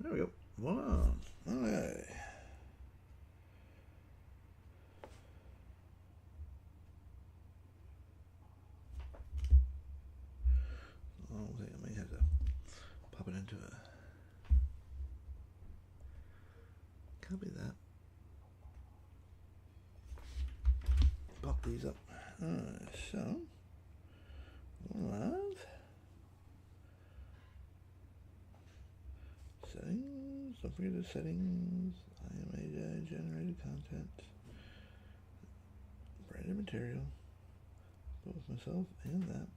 There we go. Voila. All right. I may have to pop it into a... Copy that. Pop these up. So, live. Settings. Don't forget the settings. IMA generated content. Branded material. Both myself and that.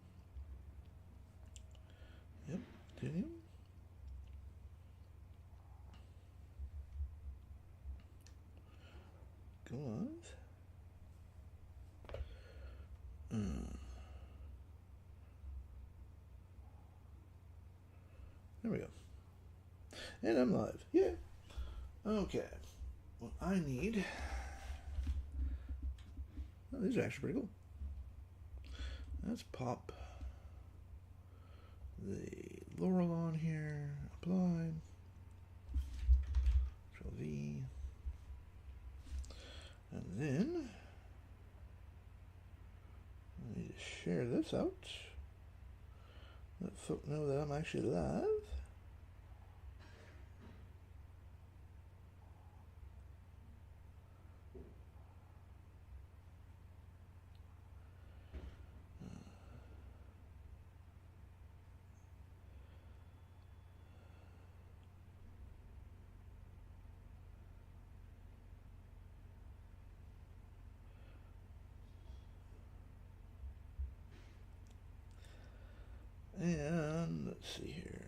Yep. Continue. Go on. There we go. And I'm live. Yeah. Okay. What I need... Oh, these are actually pretty cool. Let's pop the Laurel on here. Apply. Control V. And then I need to share this out. Let folk know that I'm actually live. And let's see here.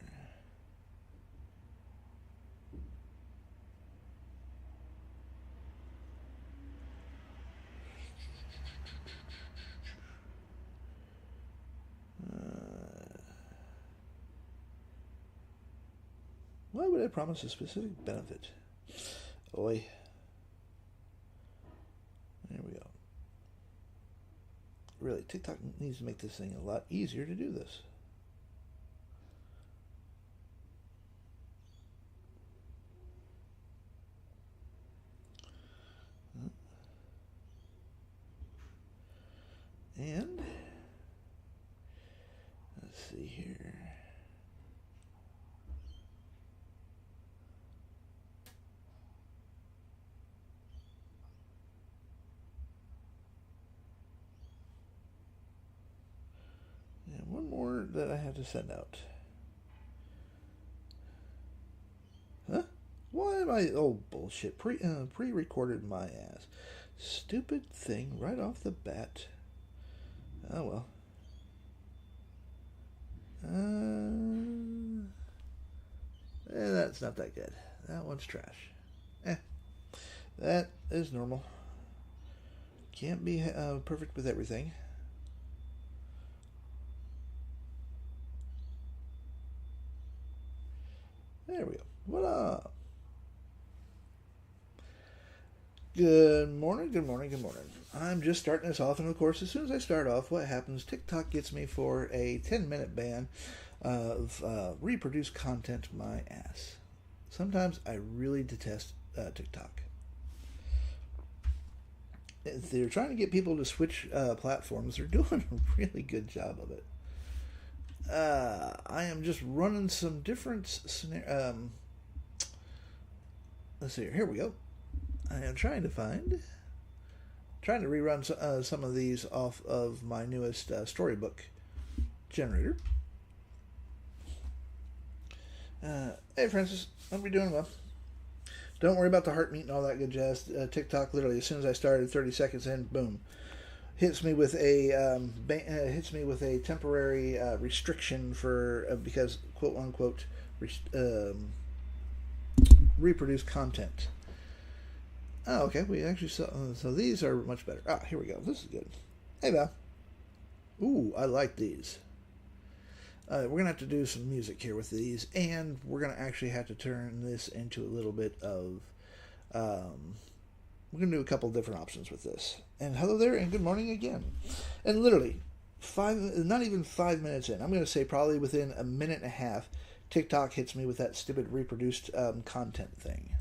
Why would I promise a specific benefit? Oi. There we go. Really, TikTok needs to make this thing a lot easier to do this. And let's see here. And one more that I have to send out. Huh? Why am I... Oh, bullshit. Pre-recorded my ass. Stupid thing right off the bat. Oh, well. That's not that good. That one's trash. That is normal. Can't be perfect with everything. There we go. Voila. Good morning, good morning, good morning. I'm just starting this off, and of course, as soon as I start off, what happens? TikTok gets me for a 10-minute ban of reproduced content my ass. Sometimes I really detest TikTok. If they're trying to get people to switch platforms, they're doing a really good job of it. I am just running some different scenarios. Let's see here we go. I am trying to rerun some of these off of my newest storybook generator. Hey Francis, hope you're doing well. Don't worry about the heart meat and all that good jazz. TikTok literally, as soon as I started, 30 seconds in, boom, hits me with a temporary restriction for because quote unquote reproduce content. Oh, okay. We actually saw. So these are much better. Ah, here we go. This is good. Hey, Val. Ooh, I like these. We're going to have to do some music here with these, and we're going to actually have to turn this into a little bit of... we're going to do a couple different options with this. And hello there, and good morning again. And literally, not even 5 minutes in, I'm going to say probably within a minute and a half, TikTok hits me with that stupid reproduced content thing.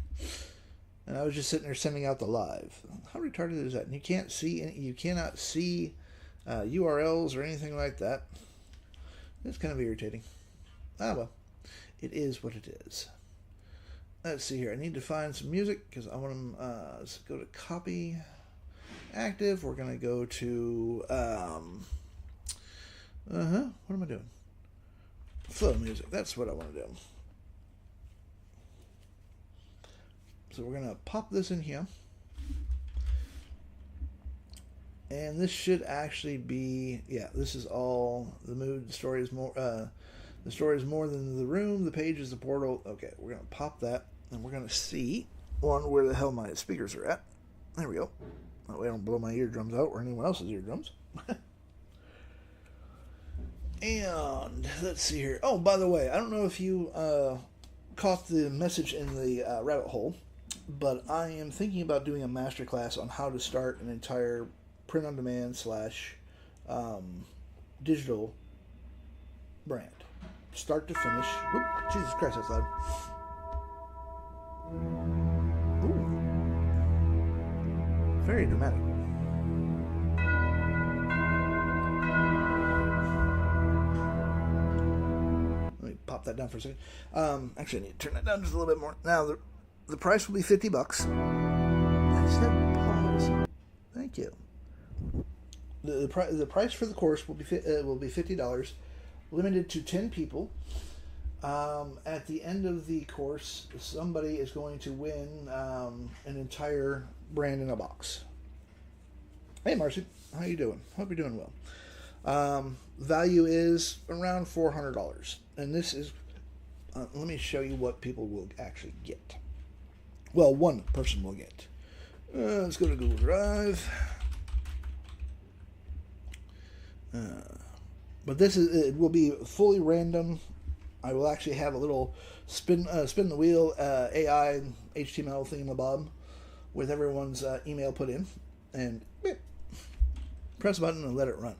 And I was just sitting there sending out the live. How retarded is that? And you can't see any, you cannot see URLs or anything like that. It's kind of irritating. Ah, well, it is what it is. Let's see here. I need to find some music because I want to let's go to copy active. We're going to go to what am I doing? Flow music. That's what I want to do. So we're going to pop this in here. And this should actually be, yeah, this is all the mood. The story is more than the room. The page is the portal. Okay, we're going to pop that. And we're going to see where the hell my speakers are at. There we go. That way I don't blow my eardrums out or anyone else's eardrums. And let's see here. Oh, by the way, I don't know if you caught the message in the rabbit hole, but I am thinking about doing a masterclass on how to start an entire print-on-demand / digital brand. Start to finish. Oop, Jesus Christ, that's loud. Ooh. Very dramatic. Let me pop that down for a second. Actually, I need to turn that down just a little bit more. Now, the price will be $50. I said pause. Thank you. The price for the course will be $50, limited to 10 people. At the end of the course, somebody is going to win an entire brand in a box. Hey, Marcy, how you doing? Hope you're doing well. Value is around $400, and this is. Let me show you what people will actually get. Well, one person will get. Let's go to Google Drive. But it will be fully random. I will actually have a little spin the wheel AI HTML thingamabob with everyone's email put in, and press a button and let it run.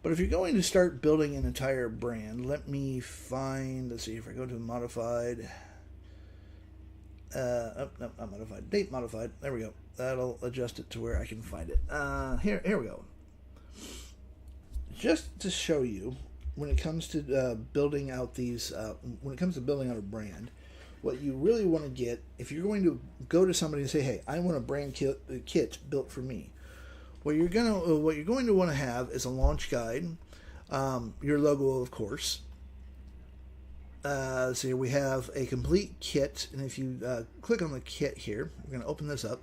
But if you're going to start building an entire brand, let me find. Let's see if I go to modified. Not modified. Date modified. There we go. That'll adjust it to where I can find it. Here we go. Just to show you, when it comes to building out when it comes to building out a brand, what you really want to get, if you're going to go to somebody and say, "Hey, I want a brand kit built for me," what you're going to want to have is a launch guide, your logo, of course. So here we have a complete kit, and if you click on the kit here, we're going to open this up.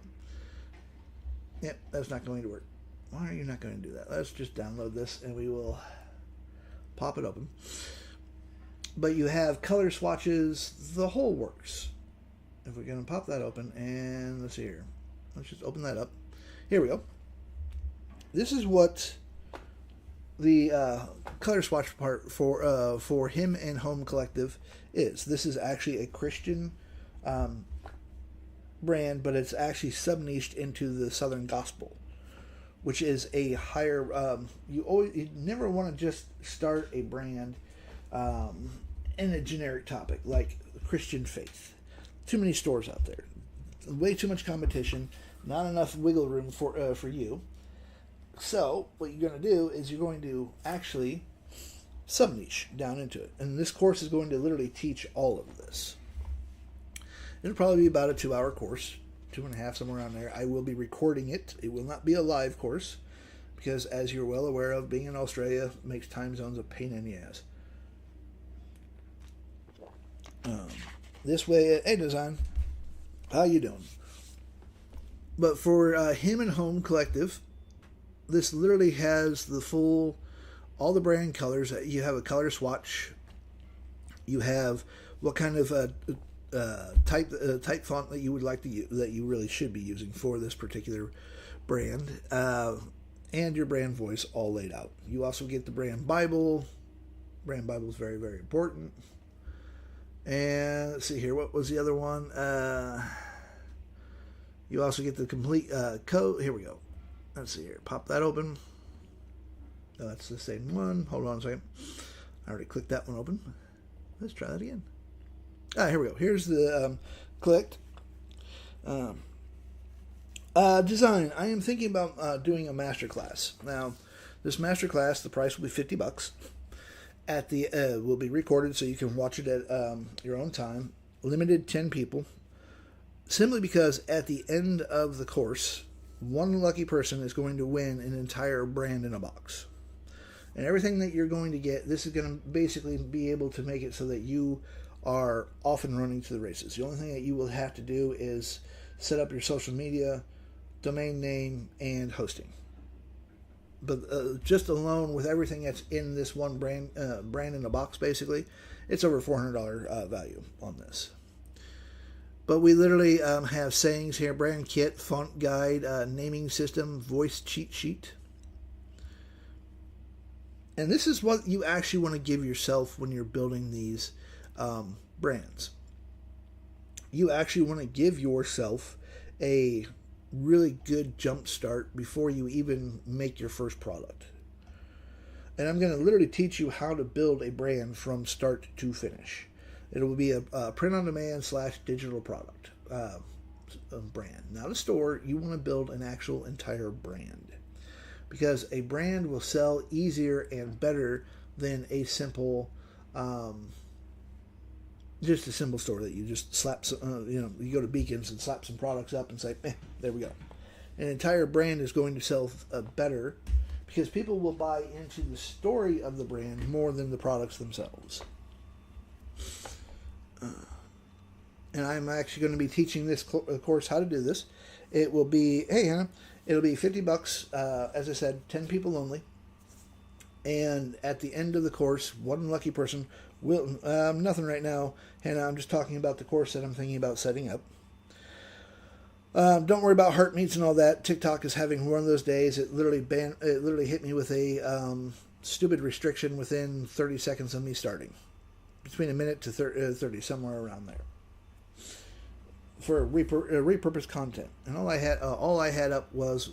Yep, that's not going to work. Why are you not going to do that? Let's just download this, and we will pop it open. But you have color swatches, the whole works. If we're going to pop that open, and let's see here. Let's just open that up. Here we go. This is what the color swatch part for Him and Home Collective is. This is actually a Christian brand, but it's actually sub-niched into the Southern Gospel, which is a higher. You never want to just start a brand in a generic topic like Christian faith. Too many stores out there, way too much competition, not enough wiggle room for you. So what you're going to do is you're going to actually sub-niche down into it, and this course is going to literally teach all of this. It'll probably be about a 2-hour course. 2.5, somewhere around there. I will be recording it. It will not be a live course because, as you're well aware of, being in Australia makes time zones a pain in the ass. This way, hey Design, how you doing? But for Him and Home Collective, this literally has all the brand colors. You have a color swatch. You have what kind of type font that you would like to use, that you really should be using for this particular brand, and your brand voice all laid out. You also get the brand Bible. Brand Bible is very, very important. And let's see here, what was the other one? You also get the complete code. Here we go. Let's see here. Pop that open. Oh, that's the same one. Hold on a second. I already clicked that one open. Let's try that again. Here we go. Here's the clicked. Design. I am thinking about doing a master class. Now, this master class, the price will be $50. At the will be recorded so you can watch it at your own time. Limited 10 people. Simply because at the end of the course, one lucky person is going to win an entire brand in a box. And everything that you're going to get, this is going to basically be able to make it so that you are off and running to the races. The only thing that you will have to do is set up your social media, domain name, and hosting. But just alone with everything that's in this one brand in a box, basically, it's over $400 value on this. But we literally have sayings here: brand kit, font guide, naming system, voice cheat sheet. And this is what you actually want to give yourself when you're building these brands. You actually want to give yourself a really good jump start before you even make your first product. And I'm going to literally teach you how to build a brand from start to finish. It will be a print-on-demand / digital product brand. Not a store. You want to build an actual entire brand. Because a brand will sell easier and better than a simple, just a simple store that you just slap some, you go to Beacons and slap some products up and say, there we go. An entire brand is going to sell better because people will buy into the story of the brand more than the products themselves. And I'm actually going to be teaching this course how to do this. It will be, hey Hannah, it'll be $50, as I said, 10 people only. And at the end of the course, one lucky person will, nothing right now, Hannah, I'm just talking about the course that I'm thinking about setting up. Don't worry about heart meets and all that. TikTok is having one of those days. It literally hit me with a stupid restriction within 30 seconds of me starting. Between a minute to 30, somewhere around there. For repurposed content, and all I had up was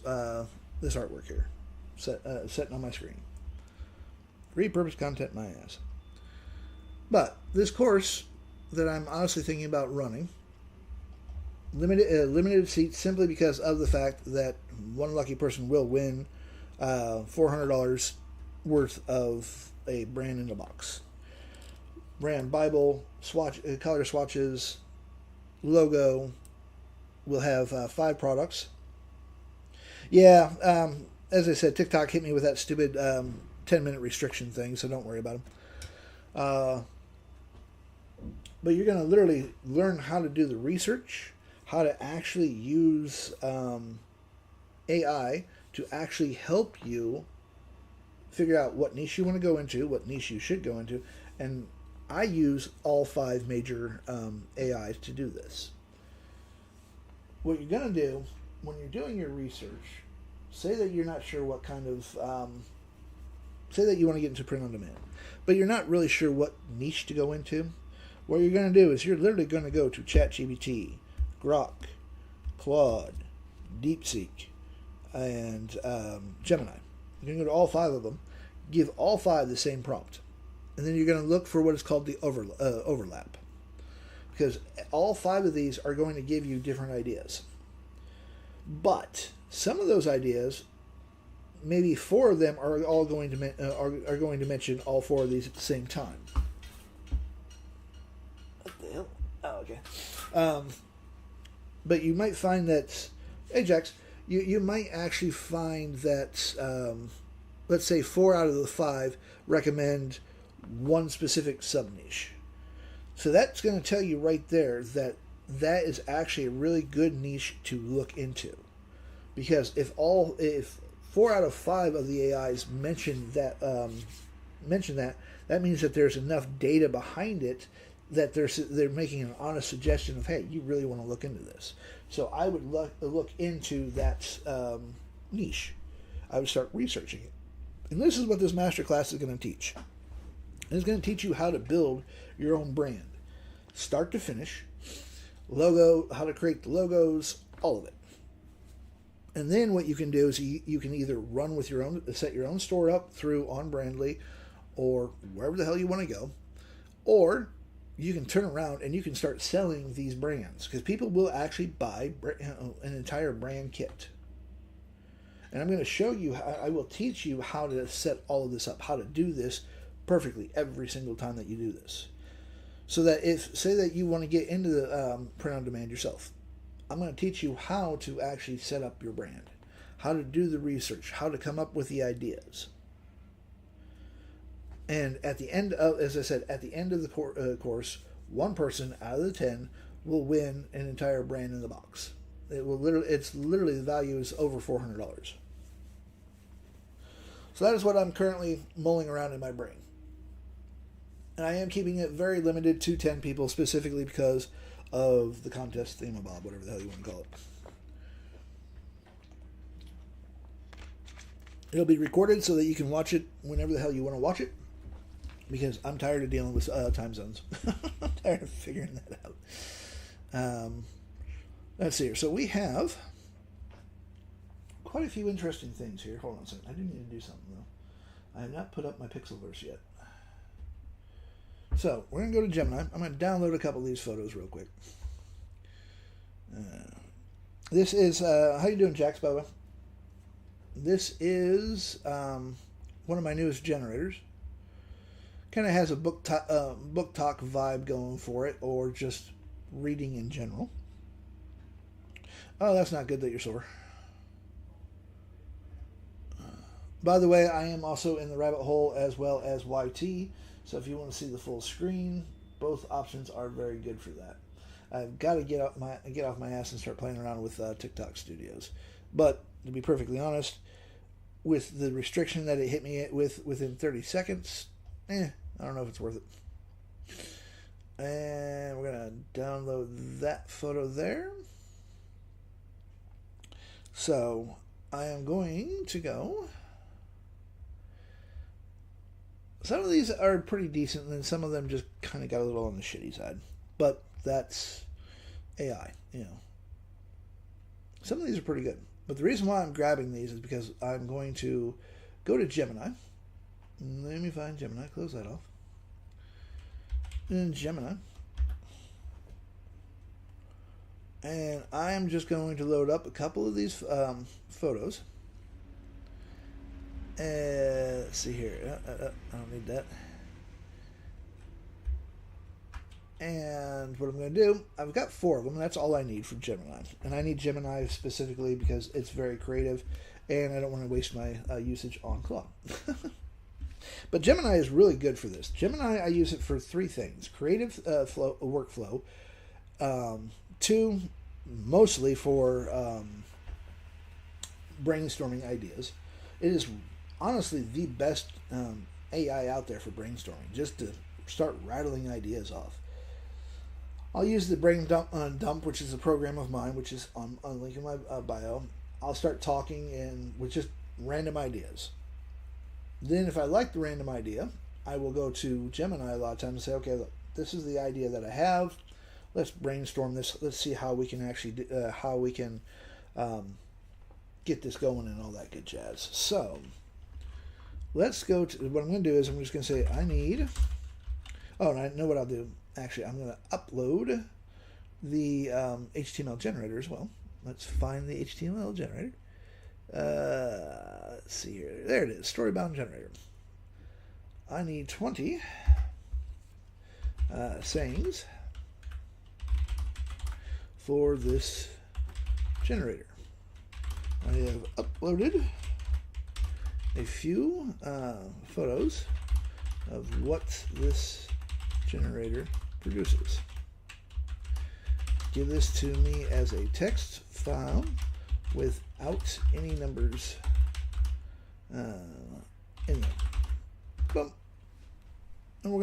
this artwork here, setting on my screen. Repurposed content, my ass. But this course that I'm honestly thinking about running, limited seats, simply because of the fact that one lucky person will win $400 worth of a brand in a box. Brand Bible, swatch, color swatches, logo. We'll have 5 products. Yeah, as I said, TikTok hit me with that stupid 10-minute restriction thing, so don't worry about them. But you're going to literally learn how to do the research, how to actually use AI to actually help you figure out what niche you want to go into, what niche you should go into, and I use all 5 major AIs to do this. What you're going to do when you're doing your research, say that you're not sure what kind of, say that you want to get into print on demand, but you're not really sure what niche to go into. What you're going to do is you're literally going to go to ChatGPT, Grok, Claude, DeepSeek, and Gemini. You're going to go to all 5 of them, give all 5 the same prompt. And then you're going to look for what is called the overlap. Because all 5 of these are going to give you different ideas. But some of those ideas, maybe 4 of them are all going to are going to mention all 4 of these at the same time. What the hell? Oh, okay. But you might find that, hey Jax, you might actually find that, let's say 4 out of the 5 recommend one specific sub-niche. So that's going to tell you right there that that is actually a really good niche to look into. Because if 4 out of 5 of the AIs mention that, that means that there's enough data behind it that they're making an honest suggestion of, hey, you really want to look into this. So I would look into that niche. I would start researching it. And this is what this masterclass is going to teach. It's going to teach you how to build your own brand. Start to finish. Logo, how to create the logos, all of it. And then what you can do is you can either run with your own, set your own store up through On Brandly or wherever the hell you want to go. Or you can turn around and you can start selling these brands, because people will actually buy an entire brand kit. And I'm going to show you, I will teach you how to set all of this up, how to do this perfectly every single time that you do this. So that if, say that you want to get into the print on demand yourself, I'm going to teach you how to actually set up your brand, how to do the research, how to come up with the ideas. And at the end of, as I said, at the end of the course, one person out of the 10 will win an entire brand in the box. It's literally the value is over $400. So that is what I'm currently mulling around in my brain. And I am keeping it very limited to 10 people, specifically because of the contest thingamabob, whatever the hell you want to call it. It'll be recorded so that you can watch it whenever the hell you want to watch it, because I'm tired of dealing with time zones. I'm tired of figuring that out. Let's see here. So we have quite a few interesting things here. Hold on a second. I do need to do something, though. I have not put up my Pixelverse yet. So we're going to go to Gemini. I'm going to download a couple of these photos real quick. This is, how you doing, Jax, by the way? This is one of my newest generators. Kind of has a book talk vibe going for it, or just reading in general. Oh, that's not good that you're sore. By the way, I am also in the rabbit hole as well as YT, so if you want to see the full screen, both options are very good for that. I've got to get off my ass and start playing around with TikTok Studios. But to be perfectly honest, with the restriction that it hit me with within 30 seconds, I don't know if it's worth it. And we're going to download that photo there. So I am going to go. Some of these are pretty decent, and then some of them just kind of got a little on the shitty side. But that's AI, you know. Some of these are pretty good. But the reason why I'm grabbing these is because I'm going to go to Gemini. Let me find Gemini. Close that off. And Gemini. And I am just going to load up a couple of these photos. Let's see here. I don't need that. And what I'm going to do, I've got 4 of them. That's all I need for Gemini. And I need Gemini specifically because it's very creative, and I don't want to waste my usage on Claude. But Gemini is really good for this. Gemini, I use it for 3 things. Creative workflow. 2, mostly for brainstorming ideas. It is honestly the best AI out there for brainstorming, just to start rattling ideas off. I'll use the Brain Dump, which is a program of mine, which is on link in my bio. I'll start talking with just random ideas. Then if I like the random idea, I will go to Gemini a lot of times and say, okay, look, this is the idea that I have. Let's brainstorm this. Let's see how we can actually get this going and all that good jazz. So let's go to, what I'm going to do is I'm just going to say I need, oh, and I know what I'll do. Actually, I'm going to upload the HTML generator as well. Let's find the HTML generator. Let's see here. There it is, storybound generator. I need 20 sayings for this generator. I have uploaded a few photos of what this generator produces. Give this to me as a text file without any numbers in them. Boom. And we're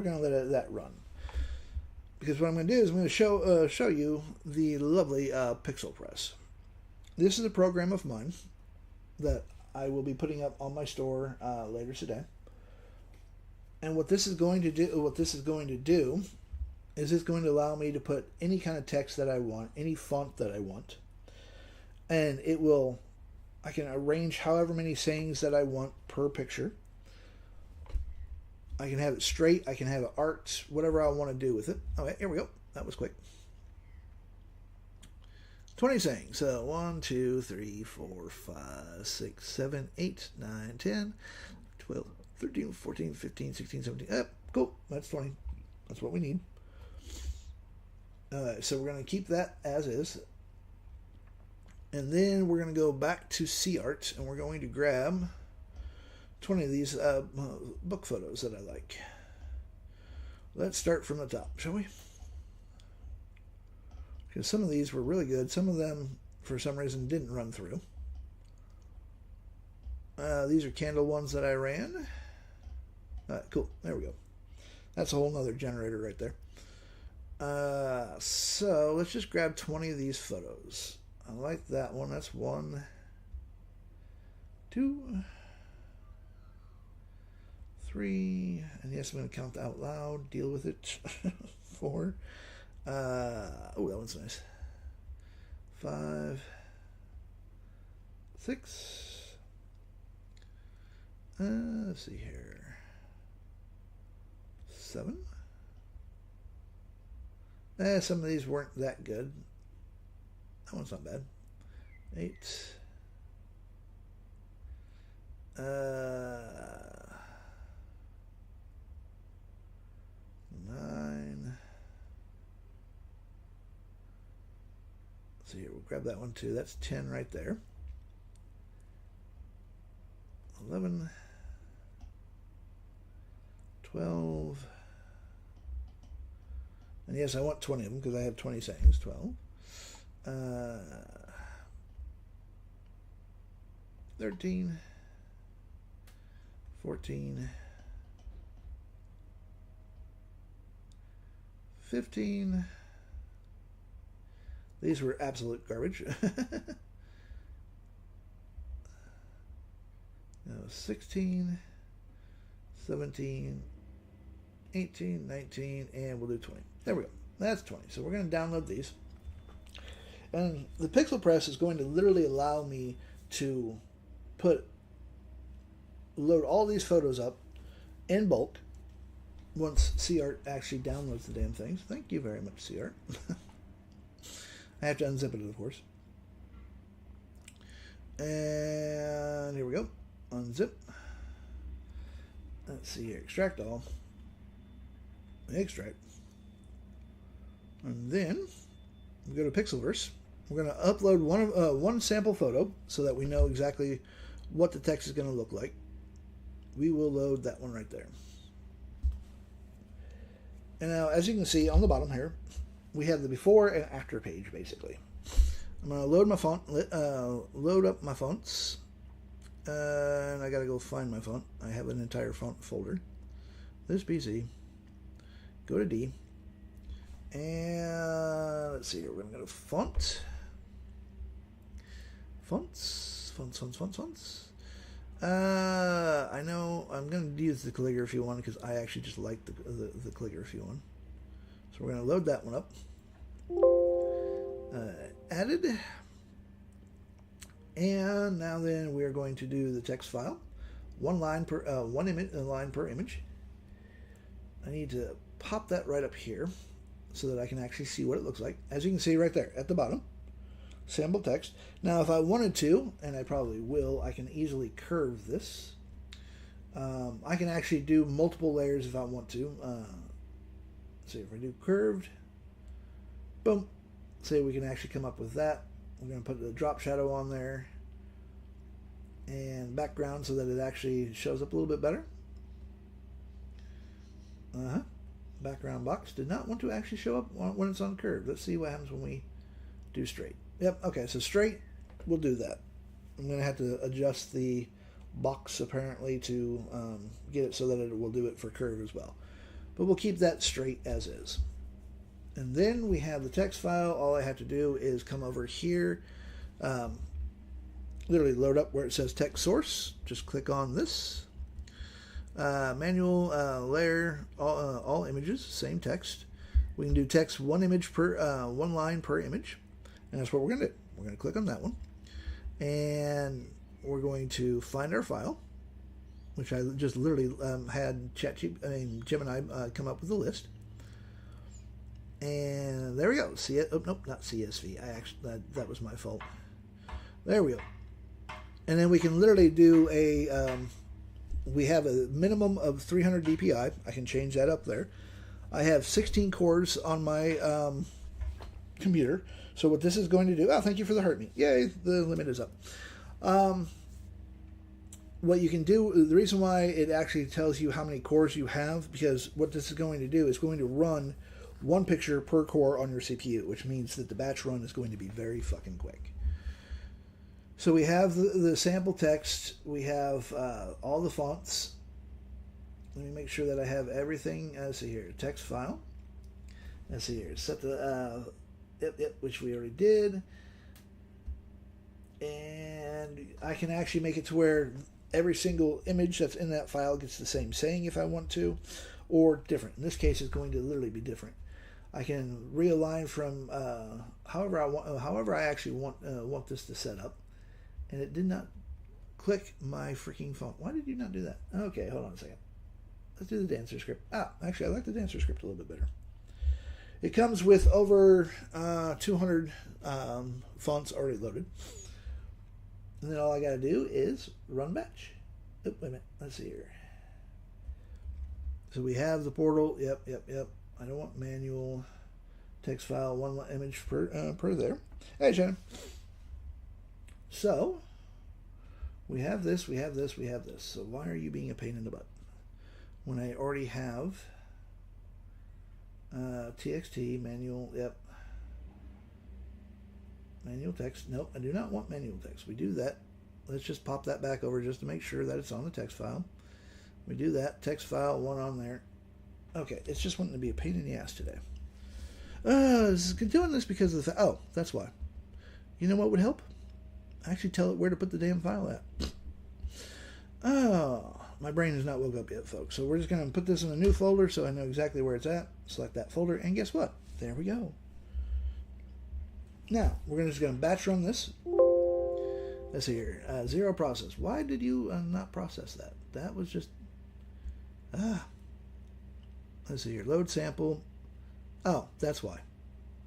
gonna let that run, because what I'm going to do is I'm going to show you the lovely Pixel Press. This is a program of mine that I will be putting up on my store later today. And what this is going to do, is it's going to allow me to put any kind of text that I want, any font that I want, and I can arrange however many sayings that I want per picture. I can have it straight. I can have it arced. Whatever I want to do with it. Okay, here we go. That was quick. 20 sayings. So 1, 2, 3, 4, 5, 6, 7, 8, 9, 10, 12, 13, 14, 15, 16, 17. Cool. That's 20. That's what we need. So we're going to keep that as is. And then we're going to go back to CArt, and we're going to grab 20 of these book photos that I like. Let's start from the top, shall we? Because some of these were really good. Some of them, for some reason, didn't run through. These are candle ones that I ran. Cool. There we go. That's a whole nother generator right there. So let's just grab 20 of these photos. I like that one. That's 1, 2, 3. And yes, I'm going to count out loud. Deal with it. 4. Oh, that one's nice. 5, 6. Let's see here. 7. Some of these weren't that good. That one's not bad. 8. 9. So here, we'll grab that one too. That's 10 right there. 11. 12. And yes, I want 20 of them because I have 20 sayings. 12. 13. 14. 15. These were absolute garbage. 16, 17, 18, 19, and we'll do 20. There we go. That's 20. So we're going to download these. And the Pixel Press is going to literally allow me to load all these photos up in bulk once CArt actually downloads the damn things. Thank you very much, CArt. I have to unzip it, of course. And here we go. Unzip. Let's see here. Extract all. Extract. And then we go to Pixelverse. We're going to upload one sample photo so that we know exactly what the text is going to look like. We will load that one right there. And now, as you can see on the bottom here, we have the before and after page, basically. I'm going to load my font, load up my fonts. And I got to go find my font. I have an entire font folder. This PC. Go to D. And let's see here. We're going to go to font. Fonts. I know I'm going to use the calligraphy one because I actually just like the calligraphy one. So we're going to load that one up. Added. And now then we are going to do the text file. One line per line per image. I need to pop that right up here so that I can actually see what it looks like. As you can see right there at the bottom, sample text. Now if I wanted to, and I probably will, I can easily curve this. I can actually do multiple layers if I want to. See if I do curved, boom. See, we can actually come up with that. We're going to put the drop shadow on there and background so that it actually shows up a little bit better. Background box did not want to actually show up when it's on curve. Let's see what happens when we do straight. Yep, okay, so straight, we'll do that. I'm going to have to adjust the box apparently to get it so that it will do it for curve as well. But we'll keep that straight as is. And then we have the text file. All I have to do is come over here, literally load up where it says text source. Just click on this. Manual layer, all images, same text. We can do text one line per image. And that's what we're going to do. We're going to click on that one. And we're going to find our file. which I just literally had Gemini come up with a list. And there we go. See it? Oh, nope, not CSV. I actually that was my fault. There we go. And then we can literally do a. We have a minimum of 300 DPI. I can change that up there. I have 16 cores on my computer. So what this is going to do... Oh, thank you for the heart me. Yay, the limit is up. What you can do... The reason why it actually tells you how many cores you have, because what this is going to do is going to run one picture per core on your CPU, which means that the batch run is going to be very fucking quick. So we have the sample text. We have all the fonts. Let me make sure that I have everything. Let's see here. Text file. Let's see here. Set the... Yep, which we already did. And I can actually make it to where every single image that's in that file gets the same saying if I want to, or different. In this case, it's going to literally be different. I can realign from however I actually want this to set up. And it did not click my freaking font. Why did you not do that? Okay, hold on a second. Let's do the dancer script. Actually, I like the dancer script a little bit better. It comes with over 200 fonts already loaded. And then all I got to do is run batch. Oh, wait a minute. Let's see here. So we have the portal. Yep. I don't want manual text file, one image per there. Hey, Shannon. So, we have this. So why are you being a pain in the butt? When I already have TXT, manual, yep. Manual text. Nope, I do not want manual text. We do that. Let's just pop that back over just to make sure that it's on the text file. We do that. Text file, one on there. Okay, it's just wanting to be a pain in the ass today. Doing this because of the... Oh, that's why. You know what would help? Actually tell it where to put the damn file at. Oh, my brain is not woke up yet, folks. So we're just going to put this in a new folder so I know exactly where it's at. Select that folder, and guess what? There we go. Now, we're just going to batch run this. Let's see here. Zero process. Why did you not process that? That was just... Let's see here. Load sample. Oh, that's why.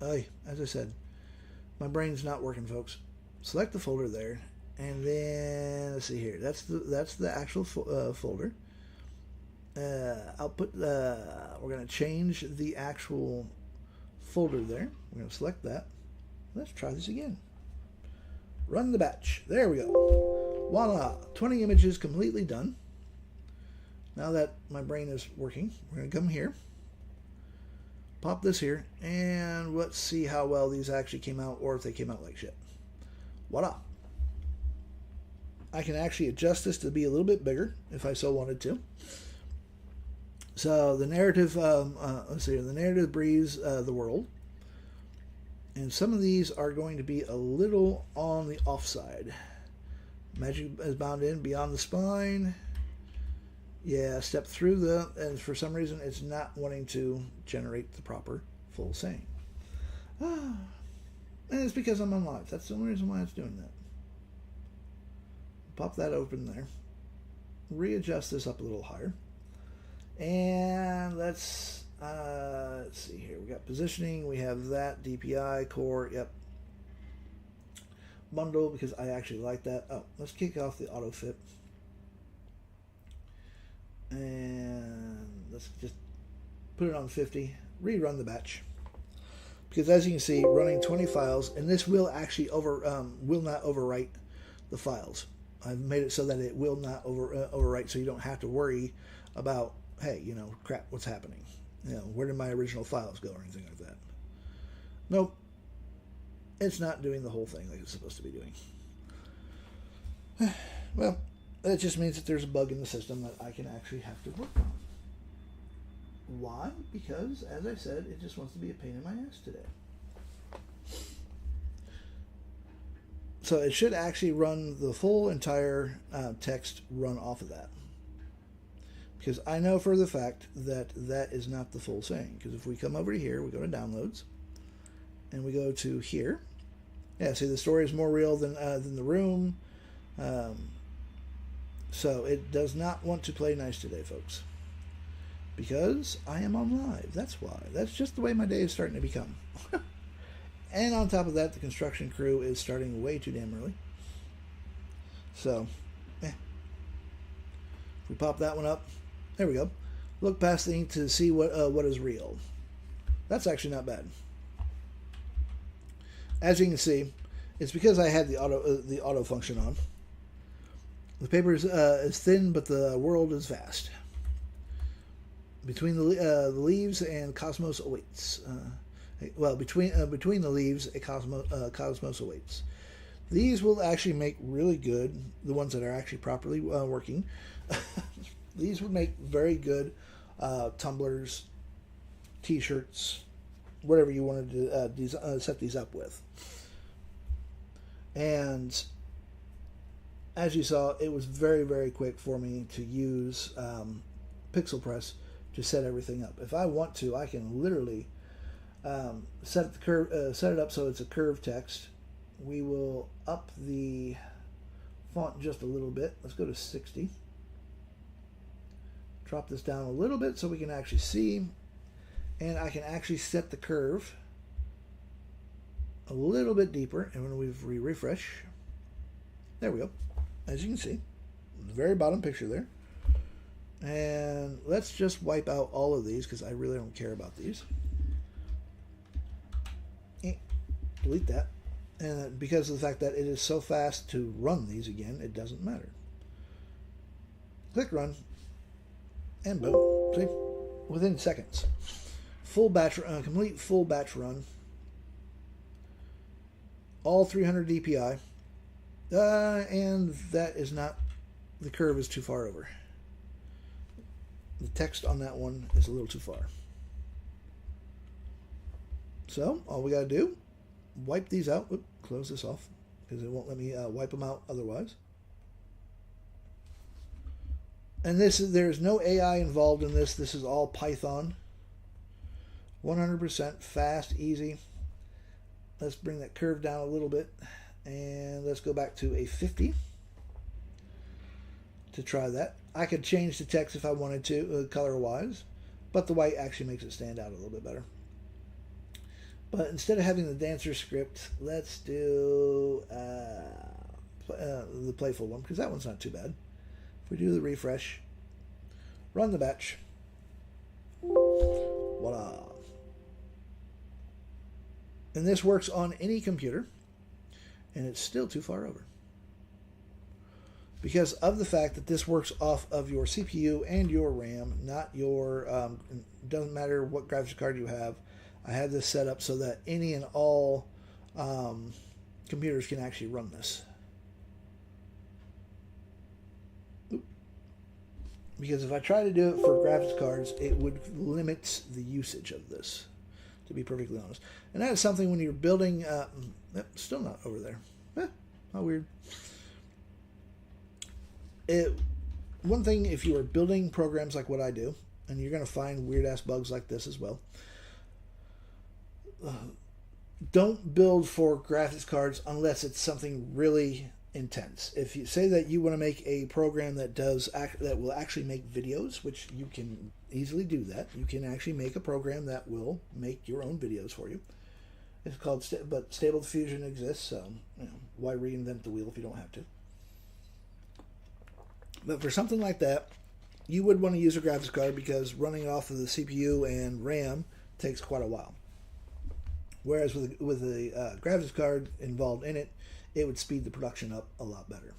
As I said, my brain's not working, folks. Select the folder there, and then let's see here. That's the actual folder. I'll put. We're going to change the actual folder there. We're going to select that. Let's try this again. Run the batch. There we go. Voila! 20 images completely done. Now that my brain is working, we're going to come here. Pop this here, and let's see how well these actually came out, or if they came out like shit. Voila. I can actually adjust this to be a little bit bigger if I so wanted to. So the narrative, let's see, the narrative breathes the world. And some of these are going to be a little on the offside. Magic is bound in beyond the spine. Yeah, step through and for some reason it's not wanting to generate the proper full saying. And it's because I'm on live. That's the only reason why it's doing that. Pop that open there. Readjust this up a little higher. And let's see here. We got positioning. We have that. DPI, core. Yep. Bundle, because I actually like that. Oh, let's kick off the auto fit. And let's just put it on 50. Rerun the batch. Because as you can see, running 20 files, and this will actually will not overwrite the files. I've made it so that it will not overwrite, so you don't have to worry about, hey, crap, what's happening? Where did my original files go or anything like that? Nope. It's not doing the whole thing like it's supposed to be doing. Well, that just means that there's a bug in the system that I can actually have to work on. Why? Because, as I said, it just wants to be a pain in my ass today. So it should actually run the full entire text run off of that. Because I know for the fact that that is not the full saying. Because if we come over to here, we go to downloads, and we go to here. Yeah, see, the story is more real than the room. So it does not want to play nice today, folks. Because I am on live. That's why. That's just the way my day is starting to become. And on top of that, the construction crew is starting way too damn early. So, if we pop that one up, there we go. Look past the ink to see what is real. That's actually not bad. As you can see, it's because I had the auto function on. The paper is thin, but the world is vast. Between the leaves and cosmos awaits. Between the leaves, a cosmos awaits. These will actually make really good, the ones that are actually properly working. These would make very good tumblers, t-shirts, whatever you wanted to set these up with. And as you saw, it was very, very quick for me to use Pixel Press to set everything up. If I want to, I can literally set it up so it's a curved text. We will up the font just a little bit. Let's go to 60. Drop this down a little bit so we can actually see. And I can actually set the curve a little bit deeper. And when we refresh, there we go. As you can see, the very bottom picture there. And let's just wipe out all of these because I really don't care about these. Delete that. And because of the fact that it is so fast to run these again, it doesn't matter. Click run. And boom. See? Within seconds. Full batch, complete full batch run. All 300 DPI. And that is not, the curve is too far over. The text on that one is a little too far. So, all we got to do, wipe these out. Oops, close this off because it won't let me wipe them out otherwise. And there's no AI involved in this. This is all Python. 100% fast, easy. Let's bring that curve down a little bit. And let's go back to a 50 to try that. I could change the text if I wanted to, color-wise. But the white actually makes it stand out a little bit better. But instead of having the dancer script, let's do the playful one, because that one's not too bad. If we do the refresh, run the batch, voila. And this works on any computer, and it's still too far over. Because of the fact that this works off of your CPU and your RAM, not your, doesn't matter what graphics card you have. I have this set up so that any and all computers can actually run this. Because if I try to do it for graphics cards, it would limit the usage of this, to be perfectly honest. And that is something when you're building... still not over there. How weird. One thing, if you are building programs like what I do, and you're going to find weird-ass bugs like this as well, don't build for graphics cards unless it's something really intense. If you say that you want to make a program that will actually make videos, which you can easily do that. You can actually make a program that will make your own videos for you. It's called, but Stable Diffusion exists, so why reinvent the wheel if you don't have to? But for something like that, you would want to use a graphics card because running off of the CPU and RAM takes quite a while. Whereas with a graphics card involved in it, it would speed the production up a lot better.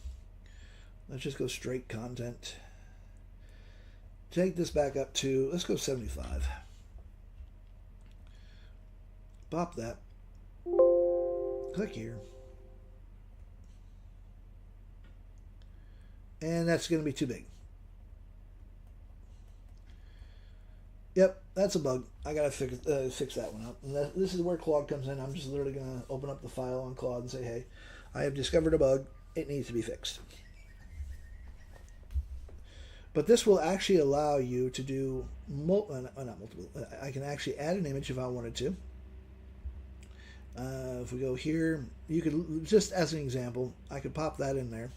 Let's just go straight content. Take this back up to, let's go 75. Pop that. Click here. And that's going to be too big. Yep, that's a bug. I got to fix that one up. And this is where Claude comes in. I'm just literally going to open up the file on Claude and say, hey, I have discovered a bug. It needs to be fixed. But this will actually allow you to do, not multiple, I can actually add an image if I wanted to. If we go here, you could, just as an example, I could pop that in there.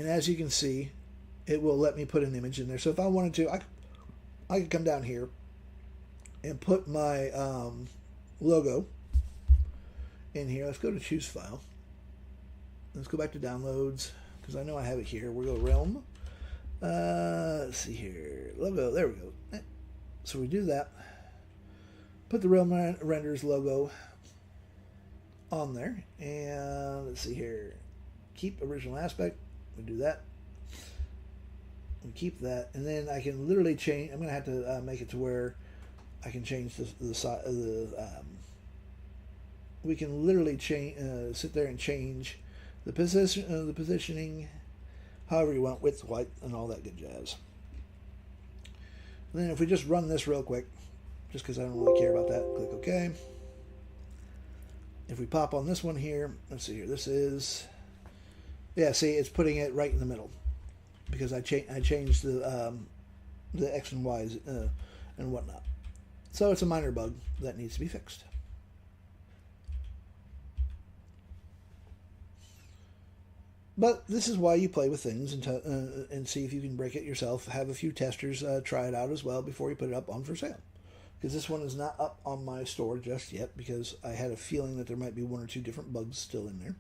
And as you can see, it will let me put an image in there. So if I wanted to, I could come down here and put my logo in here. Let's go to choose file. Let's go back to downloads because I know I have it here. We'll go realm. Let's see here. Logo. There we go. So we do that. Put the realm renders logo on there. And let's see here. Keep original aspect. We do that. We keep that. And then I can literally change. I'm going to have to make it to where I can change the size of the. We can literally change. Sit there and change the position, the positioning, however you want, width, height, and all that good jazz. And then if we just run this real quick, just because I don't really care about that, click OK. If we pop on this one here, let's see here. This is, yeah. See, it's putting it right in the middle because I changed the X and Y's and whatnot. So it's a minor bug that needs to be fixed. But this is why you play with things and see if you can break it yourself. Have a few testers try it out as well before you put it up on for sale. Because this one is not up on my store just yet because I had a feeling that there might be one or two different bugs still in there.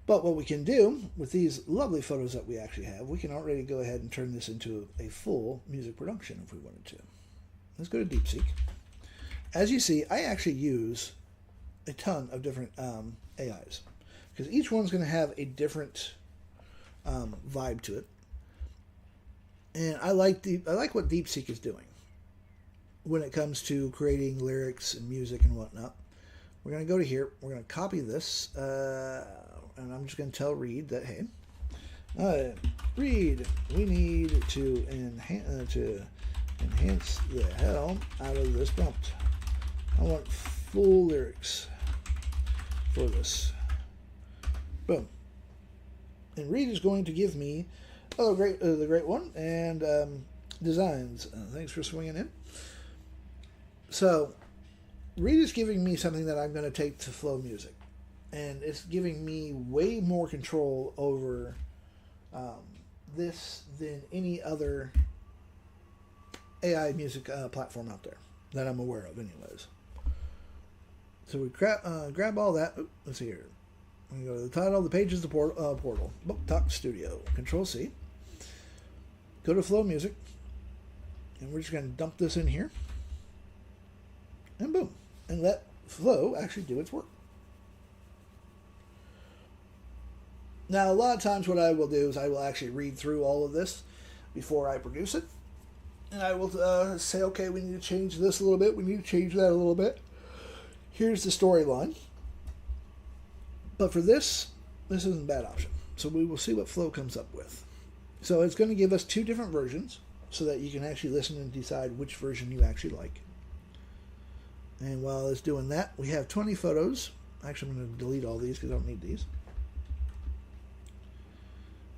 But what we can do with these lovely photos that we actually have, we can already go ahead and turn this into a full music production if we wanted to. Let's go to DeepSeek. As you see, I actually use a ton of different AIs. Because each one's going to have a different vibe to it. And I like what DeepSeek is doing when it comes to creating lyrics and music and whatnot. We're going to go to here. We're going to copy this. And I'm just going to tell Reed that, hey, Reed, we need to enhance the hell out of this prompt. I want full lyrics for this. Boom. And Reed is going to give me the great one and designs. Thanks for swinging in. So Reed is giving me something that I'm going to take to Flow Music, and it's giving me way more control over this than any other AI music platform out there that I'm aware of, anyways. So we grab all that. Oops, let's see here. We go to the title, the page is the portal. Book Talk Studio. Control C. Go to Flow Music. And we're just going to dump this in here. And boom. And let Flow actually do its work. Now, a lot of times what I will do is I will actually read through all of this before I produce it. And I will say, okay, we need to change this a little bit. We need to change that a little bit. Here's the storyline. But for this isn't a bad option. So we will see what Flow comes up with. So it's going to give us two different versions so that you can actually listen and decide which version you actually like. And while it's doing that, we have 20 photos. Actually, I'm going to delete all these because I don't need these.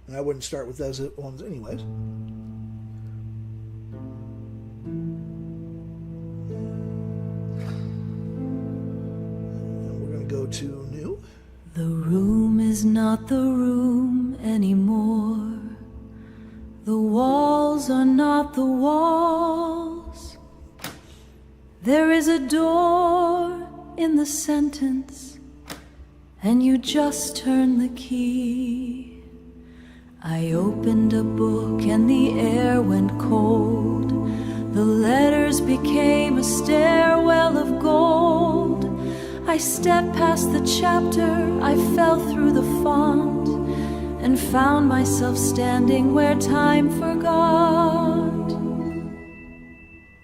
And I wouldn't start with those ones anyways. And we're going to go to New. The room is not the room anymore. The walls are not the walls. There is a door in the sentence, and you just turn the key. I opened a book and the air went cold. The letters became a stairwell of gold. I stepped past the chapter, I fell through the font, and found myself standing where time forgot.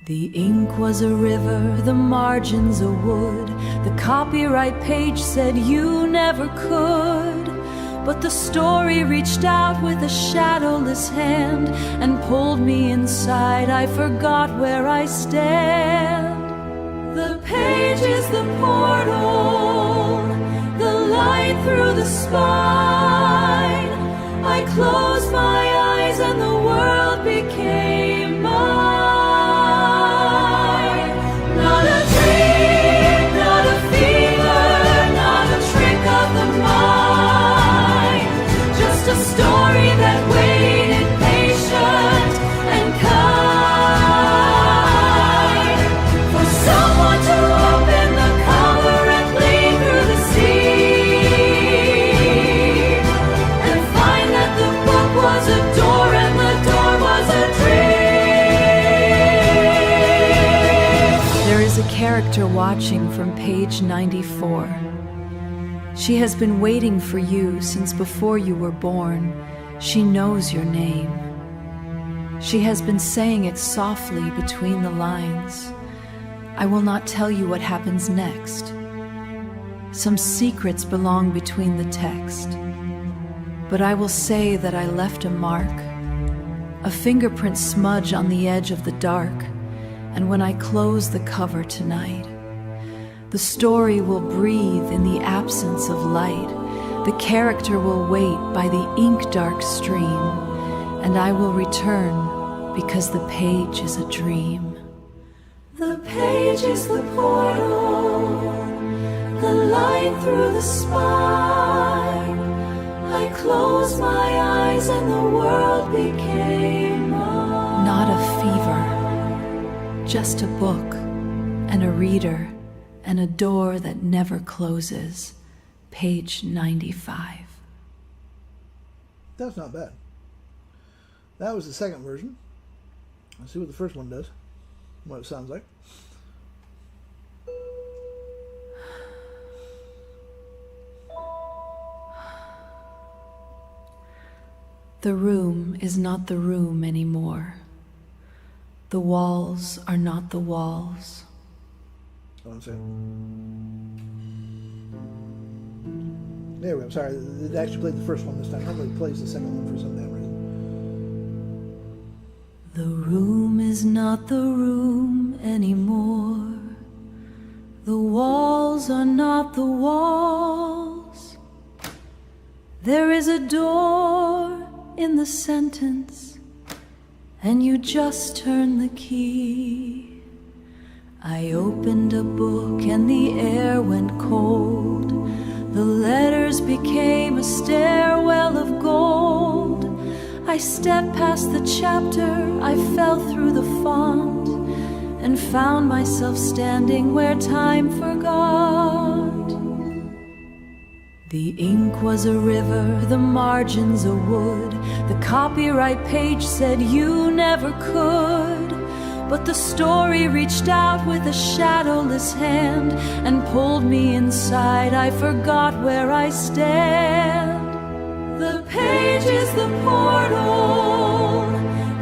The ink was a river, the margins a wood. The copyright page said you never could. But the story reached out with a shadowless hand and pulled me inside. I forgot where I stand. The page is the portal, the light through the spine. I closed my eyes and the world became mine. Not a dream, not a fever, not a trick of the mind. Just is a character watching from page 94. She has been waiting for you since before you were born. She knows your name. She has been saying it softly between the lines. I will not tell you what happens next. Some secrets belong between the text. But I will say that I left a mark, a fingerprint smudge on the edge of the dark, and when I close the cover tonight, the story will breathe in the absence of light. The character will wait by the ink-dark stream, and I will return because the page is a dream. The page is the portal, the light through the spine. I closed my eyes and the world became mine. Not a fever, just a book and a reader and a door that never closes. Page 95. That's not bad. That was the second version. Let's see what the first one does. What it sounds like. The room is not the room anymore. The walls are not the walls. Hold on a second. There we go. Sorry, it actually played the first one this time. Normally it plays the second one for some damn reason. The room is not the room anymore. The walls are not the walls. There is a door in the sentence, and you just turn the key. I opened a book and the air went cold. The letters became a stairwell of gold. I stepped past the chapter, I fell through the font, and found myself standing where time forgot. The ink was a river, the margins a wood. The copyright page said you never could. But the story reached out with a shadowless hand and pulled me inside. I forgot where I stand. The page is the portal,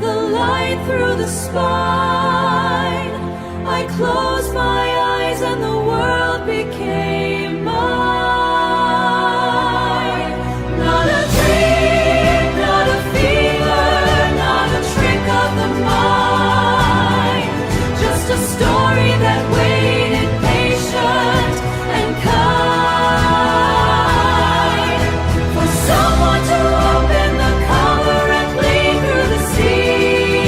the light through the spine. I closed my eyes and the world became mine. Not a dream, not a fever, not a trick of the mind. Just a story that waited patient and kind for someone to open the cover and bleed through the sea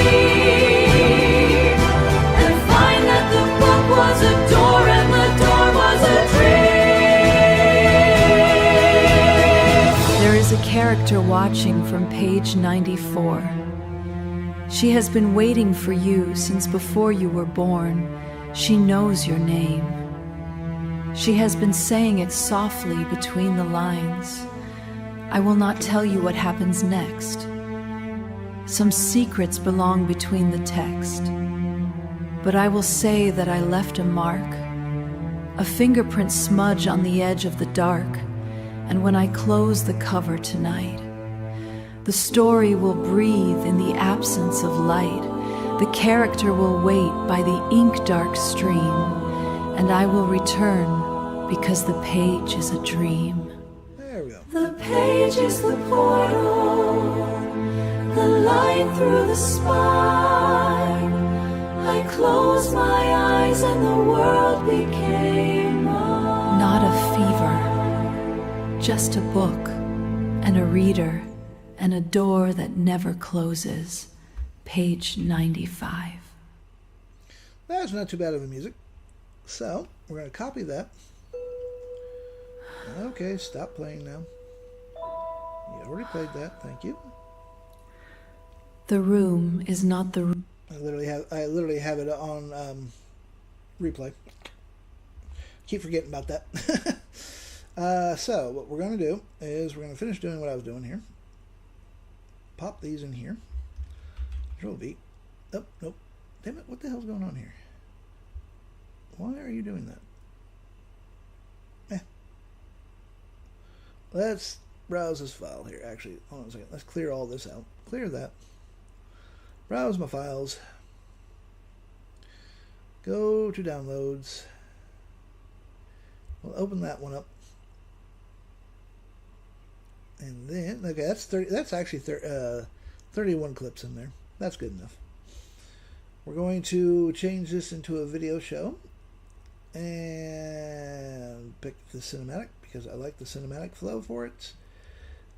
and find that the book was a door and the door was a dream. There is a character watching from page 94. She has been waiting for you since before you were born. She knows your name. She has been saying it softly between the lines. I will not tell you what happens next. Some secrets belong between the text. But I will say that I left a mark, a fingerprint smudge on the edge of the dark, and when I close the cover tonight, the story will breathe in the absence of light. The character will wait by the ink-dark stream, and I will return because the page is a dream. There we go. The page is the portal, the light through the spine. I closed my eyes and the world became mine. Not a fever, just a book and a reader and a door that never closes. Page 95. That's not too bad of a music. So, we're going to copy that. Okay, stop playing now. You already played that, thank you. The room is not the room. I literally have it on replay. Keep forgetting about that. So, what we're going to do is we're going to finish doing what I was doing here. Pop these in here. Control V. Oh, nope. Damn it, what the hell's going on here? Why are you doing that? Let's browse this file here. Actually, hold on a second. Let's clear all this out. Clear that. Browse my files. Go to downloads. We'll open that one up. And then, okay, that's actually 31 clips in there. That's good enough. We're going to change this into a video show and pick the cinematic because I like the cinematic flow for it.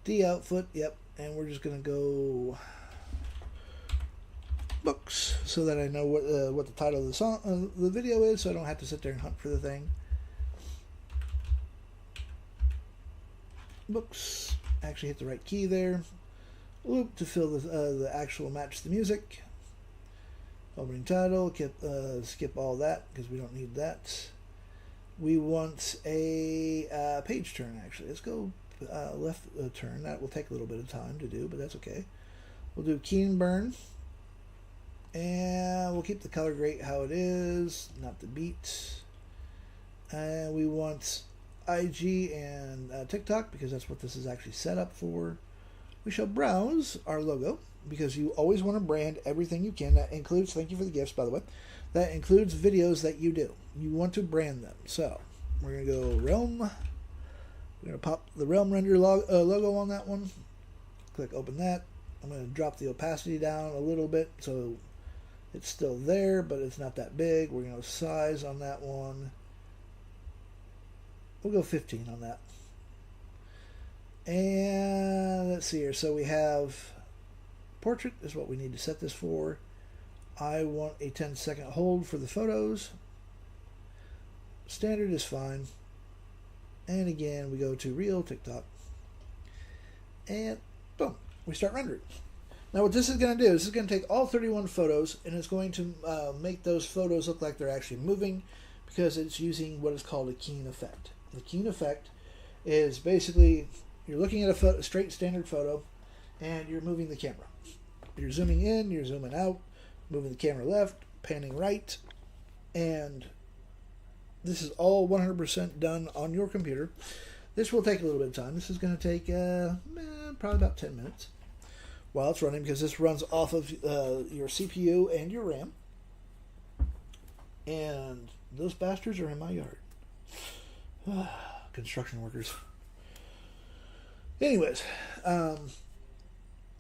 D-output, yep, and we're just going to go books so that I know what the title of the song, the video is, so I don't have to sit there and hunt for the thing. Books, actually hit the right key there. Loop to fill the actual match the music. Opening title, skip all that because we don't need that. We want a page turn actually. Let's go left turn. That will take a little bit of time to do, but that's okay. We'll do key and burn. And we'll keep the color grade how it is, not the beat. And we want IG and TikTok because that's what this is actually set up for. We shall browse our logo because you always want to brand everything you can. That includes, thank you for the gifts by the way, that includes videos that you do. You want to brand them. So we're going to go Realm. We're going to pop the Realm Render logo on that one. Click open that. I'm going to drop the opacity down a little bit so it's still there, but it's not that big. We're going to size on that one. We'll go 15 on that. And let's see here. So we have portrait is what we need to set this for. I want a 10-second hold for the photos. Standard is fine. And again, we go to Reel, TikTok. And boom, we start rendering. Now what this is going to do, this is going to take all 31 photos and it's going to make those photos look like they're actually moving because it's using what is called a keying effect. The keying effect is basically you're looking at a straight standard photo and you're moving the camera. You're zooming in, you're zooming out, moving the camera left, panning right, and this is all 100% done on your computer. This will take a little bit of time. This is going to take probably about 10 minutes while it's running because this runs off of your CPU and your RAM. And those bastards are in my yard. Construction workers. Anyways,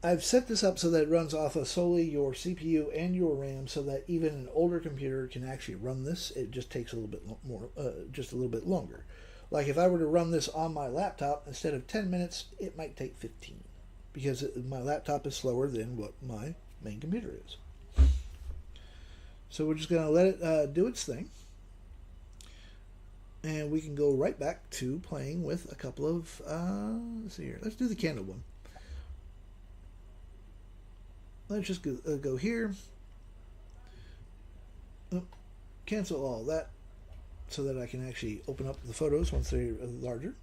I've set this up so that it runs off of solely your CPU and your RAM so that even an older computer can actually run this. It just takes a little bit more, just a little bit longer. Like if I were to run this on my laptop, instead of 10 minutes, it might take 15 because my laptop is slower than what my main computer is. So we're just going to let it do its thing. And we can go right back to playing with a couple of, let's see here. Let's do the candle one. Let's just go here. Cancel all that so that I can actually open up the photos once they're larger.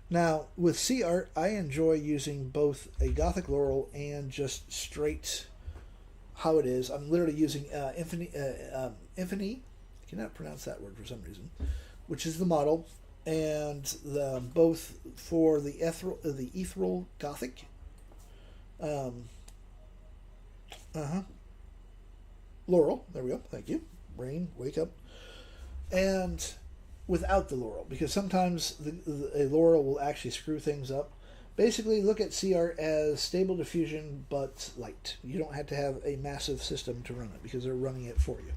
Now, with CArt, I enjoy using both a Gothic Laurel and just straight how it is. I'm literally using Infinity. I cannot pronounce that word for some reason, which is the model, and both for the ethereal Gothic. Laurel, there we go. Thank you. Brain, wake up. And without the Laurel, because sometimes a Laurel will actually screw things up. Basically, look at CArt as stable diffusion, but light. You don't have to have a massive system to run it because they're running it for you.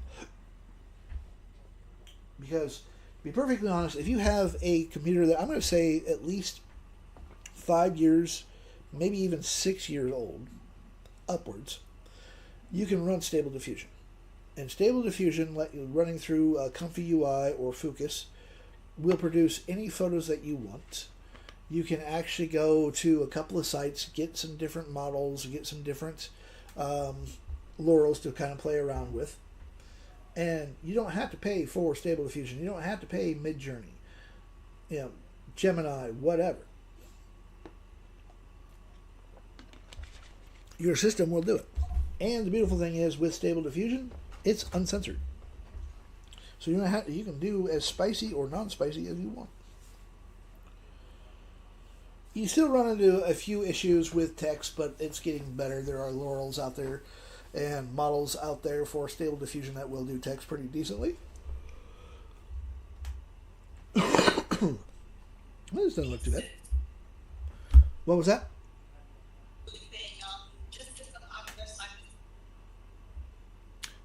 Because, to be perfectly honest, if you have a computer that I'm going to say at least 5 years, maybe even 6 years old, upwards, you can run Stable Diffusion. And Stable Diffusion, running through Comfy UI or Focus, will produce any photos that you want. You can actually go to a couple of sites, get some different models, get some different Laurels to kind of play around with. And you don't have to pay for Stable Diffusion. You don't have to pay Midjourney, Gemini, whatever. Your system will do it. And the beautiful thing is with Stable Diffusion, it's uncensored. So you can do as spicy or non-spicy as you want. You still run into a few issues with text, but it's getting better. There are Laurels out there and models out there for Stable Diffusion that will do text pretty decently. Well, this doesn't look too bad. What was that?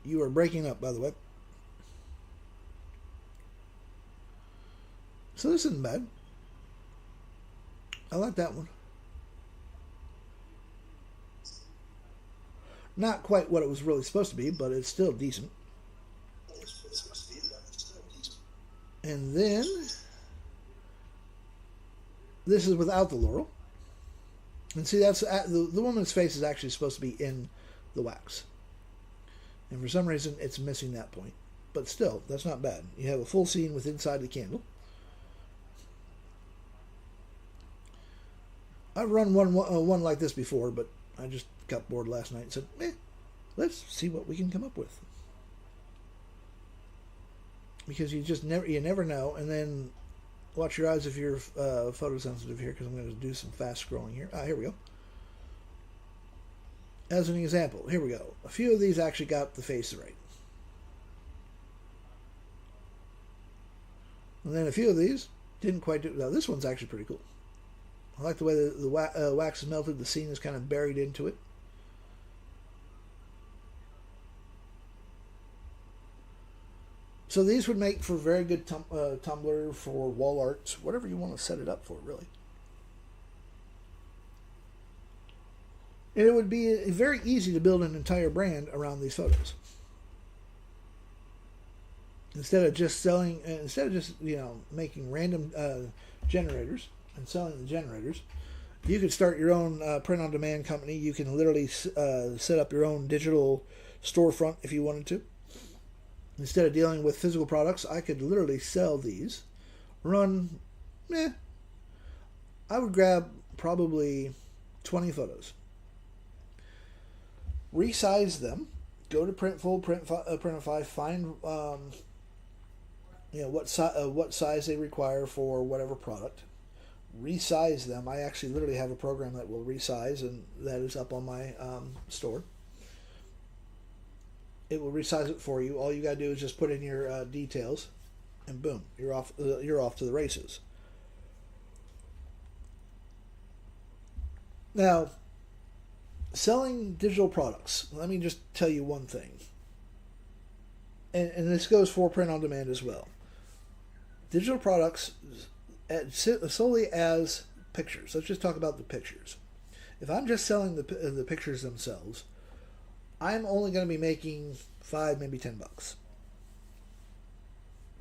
You are breaking up, by the way. So this isn't bad. I like that one. Not quite what it was really supposed to be, but it's still decent. And then this is without the laurel. And see, that's the woman's face is actually supposed to be in the wax. And for some reason, it's missing that point. But still, that's not bad. You have a full scene with inside the candle. I've run one like this before, but I just got bored last night and said, let's see what we can come up with. Because you never know. And then watch your eyes if you're photosensitive here, because I'm going to do some fast scrolling here. Here we go. As an example, here we go. A few of these actually got the face right. And then a few of these didn't quite do. Now this one's actually pretty cool. I like the way the wax is melted. The scene is kind of buried into it. So these would make for very good tumbler for wall art, whatever you want to set it up for, really. And it would be very easy to build an entire brand around these photos. Instead of just making random generators and selling the generators, you could start your own print-on-demand company. You can literally set up your own digital storefront if you wanted to. Instead of dealing with physical products, I could literally sell these. I would grab probably 20 photos. Resize them. Go to Printful, Printify, find what size they require for whatever product. Resize them. I actually literally have a program that will resize, and that is up on my store. It will resize it for you. All you got to do is just put in your details, and boom, you're off. You're off to the races. Now, selling digital products. Let me just tell you one thing, and this goes for print on demand as well. Digital products solely as pictures. Let's just talk about the pictures. If I'm just selling the pictures themselves, I'm only going to be making $5, maybe $10.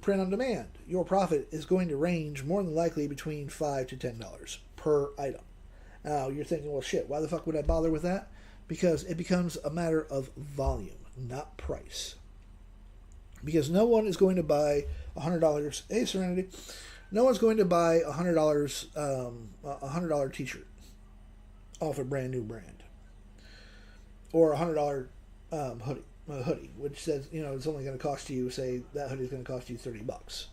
Print on demand, your profit is going to range more than likely between $5 to $10 per item. Now you're thinking, well, shit, why the fuck would I bother with that? Because it becomes a matter of volume, not price. Because no one is going to buy $100. Hey, Serenity. No one's going to buy $100 T-shirt off a brand new brand, or $100 hoodie, which says it's only going to cost you, say that hoodie is going to cost you $30,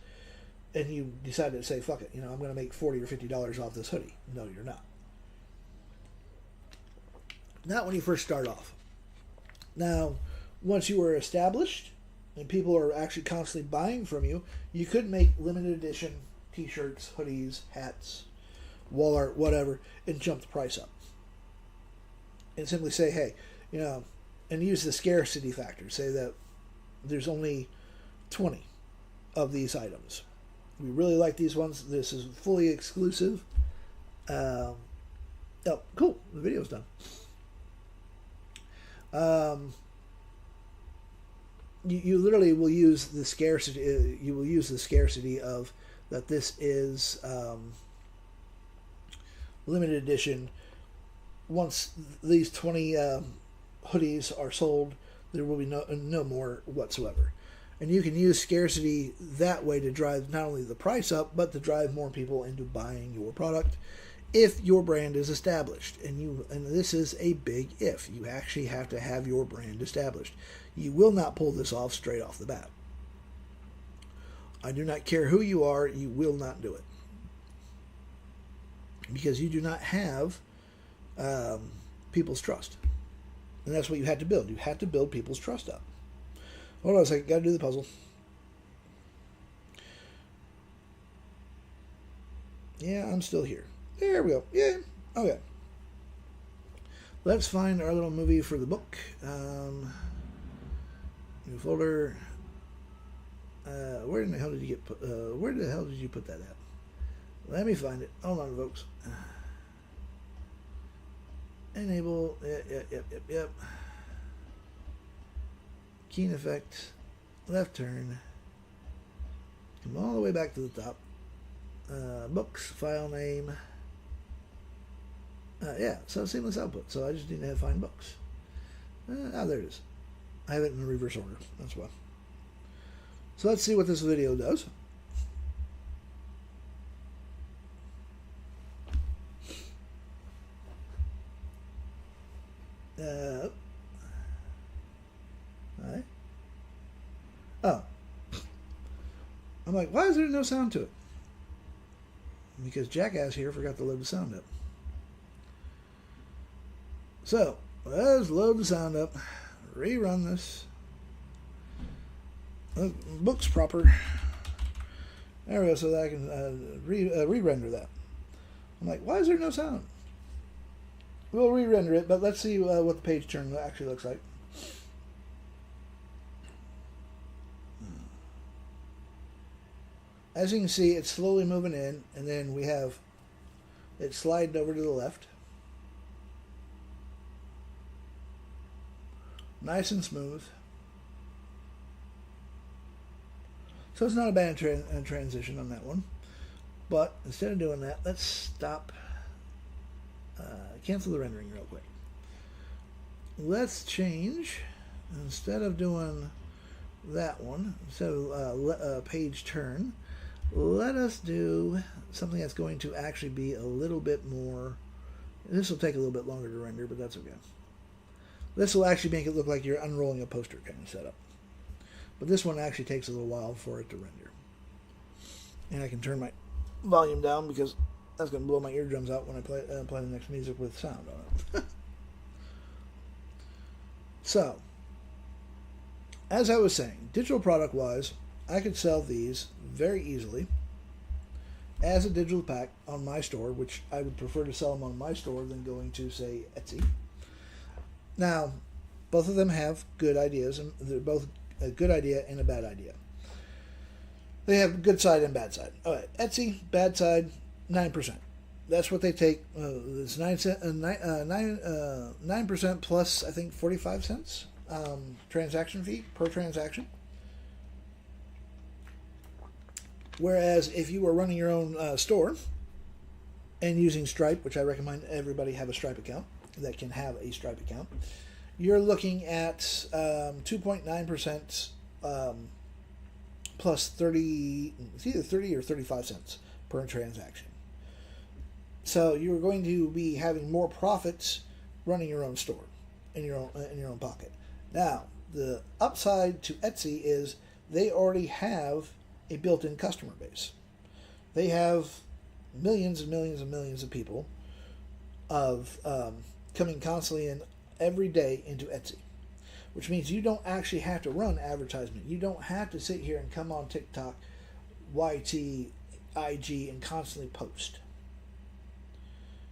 and you decide to say fuck it, I'm going to make $40 or $50 off this hoodie. No, you're not. Not when you first start off. Now, once you are established and people are actually constantly buying from you, you could make limited edition T-shirts, hoodies, hats, wall art, whatever, and jump the price up. And simply say, hey, and use the scarcity factor. Say that there's only 20 of these items. We really like these ones. This is fully exclusive. Oh, cool. The video's done. You literally will use the scarcity. You will use the scarcity of that. This is limited edition. Once these 20 hoodies are sold, there will be no more whatsoever. And you can use scarcity that way to drive not only the price up, but to drive more people into buying your product if your brand is established. And this is a big if. You actually have to have your brand established. You will not pull this off straight off the bat. I do not care who you are, you will not do it. Because you do not have people's trust. And that's what you had to build. You had to build people's trust up. Hold on a second, got to do the puzzle. Yeah, I'm still here. There we go. Yeah, okay. Let's find our little movie for the book. New folder. Where in the hell did you get put? Where the hell did you put that at? Let me find it. Hold on, folks. Enable. Yep. Keen effect. Left turn. Come all the way back to the top. Books. File name. Yeah, so seamless output. So I just need to find books. There it is. I have it in the reverse order. That's why. So let's see what this video does. Right. Oh. I'm like, why is there no sound to it? Because Jackass here forgot to load the sound up. So, let's load the sound up. Rerun this. Books proper. There we go, so that I can re-render that. I'm like, why is there no sound? We'll re-render it, but let's see what the page turn actually looks like. As you can see, it's slowly moving in, and then we have it sliding over to the left. Nice and smooth. So it's not a bad transition on that one. But instead of doing that, let's stop. Cancel the rendering real quick. Let's change. Instead of doing that one, instead of page turn, let us do something that's going to actually be a little bit more. This will take a little bit longer to render, but that's okay. This will actually make it look like you're unrolling a poster kind of setup. But this one actually takes a little while for it to render. And I can turn my volume down because that's going to blow my eardrums out when I play the next music with sound on it. So, as I was saying, digital product wise, I could sell these very easily as a digital pack on my store, which I would prefer to sell them on my store than going to, say, Etsy. Now, both of them have good ideas, and they're both a good idea and a bad idea. They have good side and bad side. All right, Etsy, bad side, 9%. That's what they take. It's 9% plus, I think, 45 cents transaction fee per transaction. Whereas if you were running your own store and using Stripe, which I recommend everybody have a Stripe account that can have a Stripe account, you're looking at 2.9% plus 30, it's either 30 or 35 cents per transaction. So you're going to be having more profits running your own store in your own pocket. Now, the upside to Etsy is they already have a built-in customer base. They have millions and millions and millions of people coming constantly in every day into Etsy, which means you don't actually have to run advertisement. You don't have to sit here and come on TikTok, YT, IG, and constantly post.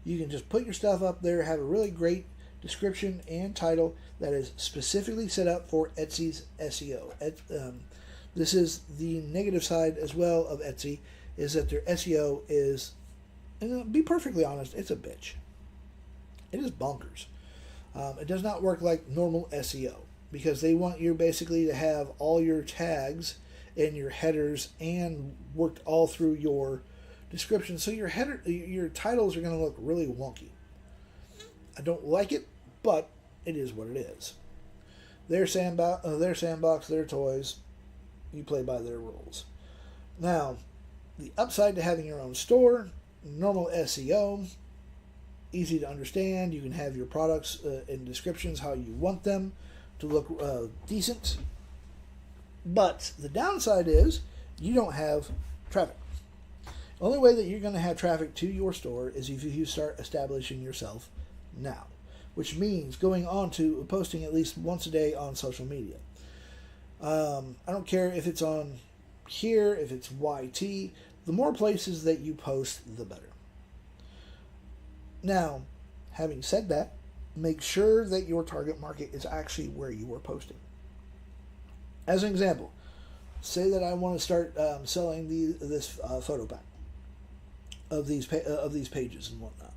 You can just put your stuff up there, have a really great description and title that is specifically set up for Etsy's SEO. This is the negative side as well of Etsy, is that their SEO is, and to be perfectly honest, it's a bitch. It is bonkers. It does not work like normal SEO because they want you basically to have all your tags and your headers and worked all through your description. So your titles are going to look really wonky. I don't like it, but it is what it is. Their sandbox, their toys. You play by their rules. Now, the upside to having your own store, normal SEO, easy to understand. You can have your products in descriptions how you want them to look decent. But the downside is you don't have traffic. The only way that you're going to have traffic to your store is if you start establishing yourself now, which means going on to posting at least once a day on social media. I don't care if it's on here, if it's YT, the more places that you post, the better. Now, having said that, make sure that your target market is actually where you are posting. As an example, say that I want to start selling this photo pack of these pages and whatnot,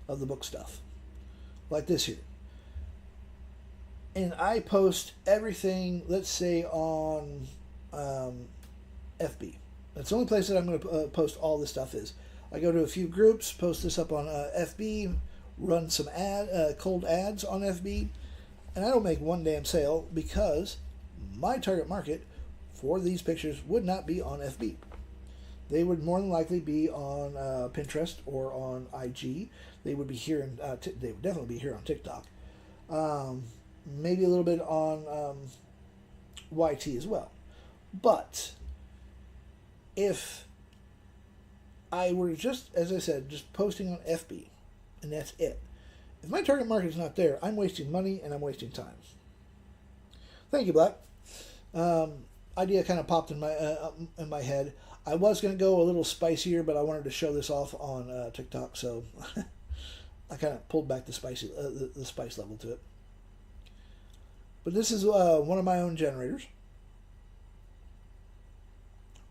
of the book stuff, like this here. And I post everything, let's say, on FB. That's the only place that I'm going to post all this stuff is. I go to a few groups, post this up on FB, run some cold ads on FB, and I don't make one damn sale because my target market for these pictures would not be on FB. They would more than likely be on Pinterest or on IG. They would be here, they would definitely be here on TikTok. Maybe a little bit on YT as well. But if I were just, as I said, just posting on FB, and that's it. If my target market is not there, I'm wasting money and I'm wasting time. Thank you, Black. Idea kind of popped in my head. I was going to go a little spicier, but I wanted to show this off on TikTok, so I kind of pulled back the spice level to it. But this is one of my own generators.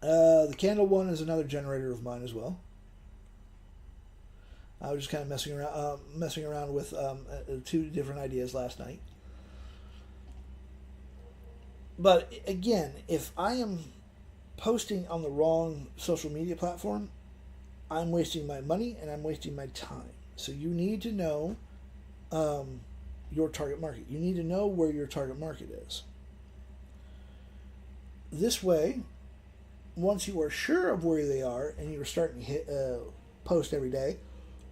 The candle one is another generator of mine as well. I was just kind of messing around with two different ideas last night. But again, if I am posting on the wrong social media platform, I'm wasting my money and I'm wasting my time. So you need to know your target market. You need to know where your target market is. This way, once you are sure of where they are and you're starting to post every day,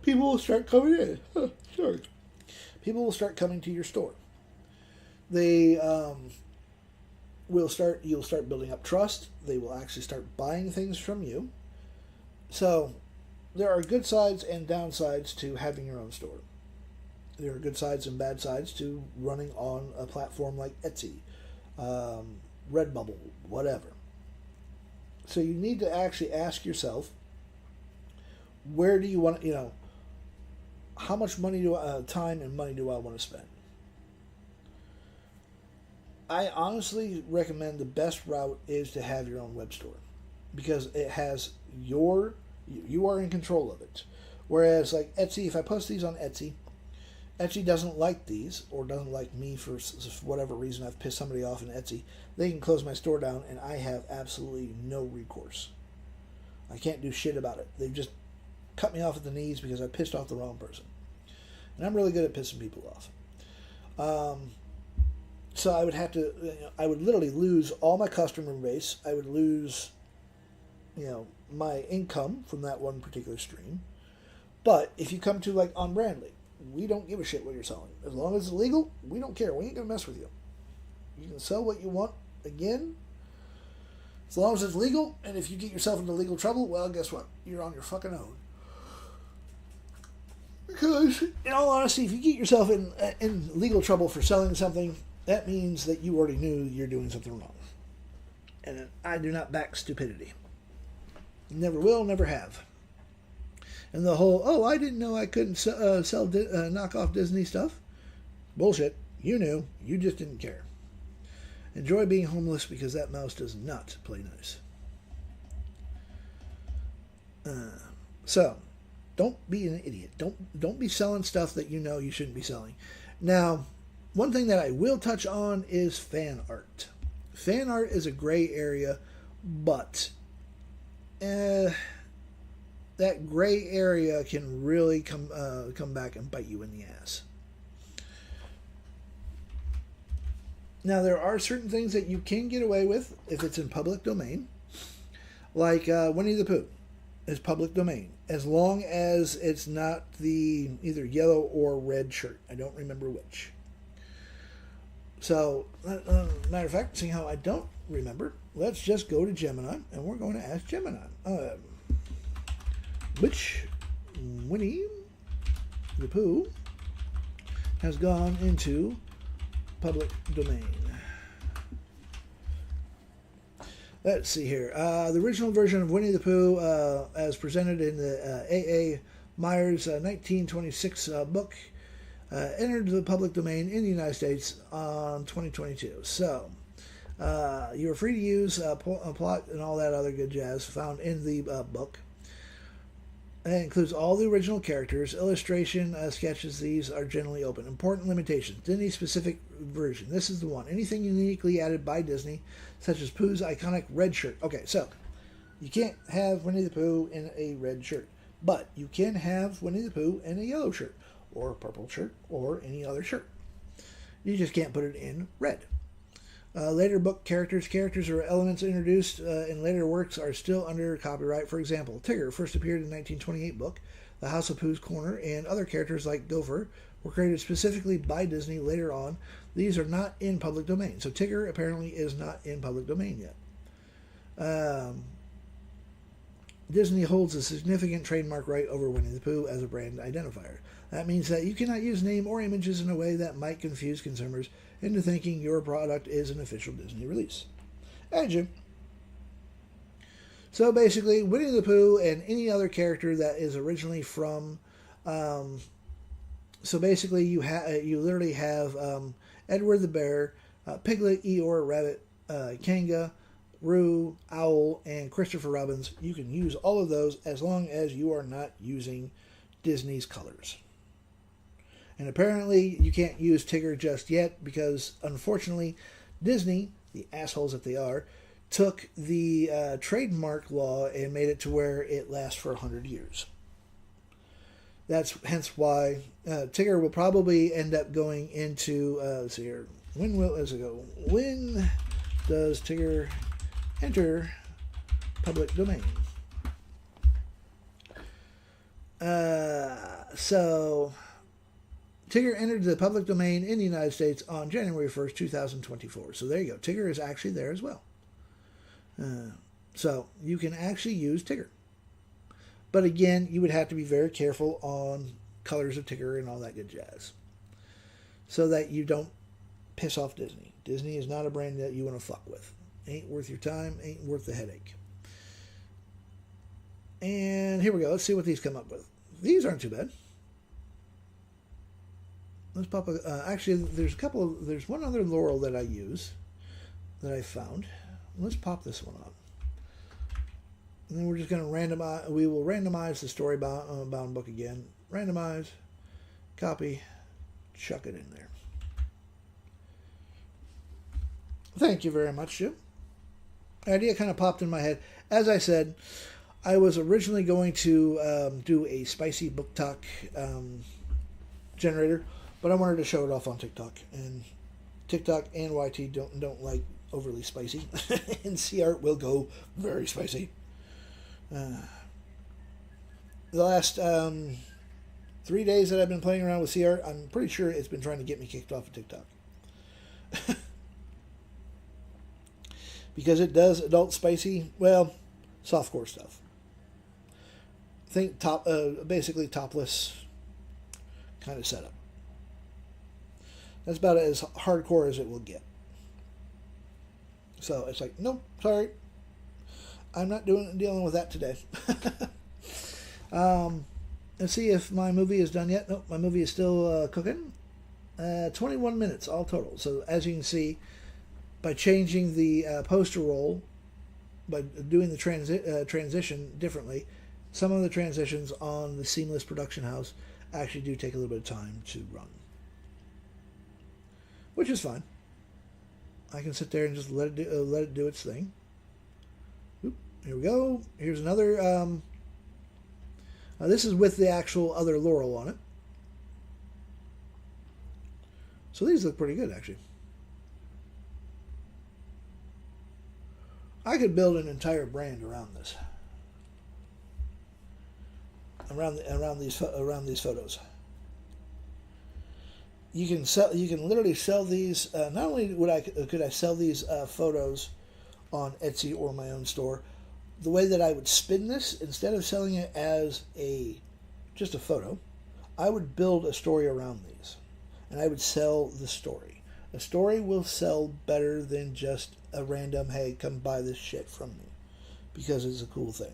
people will start coming in. Sorry. People will start coming to your store. They you'll start building up trust. They will actually start buying things from you. So there are good sides and downsides to having your own store. There are good sides and bad sides to running on a platform like Etsy, Redbubble, whatever. So you need to actually ask yourself, where do you want, how much money time and money do I want to spend? I honestly recommend the best route is to have your own web store, because it has you are in control of it. Whereas like Etsy, if I post these on Etsy doesn't like these, or doesn't like me for whatever reason, I've pissed somebody off in Etsy, they can close my store down and I have absolutely no recourse. I can't do shit about it. They've just cut me off at the knees because I pissed off the wrong person. And I'm really good at pissing people off. So I would have to, I would literally lose all my customer base. I would lose, my income from that one particular stream. But if you come to like on Brandly, we don't give a shit what you're selling. As long as it's legal, we don't care. We ain't going to mess with you. You can sell what you want, again, as long as it's legal. And if you get yourself into legal trouble, well, guess what? You're on your fucking own. Because, in all honesty, if you get yourself in legal trouble for selling something, that means that you already knew you're doing something wrong. And I do not back stupidity. Never will, never have. And the whole, I didn't know I couldn't sell knockoff Disney stuff. Bullshit. You knew. You just didn't care. Enjoy being homeless because that mouse does not play nice. So, don't be an idiot. Don't be selling stuff that you know you shouldn't be selling. Now, one thing that I will touch on is fan art. Fan art is a gray area, but that gray area can really come back and bite you in the ass. Now, there are certain things that you can get away with if it's in public domain, like Winnie the Pooh is public domain, as long as it's not the either yellow or red shirt. I don't remember which. So, matter of fact, seeing how I don't remember, let's just go to Gemini, and we're going to ask Gemini, which Winnie the Pooh has gone into public domain. Let's see here. The original version of Winnie the Pooh, as presented in the A.A. Myers' 1926 book, entered the public domain in the United States on 2022. So, you are free to use plot and all that other good jazz found in the book. It includes all the original characters. Illustration sketches, these are generally open. Important limitations. Disney-specific version. This is the one. Anything uniquely added by Disney, such as Pooh's iconic red shirt. Okay, so you can't have Winnie the Pooh in a red shirt, but you can have Winnie the Pooh in a yellow shirt, or a purple shirt, or any other shirt. You just can't put it in red. Later book characters or elements introduced in later works are still under copyright. For example, Tigger first appeared in the 1928 book, The House of Pooh's Corner, and other characters like Gopher were created specifically by Disney later on. These are not in public domain. So Tigger apparently is not in public domain yet. Disney holds a significant trademark right over Winnie the Pooh as a brand identifier. That means that you cannot use name or images in a way that might confuse consumers into thinking your product is an official Disney release. And Jim. So basically, Winnie the Pooh and any other character that is originally from... so basically, you literally have Edward the Bear, Piglet, Eeyore, Rabbit, Kanga, Roo, Owl, and Christopher Robins. You can use all of those as long as you are not using Disney's colors. And apparently you can't use Tigger just yet because, unfortunately, Disney, the assholes that they are, took the trademark law and made it to where it lasts for 100 years. That's hence why Tigger will probably end up going into, let's see here, when does Tigger enter public domain? So Tigger entered the public domain in the United States on January 1st, 2024. So there you go. Tigger is actually there as well. So you can actually use Tigger. But again, you would have to be very careful on colors of Tigger and all that good jazz, so that you don't piss off Disney. Disney is not a brand that you want to fuck with. Ain't worth your time, ain't worth the headache. And here we go. Let's see what these come up with. These aren't too bad. Let's pop actually, there's one other laurel that I use that I found. Let's pop this one on. And then we're just going to randomize. We will randomize the story bound book again. Randomize, copy, chuck it in there. Thank you very much, Jim. The idea kind of popped in my head. As I said, I was originally going to do a spicy book talk generator, but I wanted to show it off on TikTok. And TikTok and YT don't like overly spicy. And CArt will go very spicy. The last 3 days that I've been playing around with CArt, I'm pretty sure it's been trying to get me kicked off of TikTok. Because it does adult spicy, well, softcore stuff. Think basically topless kind of setup. That's about as hardcore as it will get. So it's like, nope, sorry, I'm not dealing with that today. Let's see if my movie is done yet. Nope, my movie is still cooking. 21 minutes all total. So as you can see, by changing the poster roll, by doing the transition differently, some of the transitions on the Seamless Production House actually do take a little bit of time to run. Which is fine. I can sit there and just let it do its thing. Oop, here we go. Here's another. This is with the actual other laurel on it. So these look pretty good, actually. I could build an entire brand around this. Around these photos. You can literally sell these. Not only could I sell these photos on Etsy or my own store. The way that I would spin this, instead of selling it as just a photo, I would build a story around these, and I would sell the story. A story will sell better than just a random, hey, come buy this shit from me, because it's a cool thing.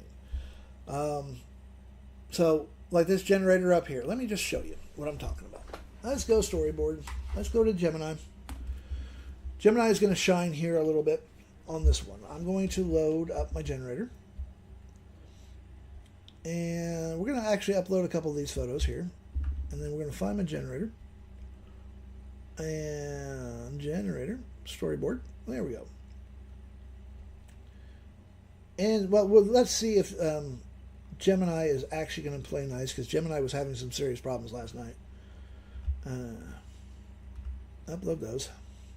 So, like this generator up here, let me just show you what I'm talking about. Let's go storyboard. Let's go to Gemini. Gemini is going to shine here a little bit on this one. I'm going to load up my generator. And we're going to actually upload a couple of these photos here. And then we're going to find my generator. And generator, storyboard. There we go. And, well let's see if Gemini is actually going to play nice, because Gemini was having some serious problems last night. Upload those.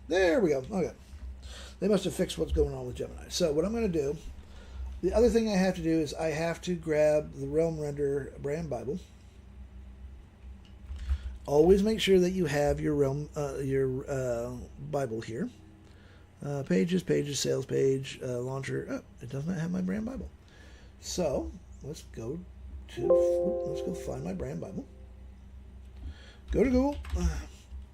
There we go. Okay. They must have fixed what's going on with Gemini. So what I'm going to do, the other thing I have to do is I have to grab the Realm Render brand Bible. Always make sure that you have your Bible here. Pages, sales page, launcher. Oh, it does not have my brand Bible. So let's go find my brand Bible. Go to Google.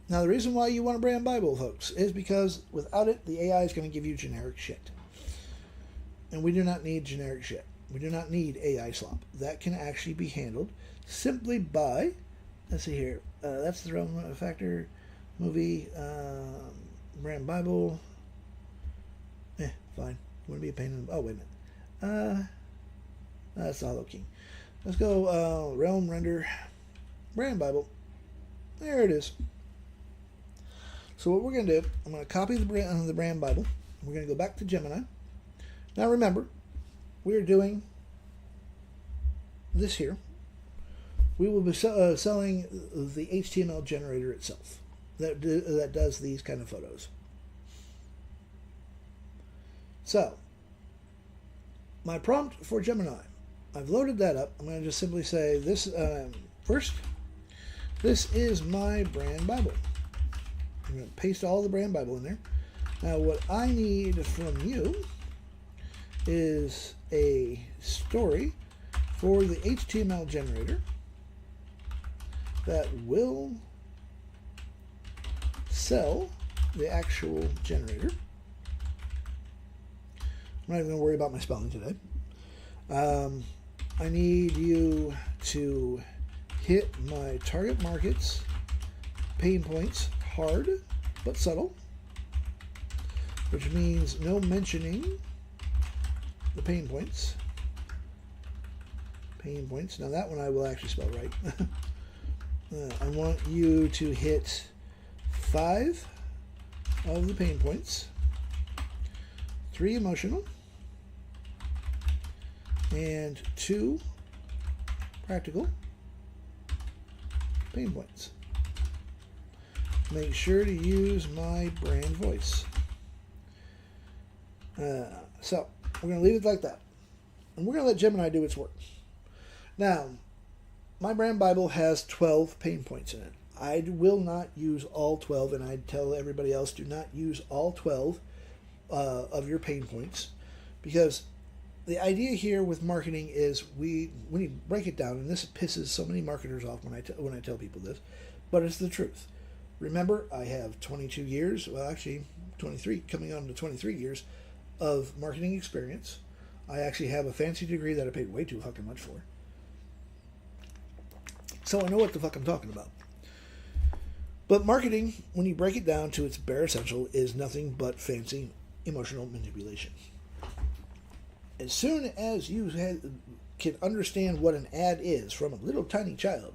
Now, the reason why you want a brand Bible, folks, is because without it, the AI is going to give you generic shit. And we do not need generic shit. We do not need AI slop. That can actually be handled simply by, let's see here, that's the Realm Factor movie, brand Bible. Fine. Wouldn't be a pain in the... Oh, wait a minute. That's the Hollow King. Let's go Realm Render brand Bible. There it is. So what we're going to do, I'm going to copy the brand Bible. We're going to go back to Gemini. Now remember, we're doing this here. We will be selling the HTML generator itself that does these kind of photos. So, my prompt for Gemini, I've loaded that up. I'm going to just simply say this first. This is my brand Bible. I'm going to paste all the brand Bible in there. Now, what I need from you is a story for the HTML generator that will sell the actual generator. I'm not even going to worry about my spelling today. I need you to hit my target markets, pain points, hard but subtle, which means no mentioning the pain points. Pain points. Now that one I will actually spell right. I want you to hit 5 of the pain points, 3 emotional, and 2 practical pain points. Make sure to use my brand voice. So we're going to leave it like that. And we're going to let Gemini do its work. Now, my brand Bible has 12 pain points in it. I will not use all 12, and I tell everybody else, do not use all 12 of your pain points, because the idea here with marketing is when you break it down, and this pisses so many marketers off when I tell people this, but it's the truth. Remember, I have 22 years, well actually 23, coming on to 23 years of marketing experience. I actually have a fancy degree that I paid way too fucking much for. So I know what the fuck I'm talking about. But marketing, when you break it down to its bare essential, is nothing but fancy emotional manipulation. As soon as you can understand what an ad is from a little tiny child,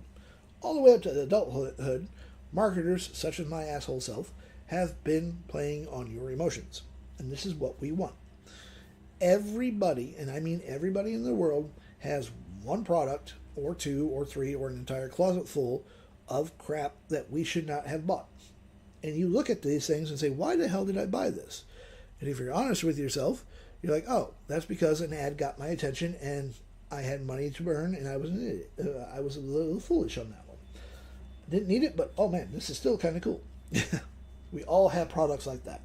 all the way up to adulthood, marketers, such as my asshole self, have been playing on your emotions. And this is what we want. Everybody, and I mean everybody in the world, has one product, or 2, or 3, or an entire closet full of crap that we should not have bought. And you look at these things and say, why the hell did I buy this? And if you're honest with yourself, you're like, oh, that's because an ad got my attention and I had money to burn and I was an idiot. I was a little foolish on that one. Didn't need it, but oh man, this is still kind of cool. We all have products like that.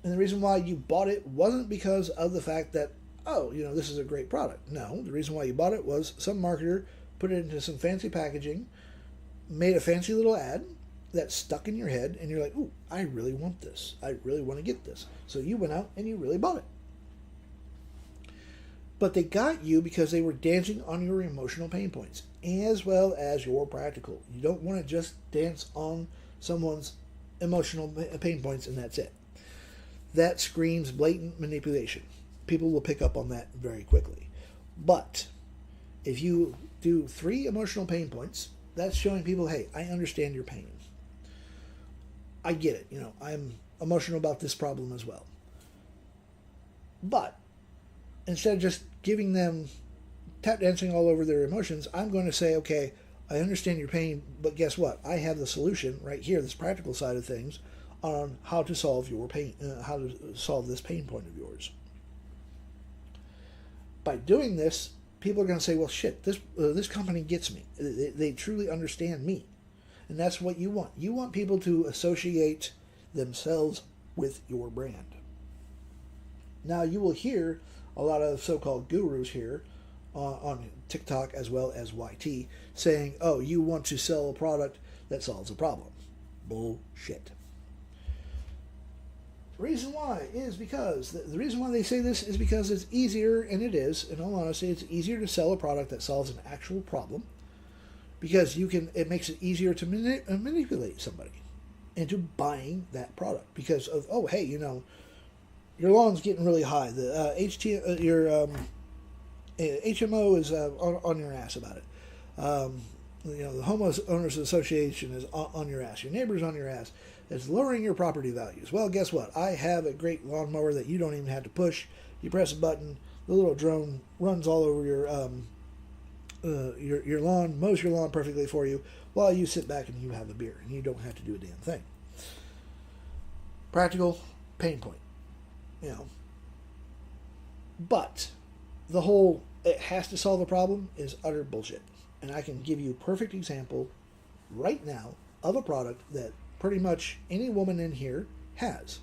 And the reason why you bought it wasn't because of the fact that, oh, this is a great product. No, the reason why you bought it was some marketer put it into some fancy packaging, made a fancy little ad that stuck in your head, and you're like, ooh, I really want this. I really want to get this. So you went out and you really bought it. But they got you because they were dancing on your emotional pain points, as well as your practical. You don't want to just dance on someone's emotional pain points and that's it. That screams blatant manipulation. People will pick up on that very quickly. But if you do 3 emotional pain points, that's showing people, hey, I understand your pain. I get it. I'm emotional about this problem as well. But instead of just giving them tap dancing all over their emotions, I'm going to say, okay, I understand your pain, but guess what? I have the solution right here, this practical side of things, on how to solve your pain, how to solve this pain point of yours. By doing this, people are going to say, well, shit, this company gets me. They truly understand me. And that's what you want. You want people to associate themselves with your brand. Now, you will hear a lot of so-called gurus here on TikTok as well as YT saying, oh, you want to sell a product that solves a problem. Bullshit. Reason why is because the reason why they say this is because it's easier, and it is, in all honesty, it's easier to sell a product that solves an actual problem, because it makes it easier to manipulate somebody into buying that product because of, oh, hey, your lawn's getting really high, the HMO is on your ass about it. The homeowners association is on your ass. Your neighbor's on your ass. It's lowering your property values. Well, guess what? I have a great lawnmower that you don't even have to push. You press a button, the little drone runs all over your lawn, mows your lawn perfectly for you, while you sit back and you have a beer, and you don't have to do a damn thing. Practical pain point, But the whole it has to solve a problem is utter bullshit. And I can give you a perfect example right now of a product that pretty much any woman in here has.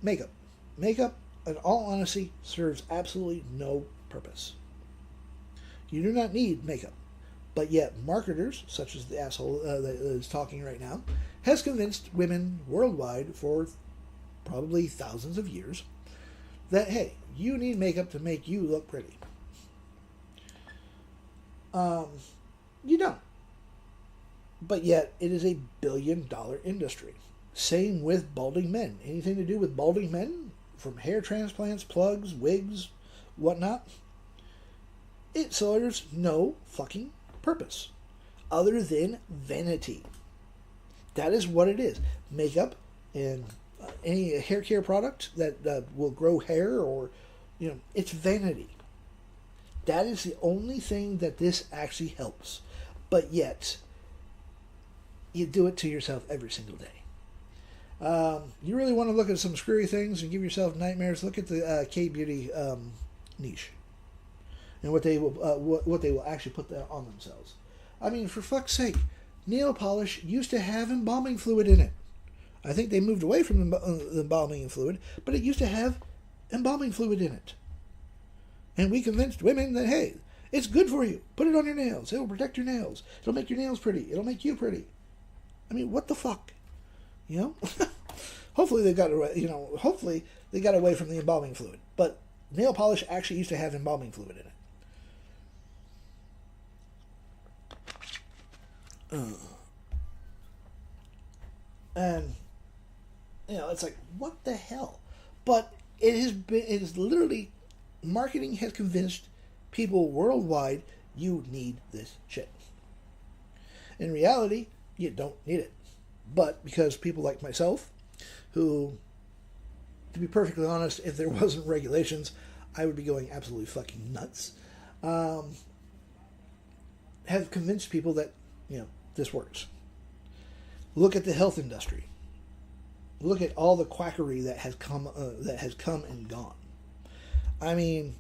Makeup. Makeup, in all honesty, serves absolutely no purpose. You do not need makeup. But yet marketers, such as the asshole that is talking right now, has convinced women worldwide for probably thousands of years that, hey, you need makeup to make you look pretty. You don't. But yet, it is a billion-dollar industry. Same with balding men. Anything to do with balding men, from hair transplants, plugs, wigs, whatnot, it serves no fucking purpose other than vanity. That is what it is. Makeup and any hair care product that will grow hair, or it's vanity. That is the only thing that this actually helps. But yet, you do it to yourself every single day. You really want to look at some screwy things and give yourself nightmares? Look at the K-beauty niche and what they will actually put that on themselves. I mean, for fuck's sake, nail polish used to have embalming fluid in it. I think they moved away from the embalming fluid, but it used to have embalming fluid in it. And we convinced women that, hey, it's good for you. Put it on your nails. It'll protect your nails. It'll make your nails pretty. It'll make you pretty. I mean, what the fuck? Hopefully they got away. Hopefully they got away from the embalming fluid. But nail polish actually used to have embalming fluid in it. And it's like, what the hell? But it is literally, marketing has convinced people worldwide you need this shit. In reality, you don't need it. But because people like myself, who, to be perfectly honest, if there wasn't regulations, I would be going absolutely fucking nuts, have convinced people that, this works. Look at the health industry. Look at all the quackery that has come and gone. I mean,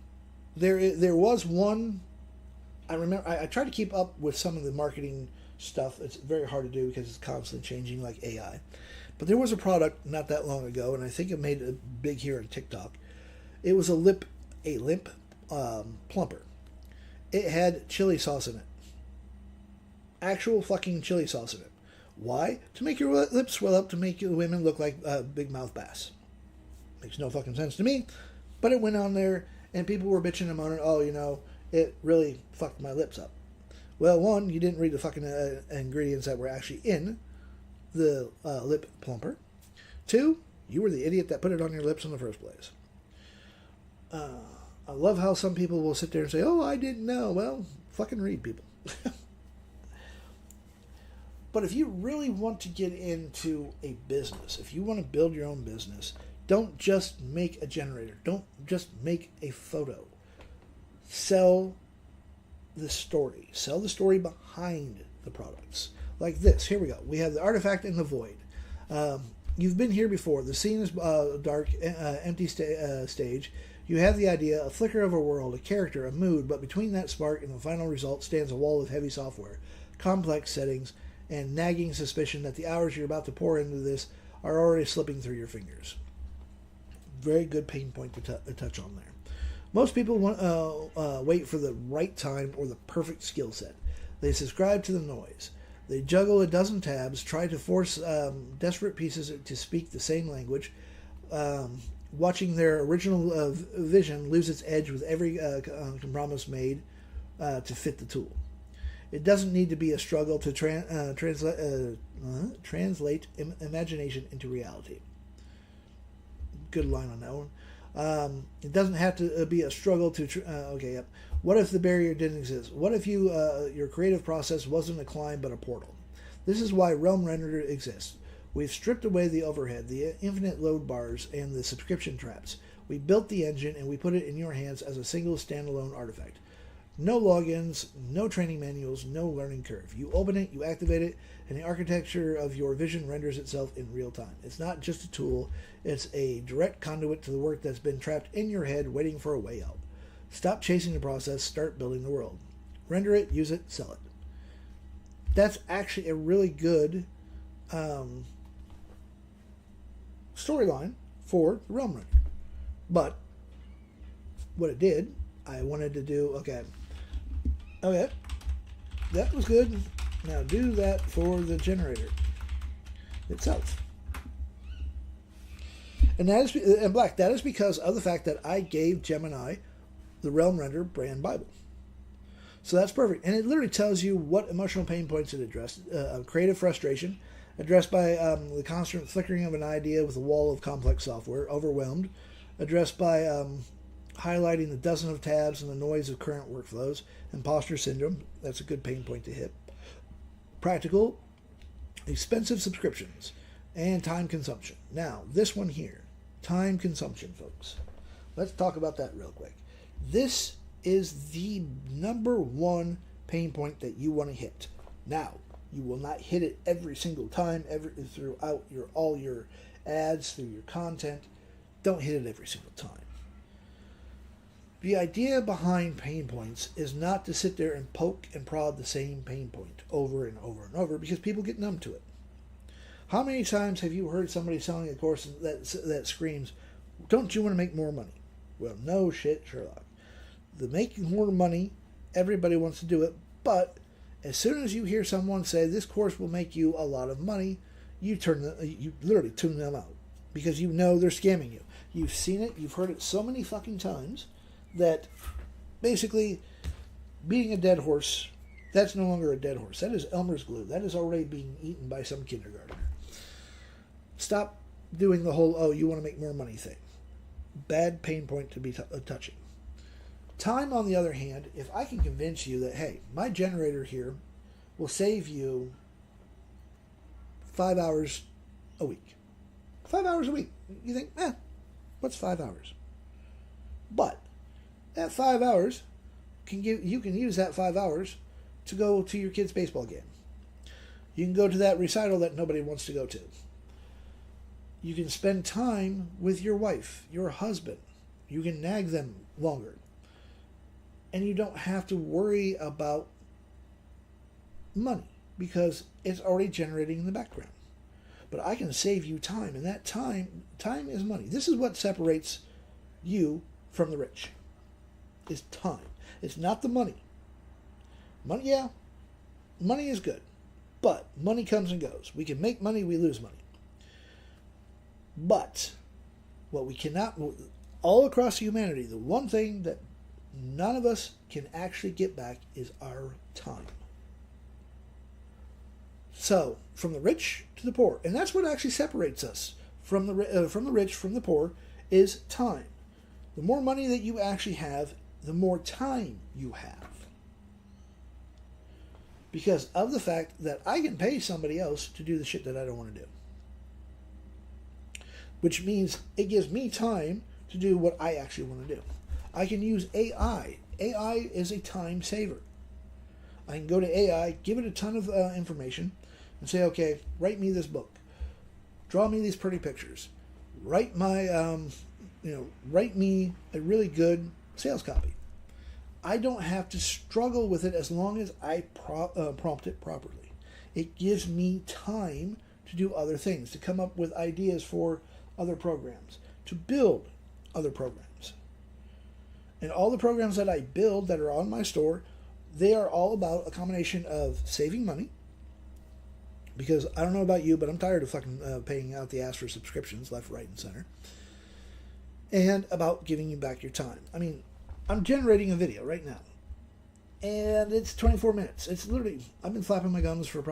there was one. I remember I tried to keep up with some of the marketing stuff. It's very hard to do because it's constantly changing, like AI. But there was a product not that long ago, and I think it made it big here on TikTok. It was a lip plumper. It had chili sauce in it. Actual fucking chili sauce in it. Why? To make your lips swell up, to make your women look like big mouth bass. Makes no fucking sense to me. But it went on there, and people were bitching and moaning, oh, it really fucked my lips up. Well, one, you didn't read the fucking ingredients that were actually in the lip plumper. Two, you were the idiot that put it on your lips in the first place. I love how some people will sit there and say, oh, I didn't know. Well, fucking read, people. But if you really want to get into a business, if you want to build your own business, don't just make a generator. Don't just make a photo. Sell the story. Sell the story behind the products. Like this. Here we go. We have the artifact in the void. You've been here before. The scene is dark, empty stage. You have the idea, a flicker of a world, a character, a mood, but between that spark and the final result stands a wall of heavy software, complex settings, and nagging suspicion that the hours you're about to pour into this are already slipping through your fingers. Very good pain point to touch on there. Most people wait for the right time or the perfect skill set. They subscribe to the noise. They juggle a dozen tabs, try to force desperate pieces to speak the same language, watching their original vision lose its edge with every compromise made to fit the tool. It doesn't need to be a struggle to translate imagination into reality. Good line on that one. It doesn't have to be a struggle to... What if the barrier didn't exist? What if your creative process wasn't a climb but a portal? This is why Realm Renderer exists. We've stripped away the overhead, the infinite load bars, and the subscription traps. We built the engine and we put it in your hands as a single standalone artifact. No logins, no training manuals, no learning curve. You open it, you activate it, and the architecture of your vision renders itself in real time. It's not just a tool, it's a direct conduit to the work that's been trapped in your head waiting for a way out. Stop chasing the process, start building the world. Render it, use it, sell it. That's actually a really good storyline for the Realm Renderer. But what it did, I wanted to do, okay, that was good. Now do that for the generator itself. And that is because of the fact that I gave Gemini the Realm Renderer brand Bible. So that's perfect. And it literally tells you what emotional pain points it addressed. Creative frustration, addressed by the constant flickering of an idea with a wall of complex software. Overwhelmed, addressed by highlighting the dozen of tabs and the noise of current workflows. Imposter syndrome, that's a good pain point to hit. Practical, expensive subscriptions, and time consumption. Now, this one here, time consumption, folks. Let's talk about that real quick. This is the number one pain point that you want to hit. Now, you will not hit it every single time, throughout all your ads, through your content. Don't hit it every single time. The idea behind pain points is not to sit there and poke and prod the same pain point over and over and over, because people get numb to it. How many times have you heard somebody selling a course that screams, don't you want to make more money? Well, no shit, Sherlock. The making more money, everybody wants to do it, but as soon as you hear someone say this course will make you a lot of money, you literally tune them out, because you know they're scamming you. You've seen it, you've heard it so many fucking times that basically being a dead horse, that's no longer a dead horse. That is Elmer's glue. That is already being eaten by some kindergartner. Stop doing the whole, oh, you want to make more money thing. Bad pain point to be touching. Time, on the other hand, if I can convince you that, hey, my generator here will save you 5 hours a week. 5 hours a week. You think, what's 5 hours? But that 5 hours, you can use that 5 hours to go to your kid's baseball game. You can go to that recital that nobody wants to go to. You can spend time with your wife, your husband. You can nag them longer. And you don't have to worry about money, because it's already generating in the background. but I can save you time, and that time is money. This is what separates you from the rich. Is time. It's not the money. Money, yeah, money is good, but money comes and goes. We can make money, we lose money. But what we cannot, all across humanity, the one thing that none of us can actually get back is our time. So, from the rich to the poor, and that's what actually separates us from the rich, from the poor, is time. The more money that you actually have, the more time you have. Because of the fact that I can pay somebody else to do the shit that I don't want to do. Which means it gives me time to do what I actually want to do. I can use AI. AI is a time saver. I can go to AI, give it a ton of information, and say, okay, write me this book. Draw me these pretty pictures. Write me a really good sales copy. I don't have to struggle with it as long as I prompt it properly. It gives me time to do other things, to come up with ideas for other programs, to build other programs. And all the programs that I build that are on my store, they are all about a combination of saving money, because I don't know about you, but I'm tired of fucking paying out the ass for subscriptions left, right, and center, and about giving you back your time. I mean, I'm generating a video right now, and it's 24 minutes. It's literally, I've been flapping my gums for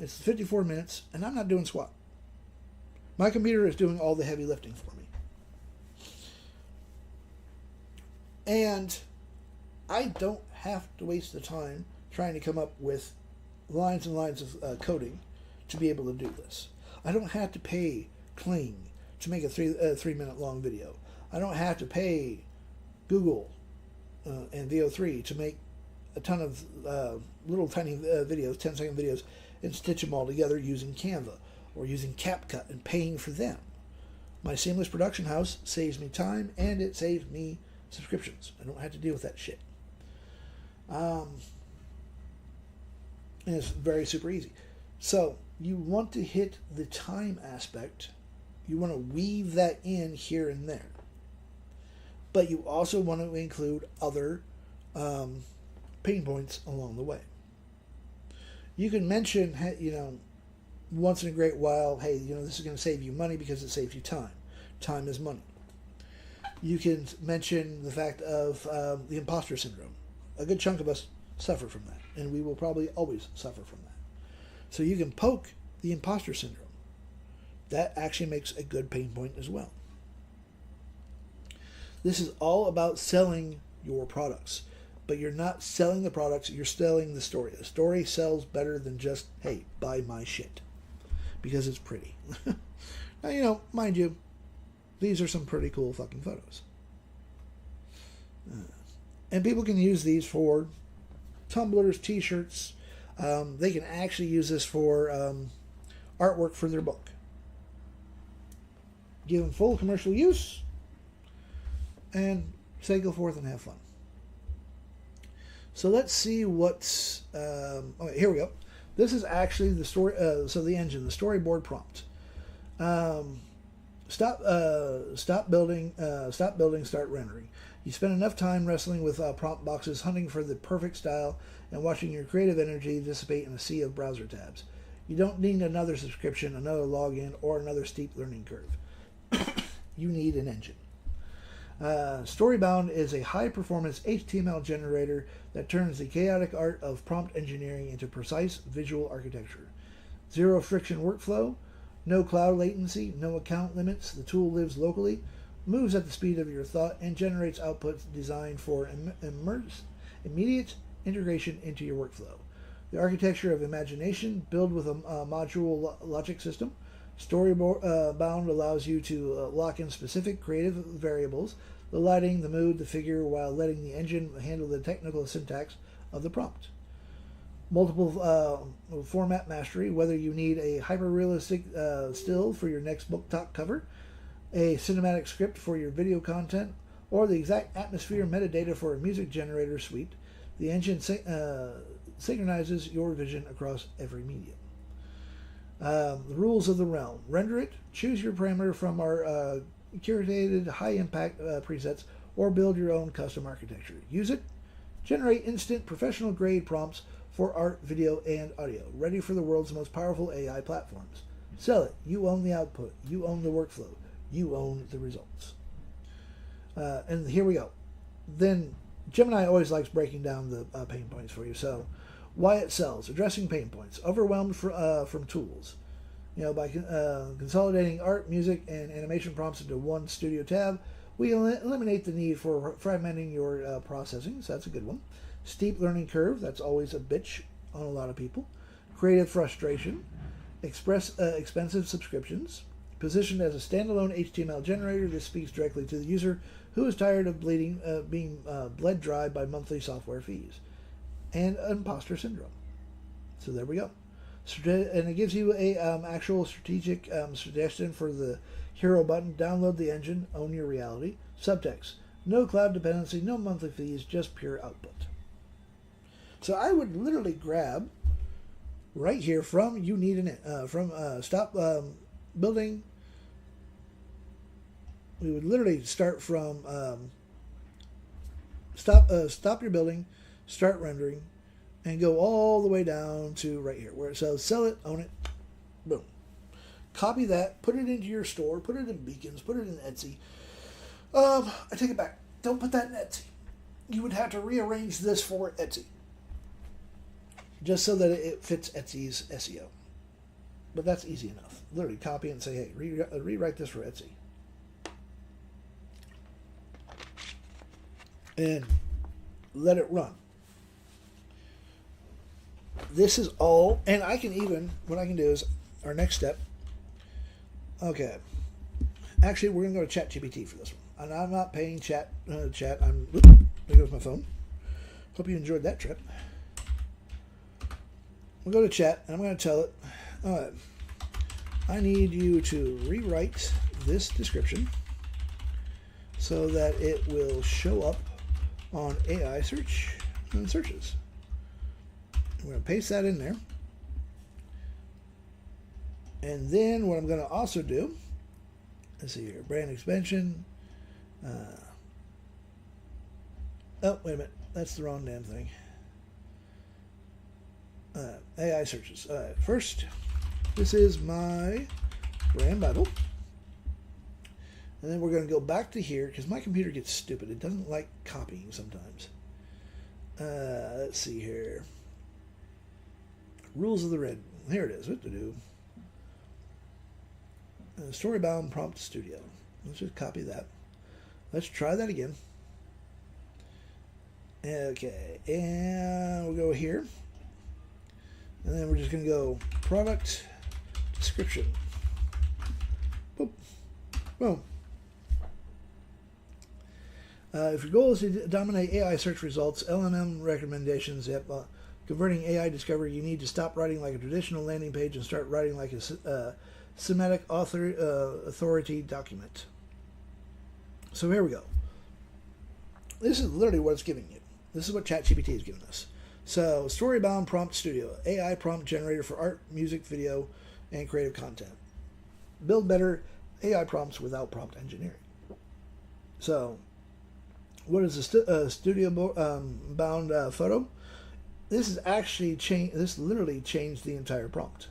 it's 54 minutes, and I'm not doing squat. My computer is doing all the heavy lifting for me. And I don't have to waste the time trying to come up with lines and lines of coding to be able to do this. I don't have to pay Kling to make a 3-minute long video. I don't have to pay Google and VO3 to make a ton of little tiny videos, 10-second videos, and stitch them all together using Canva or using CapCut and paying for them. My seamless production house saves me time, and it saves me subscriptions. I don't have to deal with that shit. And it's very super easy. So you want to hit the time aspect. You want to weave that in here and there. But you also want to include other pain points along the way. You can mention, once in a great while, hey, this is going to save you money because it saves you time. Time is money. You can mention the fact of the imposter syndrome. A good chunk of us suffer from that, and we will probably always suffer from that. So you can poke the imposter syndrome. That actually makes a good pain point as well. This is all about selling your products. But you're not selling the products, you're selling the story. The story sells better than just, hey, buy my shit. Because it's pretty. Now, mind you, these are some pretty cool fucking photos. And people can use these for tumblers, t-shirts. They can actually use this for artwork for their book. Give them full commercial use. And say go forth and have fun. So let's see what's... okay, here we go. This is actually the story... so the engine, the storyboard prompt. Stop building, start rendering. You spend enough time wrestling with prompt boxes, hunting for the perfect style, and watching your creative energy dissipate in a sea of browser tabs. You don't need another subscription, another login, or another steep learning curve. You need an engine. Storybound is a high-performance HTML generator that turns the chaotic art of prompt engineering into precise visual architecture. Zero friction workflow, no cloud latency, no account limits. The tool lives locally, moves at the speed of your thought, and generates outputs designed for immediate integration into your workflow. The architecture of imagination, built with a modular logic system. Storybound allows you to lock in specific creative variables, the lighting, the mood, the figure, while letting the engine handle the technical syntax of the prompt. Multiple format mastery, whether you need a hyper-realistic still for your next book top cover, a cinematic script for your video content, or the exact atmosphere metadata for a music generator suite, the engine synchronizes your vision across every medium. The rules of the realm. Render it. Choose your parameter from our curated high-impact presets, or build your own custom architecture. Use it. Generate instant professional-grade prompts for art, video, and audio, ready for the world's most powerful AI platforms. Sell it. You own the output. You own the workflow. You own the results. And here we go. Then Gemini always likes breaking down the pain points for you. So, why it sells. Addressing pain points. Overwhelmed from tools. By consolidating art, music, and animation prompts into one studio tab, we eliminate the need for fragmenting your processing. So that's a good one. Steep learning curve. That's always a bitch on a lot of people. Creative frustration. Expensive subscriptions. Positioned as a standalone HTML generator, this speaks directly to the user who is tired of being bled dry by monthly software fees. And imposter syndrome. So there we go. And it gives you a actual strategic suggestion for the hero button. Download the engine, own your reality. Subtext: no cloud dependency, no monthly fees, just pure output. So I would literally grab right here from stop building. We would literally start from stop your building, start rendering, and go all the way down to right here where it says sell it, own it, boom. Copy that, put it into your store, put it in Beacons, put it in Etsy. I take it back. Don't put that in Etsy. You would have to rearrange this for Etsy, just so that it fits Etsy's SEO. But that's easy enough. Literally copy it and say, hey, rewrite this for Etsy. And let it run. This is all, and I can even, what I can do is, our next step, okay, actually we're going to go to ChatGPT for this one. And I'm not paying chat, there goes my phone. Hope you enjoyed that trip. We'll go to chat, and I'm going to tell it, all right, I need you to rewrite this description so that it will show up on AI search and searches. I'm going to paste that in there. And then what I'm going to also do, let's see here, brand expansion. Oh, wait a minute. That's the wrong damn thing. AI searches. First, this is my brand Bible. And then we're going to go back to here because my computer gets stupid. It doesn't like copying sometimes. Let's see here. Rules of the Red. Here it is. What to do? Storybound prompt studio. Let's just copy that. Let's try that again. Okay. And we'll go here. And then we're just going to go product description. Boom. Boom. If your goal is to dominate AI search results, LLM recommendations, converting AI discovery, you need to stop writing like a traditional landing page and start writing like a semantic authority document. So here we go. This is literally what it's giving you. This is what ChatGPT is giving us. So, Storybound Prompt Studio, AI prompt generator for art, music, video, and creative content. Build better AI prompts without prompt engineering. So, what is a studio bound photo? This is actually this literally changed the entire prompt.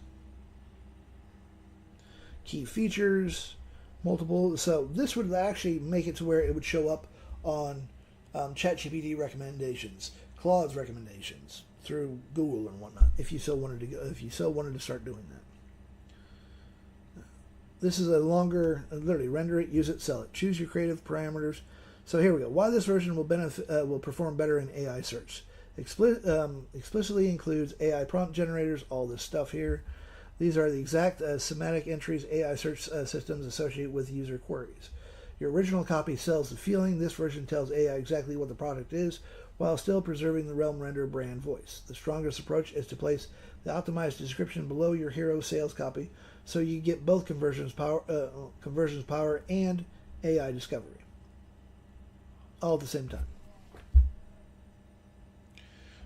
Key features, multiple. So this would actually make it to where it would show up on ChatGPT recommendations, Claude's recommendations through Google and whatnot. If you so wanted to go, if you so wanted to start doing that. This is a longer, literally render it, use it, sell it. Choose your creative parameters. So here we go. Why this version will perform better in AI search. Explicitly includes AI prompt generators, all this stuff here. These are the exact semantic entries AI search systems associate with user queries. Your original copy sells the feeling. This version tells AI exactly what the product is, while still preserving the Realm Render brand voice. The strongest approach is to place the optimized description below your hero sales copy, so you get both conversions power and AI discovery, all at the same time.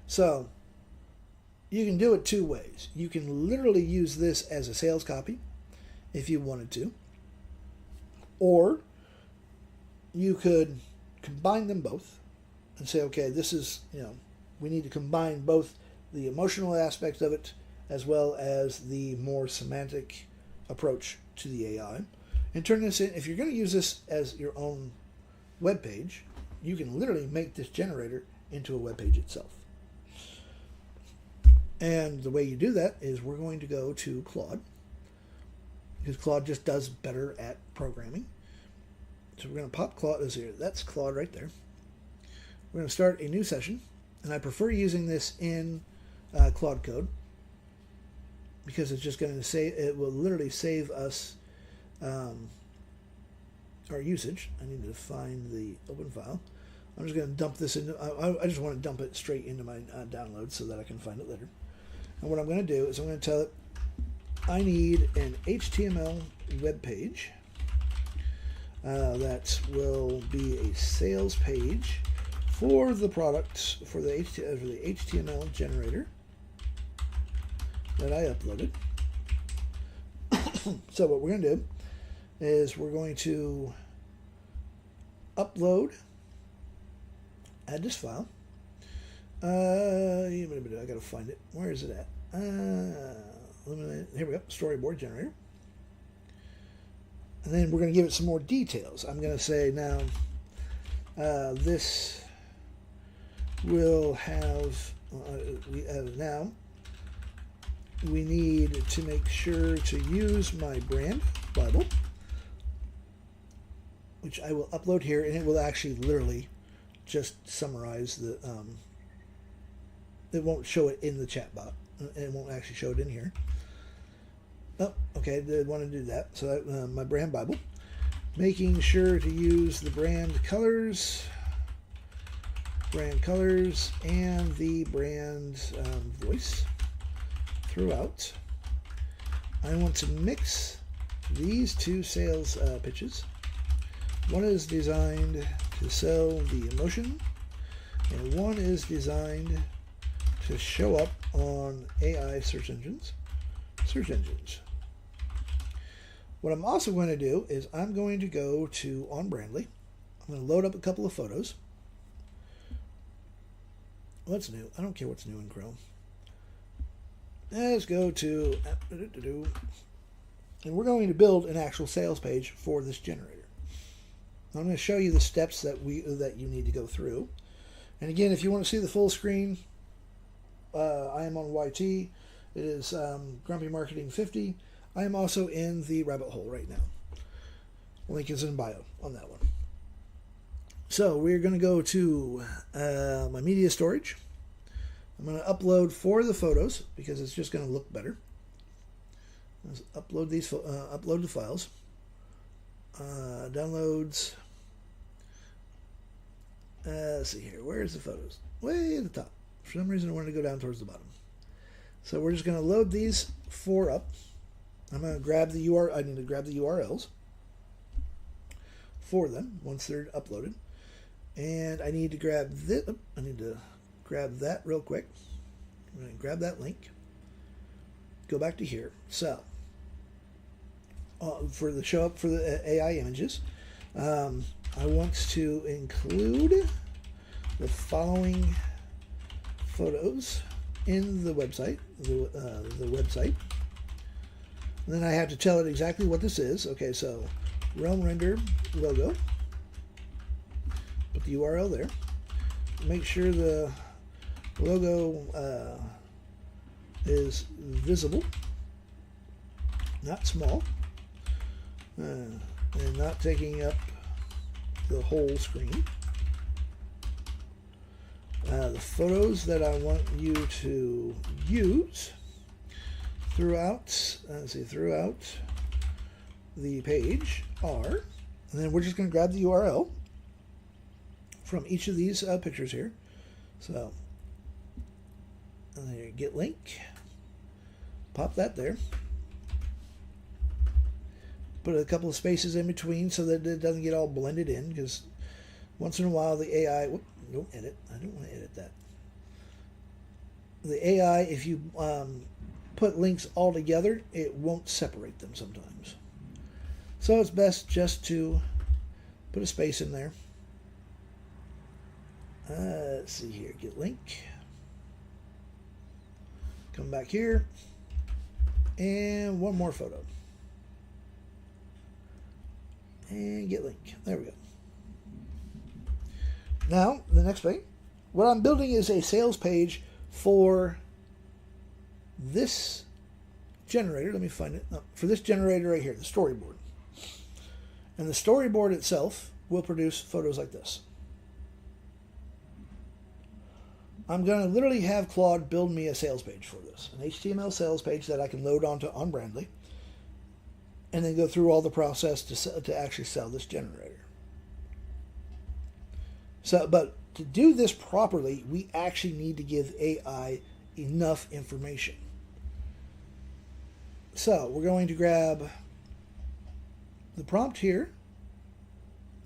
So, you can do it two ways. You can literally use this as a sales copy if you wanted to, or you could combine them both and say, okay, this is, we need to combine both the emotional aspects of it as well as the more semantic approach to the AI, and turn this in. If you're going to use this as your own web page, you can literally make this generator into a web page itself. And the way you do that is we're going to go to Claude, because Claude just does better at programming. So we're going to pop Claude as here. That's Claude right there. We're going to start a new session, and I prefer using this in Claude Code because it's just going to say, it will literally save us our usage. I need to find the open file. I'm just going to dump this into, I just want to dump it straight into my download so that I can find it later. And what I'm going to do is I'm going to tell it I need an HTML web page that will be a sales page for the products, for the HTML generator that I uploaded. So what we're going to do is we're going to upload, add this file. I got to find it. Where is it at? Here we go. Storyboard generator. And then we're going to give it some more details. I'm going to say now this will have now we need to make sure to use my brand Bible, which I will upload here, and it will actually literally just summarize the it won't show it in the chat bot. It won't actually show it in here. Oh, okay, did want to do that. So that, my brand Bible. Making sure to use the brand colors, and the brand voice throughout. I want to mix these two sales pitches. One is designed to sell the emotion, and one is designed to show up on AI search engines. What I'm also going to do is I'm going to go to on Brandly. I'm going to load up a couple of photos. What's new? I don't care what's new in Chrome. Let's go to, and we're going to build an actual sales page for this generator. I'm going to show you the steps that you need to go through. And again, if you want to see the full screen, I am on YT. It is Grumpy Marketing 50. I am also in the rabbit hole right now. Link is in bio on that one. So we're going to go to my media storage. I'm going to upload 4 of the photos because it's just going to look better. Let's upload these. Upload the files. Downloads. Let's see here. Where's the photos? Way at the top. For some reason, I wanted to go down towards the bottom. So we're just going to load these 4 up. I'm going to grab the URL. I need to grab the URLs for them once they're uploaded. And I need to grab this. I need to grab that real quick. I'm going to grab that link. Go back to here. So for the show up for the AI images, I want to include the following photos in the website. The website. And then I have to tell it exactly what this is. Okay, so Realm Render logo. Put the URL there. Make sure the logo is visible, not small, and not taking up the whole screen. The photos that I want you to use throughout the page are, and then we're just going to grab the URL from each of these pictures here. So, and there, get link, pop that there, put a couple of spaces in between so that it doesn't get all blended in, because once in a while the AI, don't edit, I don't want to edit that. the AI, if you put links all together, it won't separate them sometimes. So it's best just to put a space in there. Let's see here, get link. Come back here. And one more photo. And get link. There we go. Now, the next thing. What I'm building is a sales page for this generator. Let me find it. No, for this generator right here, the storyboard. And the storyboard itself will produce photos like this. I'm going to literally have Claude build me a sales page for this. An HTML sales page that I can load onto on Brandly. And then go through all the process to actually sell this generator. So, but to do this properly, we actually need to give AI enough information. So we're going to grab the prompt here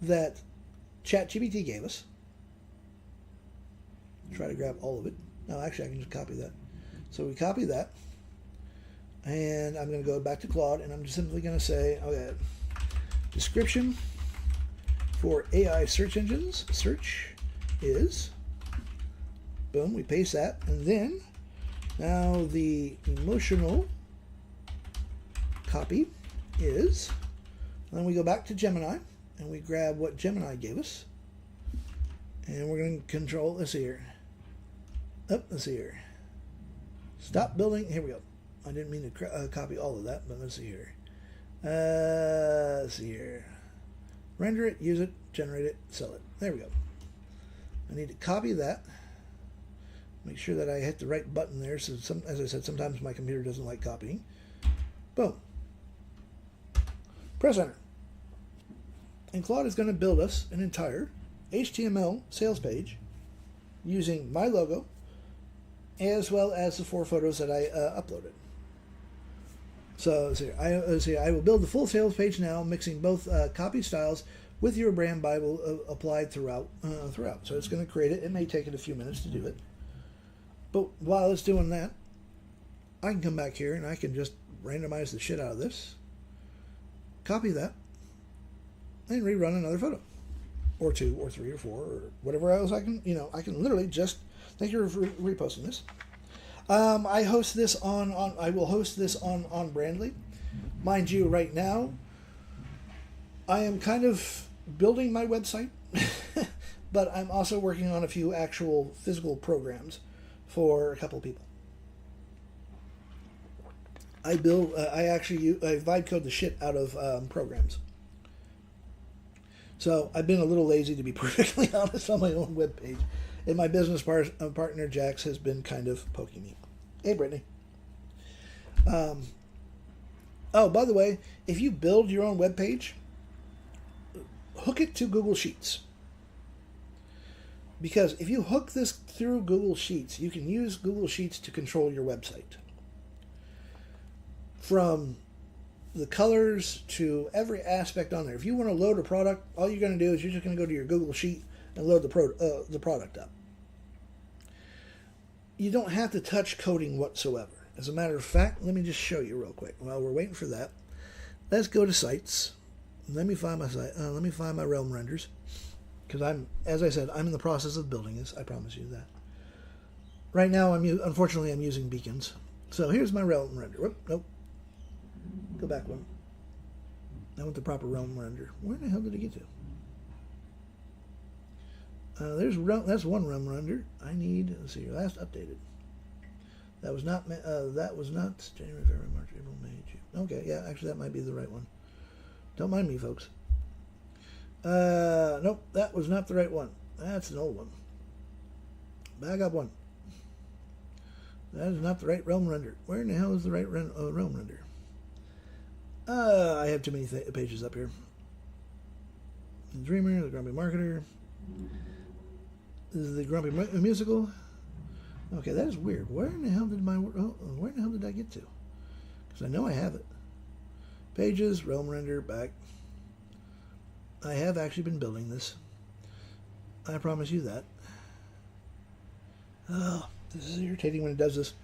that ChatGPT gave us. Try to grab all of it. No, actually I can just copy that. So we copy that. And I'm going to go back to Claude and I'm just simply going to say, okay, description for AI search engines. Search is, boom, we paste that. And then now the emotional copy is, and then we go back to Gemini and we grab what Gemini gave us. And we're going to control, let's see here. Oh, let's see here. Stop building. Here we go. I didn't mean to copy all of that, but let's see here. Let's see here. Render it, use it, generate it, sell it. There we go. I need to copy that. Make sure that I hit the right button there. So, as I said, sometimes my computer doesn't like copying. Boom. Press enter. And Claude is going to build us an entire HTML sales page using my logo as well as the 4 photos that I uploaded. So let's see, I will build the full sales page now, mixing both copy styles with your brand Bible applied throughout. So it's going to create it. It may take it a few minutes to do it. But while it's doing that, I can come back here and I can just randomize the shit out of this, copy that, and rerun another photo. Or 2, or 3, or 4, or whatever else I can, I can literally just, thank you for reposting this. I host this I will host this on Brandly. Mind you, right now, I am kind of building my website, but I'm also working on a few actual physical programs for a couple of people. I vibe code the shit out of programs. So I've been a little lazy, to be perfectly honest, on my own webpage. And my business partner, Jax, has been kind of poking me. Hey, Brittany. Oh, by the way, if you build your own webpage, hook it to Google Sheets. Because if you hook this through Google Sheets, you can use Google Sheets to control your website. From the colors to every aspect on there. If you want to load a product, all you're going to do is you're just going to go to your Google Sheet and load the product up. You don't have to touch coding whatsoever. As a matter of fact, let me just show you real quick. While we're waiting for that, let's go to sites. Let me find my site. Let me find my realm renders, because as I said, I'm in the process of building this. I promise you that. Right now, unfortunately I'm using beacons. So here's my realm render. Whoop, nope. Go back one. I want the proper realm render. Where the hell did it get to? That's one realm render. I need. Let's see. Last updated. That was not. January, February, March, April, May, June. Okay, yeah. Actually, that might be the right one. Don't mind me, folks. Nope. That was not the right one. That's an old one. Back up one. That is not the right realm render. Where in the hell is the right realm render? I have too many pages up here. The Dreamer, the Grumpy Marketer. This is the Grumpy Musical. Okay, that is weird. Where in the hell did I get to? Because I know I have it. Pages, realm render, back. I have actually been building this. I promise you that. Oh, This is irritating when it does this.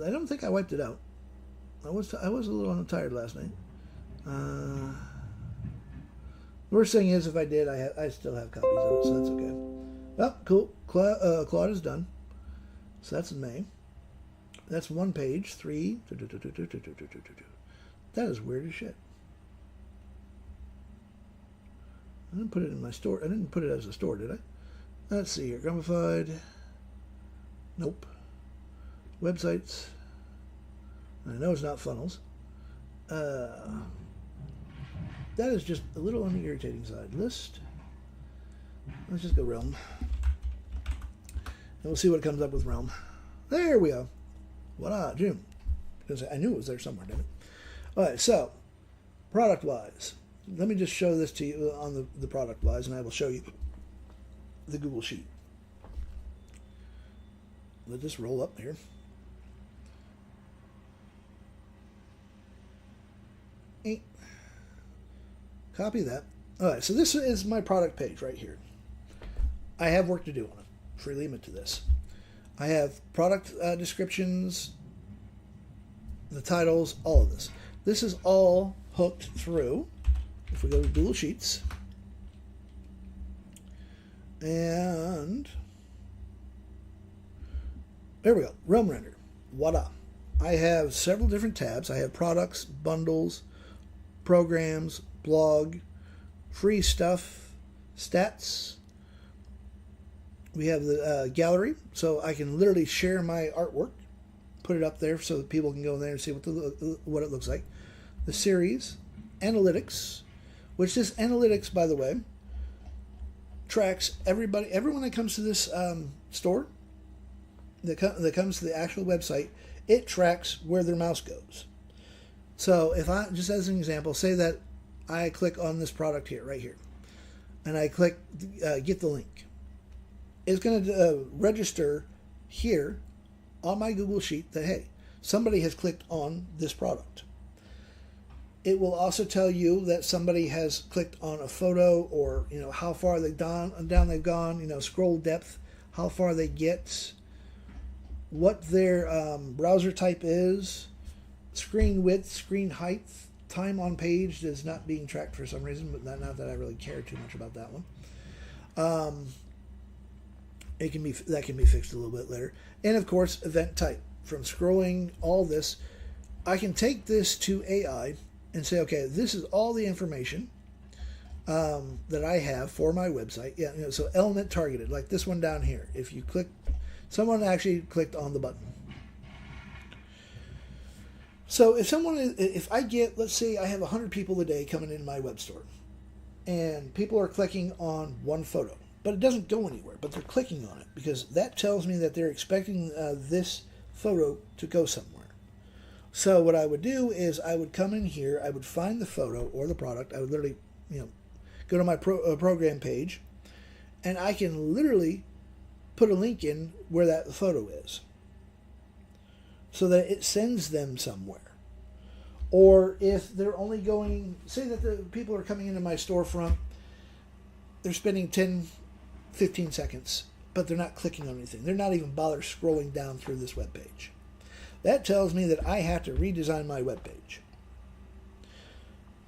I don't think I wiped it out. I was a little tired last night. Worst thing is, if I did, I still have copies of it, so that's okay. Oh, cool. Claude is done. So that's in May. That's one page. 3. That is weird as shit. I didn't put it in my store. I didn't put it as a store, did I? Let's see here. Gummified. Nope. Websites. I know it's not funnels. That is just a little on the irritating side. List. Let's just go Realm. And we'll see what comes up with Realm. There we go. Voila, June. Because I knew it was there somewhere, damn it. Alright, so, product-wise. Let me just show this to you on the product-wise, and I will show you the Google Sheet. Let this roll up here. Copy that. Alright, so this is my product page right here. I have work to do on it. Freely admit to this. I have product descriptions, the titles, all of this. This is all hooked through. If we go to Google Sheets, and there we go, Realm Render. Voila. I have several different tabs. I have products, bundles, programs, blog, free stuff, stats. We have the gallery, so I can literally share my artwork, put it up there so that people can go in there and see what it looks like. The series, analytics, which this analytics, by the way, tracks everyone that comes to this store, that comes to the actual website, it tracks where their mouse goes. So if I, just as an example, say that I click on this product here, right here, and I click get the link. It's going to register here on my Google Sheet that, hey, somebody has clicked on this product. It will also tell you that somebody has clicked on a photo, or how far they've down they've gone, scroll depth, how far they get, what their browser type is, screen width, screen height, time on page is not being tracked for some reason, but not that I really care too much about that one. That can be fixed a little bit later. And of course, event type. From scrolling all this, I can take this to AI and say, okay, this is all the information that I have for my website. Yeah, so element targeted, like this one down here. If you click, someone actually clicked on the button. So if I get, let's say I have 100 people a day coming into my web store, and people are clicking on one photo, but it doesn't go anywhere, but they're clicking on it, because that tells me that they're expecting this photo to go somewhere. So what I would do is I would come in here, I would find the photo or the product, I would literally, go to my program page, and I can literally put a link in where that photo is, so that it sends them somewhere. Or if they're only going, say that the people are coming into my storefront, they're spending 10, 15 seconds, but they're not clicking on anything. They're not even bother scrolling down through this web page. That tells me that I have to redesign my web page,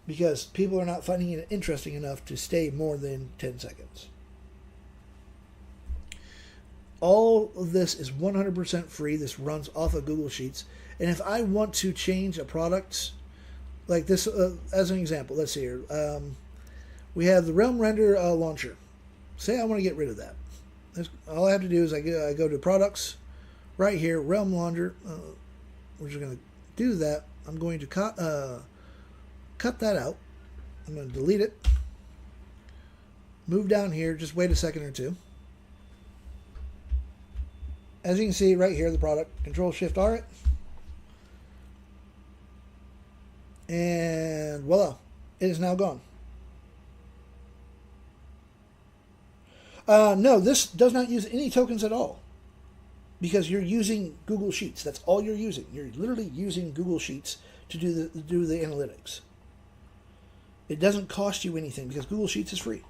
because people are not finding it interesting enough to stay more than 10 seconds. All of this is 100% free. This runs off of Google Sheets. And if I want to change a product, like this, as an example, let's see here. We have the Realm Render launcher. Say I want to get rid of that. All I have to do is I go to products, right here, Realm Launcher. We're just going to do that. I'm going to cut that out. I'm going to delete it. Move down here. Just wait a second or two. As you can see right here, the product, Control-Shift-R it. And voila, it is now gone. No, this does not use any tokens at all, because you're using Google Sheets. That's all you're using. You're literally using Google Sheets to do the analytics. It doesn't cost you anything, because Google Sheets is free.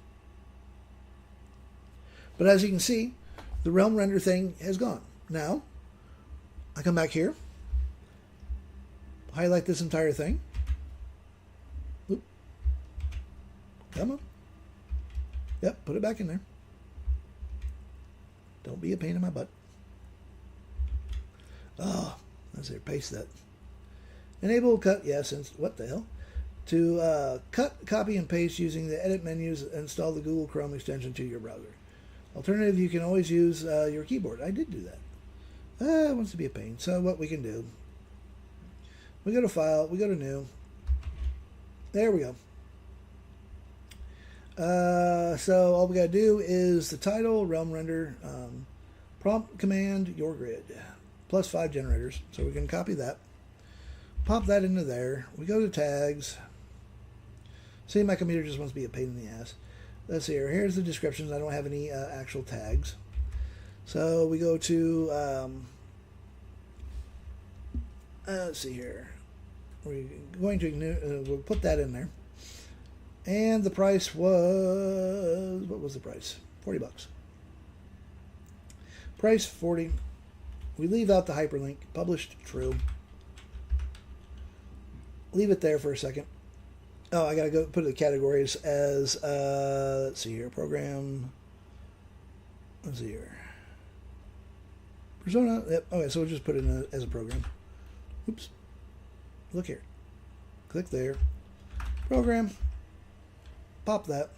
But as you can see, the realm render thing has gone. Now, I come back here, highlight this entire thing. Oop. Come on. Yep, put it back in there. Don't be a pain in my butt. Oh, let's see, paste that. Enable cut, yes, what the hell? To cut, copy, and paste using the edit menus, install the Google Chrome extension to your browser. Alternative, you can always use your keyboard. I did do that. It wants to be a pain. So what we can do, we go to File, we go to New. There we go. So all we got to do is the title, realm render, prompt command, your grid, plus 5 generators. So we can copy that, pop that into there. We go to tags. See, my computer just wants to be a pain in the ass. Let's see here. Here's the descriptions. I don't have any actual tags. So we go to, let's see here. We're going to, we'll put that in there. And the price was, what was the price? $40. Price 40. We leave out the hyperlink. Published true. Leave it there for a second. Oh, I gotta go put the categories as, let's see here, program. Let's see here. Persona. Yep. Okay, so we'll just put it as a program. Oops. Look here. Click there. Program. Pop that.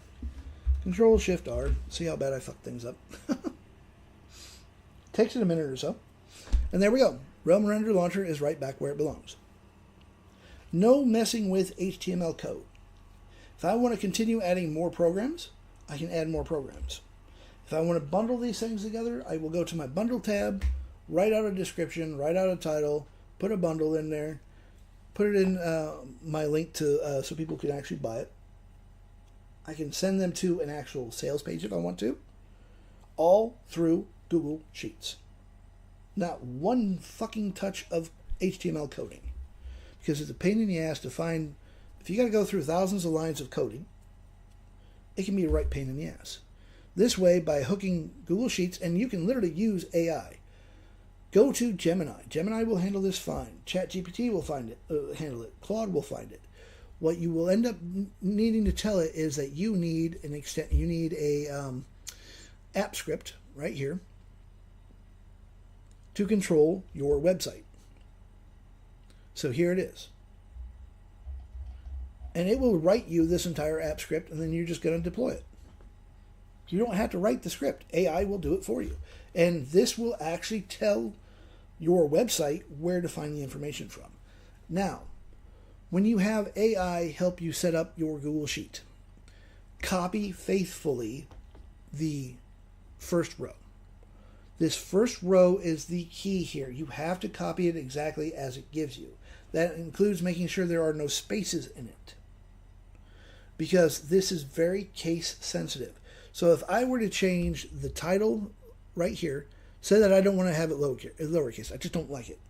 Control Shift R. See how bad I fucked things up. Takes it a minute or so. And there we go. Realm Render Launcher is right back where it belongs. No messing with HTML code. If I want to continue adding more programs, I can add more programs. If I want to bundle these things together, I will go to my bundle tab, write out a description, write out a title, put a bundle in there, put it in my link to so people can actually buy it. I can send them to an actual sales page if I want to, all through Google Sheets. Not one fucking touch of HTML coding. Because it's a pain in the ass to find, if you got to go through thousands of lines of coding, it can be a right pain in the ass. This way, by hooking Google Sheets, and you can literally use AI. Go to Gemini. Gemini will handle this fine. ChatGPT will handle it. Claude will find it. What you will end up needing to tell it is that you need a app script right here to control your website. So here it is. And it will write you this entire app script, and then you're just going to deploy it. You don't have to write the script. AI will do it for you. And this will actually tell your website where to find the information from. Now, when you have AI help you set up your Google Sheet, copy faithfully the first row. This first row is the key here. You have to copy it exactly as it gives you. That includes making sure there are no spaces in it, because this is very case sensitive. So if I were to change the title right here, say that I don't want to have it lowercase, I just don't like it,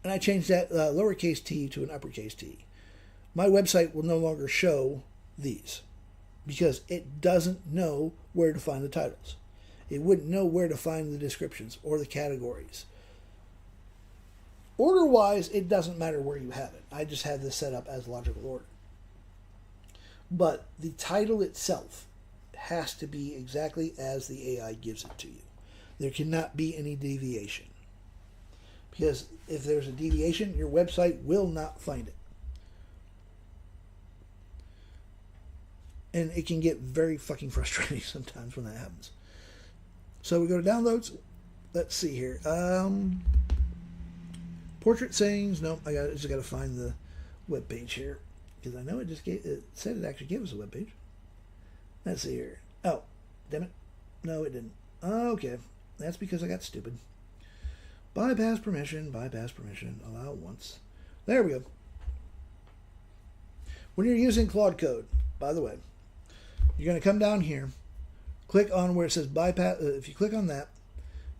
and I change that lowercase t to an uppercase t, my website will no longer show these because it doesn't know where to find the titles. It wouldn't know where to find the descriptions or the categories. Order-wise, it doesn't matter where you have it. I just have this set up as logical order. But the title itself has to be exactly as the AI gives it to you. There cannot be any deviation. Because if there's a deviation, your website will not find it. And it can get very fucking frustrating sometimes when that happens. So we go to downloads. Let's see here. Portrait sayings. No, I just got to find the web page here, because I know it said it actually gave us a web page. Let's see here. Oh, damn it. No, it didn't. Okay. That's because I got stupid. Bypass permission, allow once. There we go. When you're using Claude Code, by the way, you're going to come down here, click on where it says bypass. If you click on that,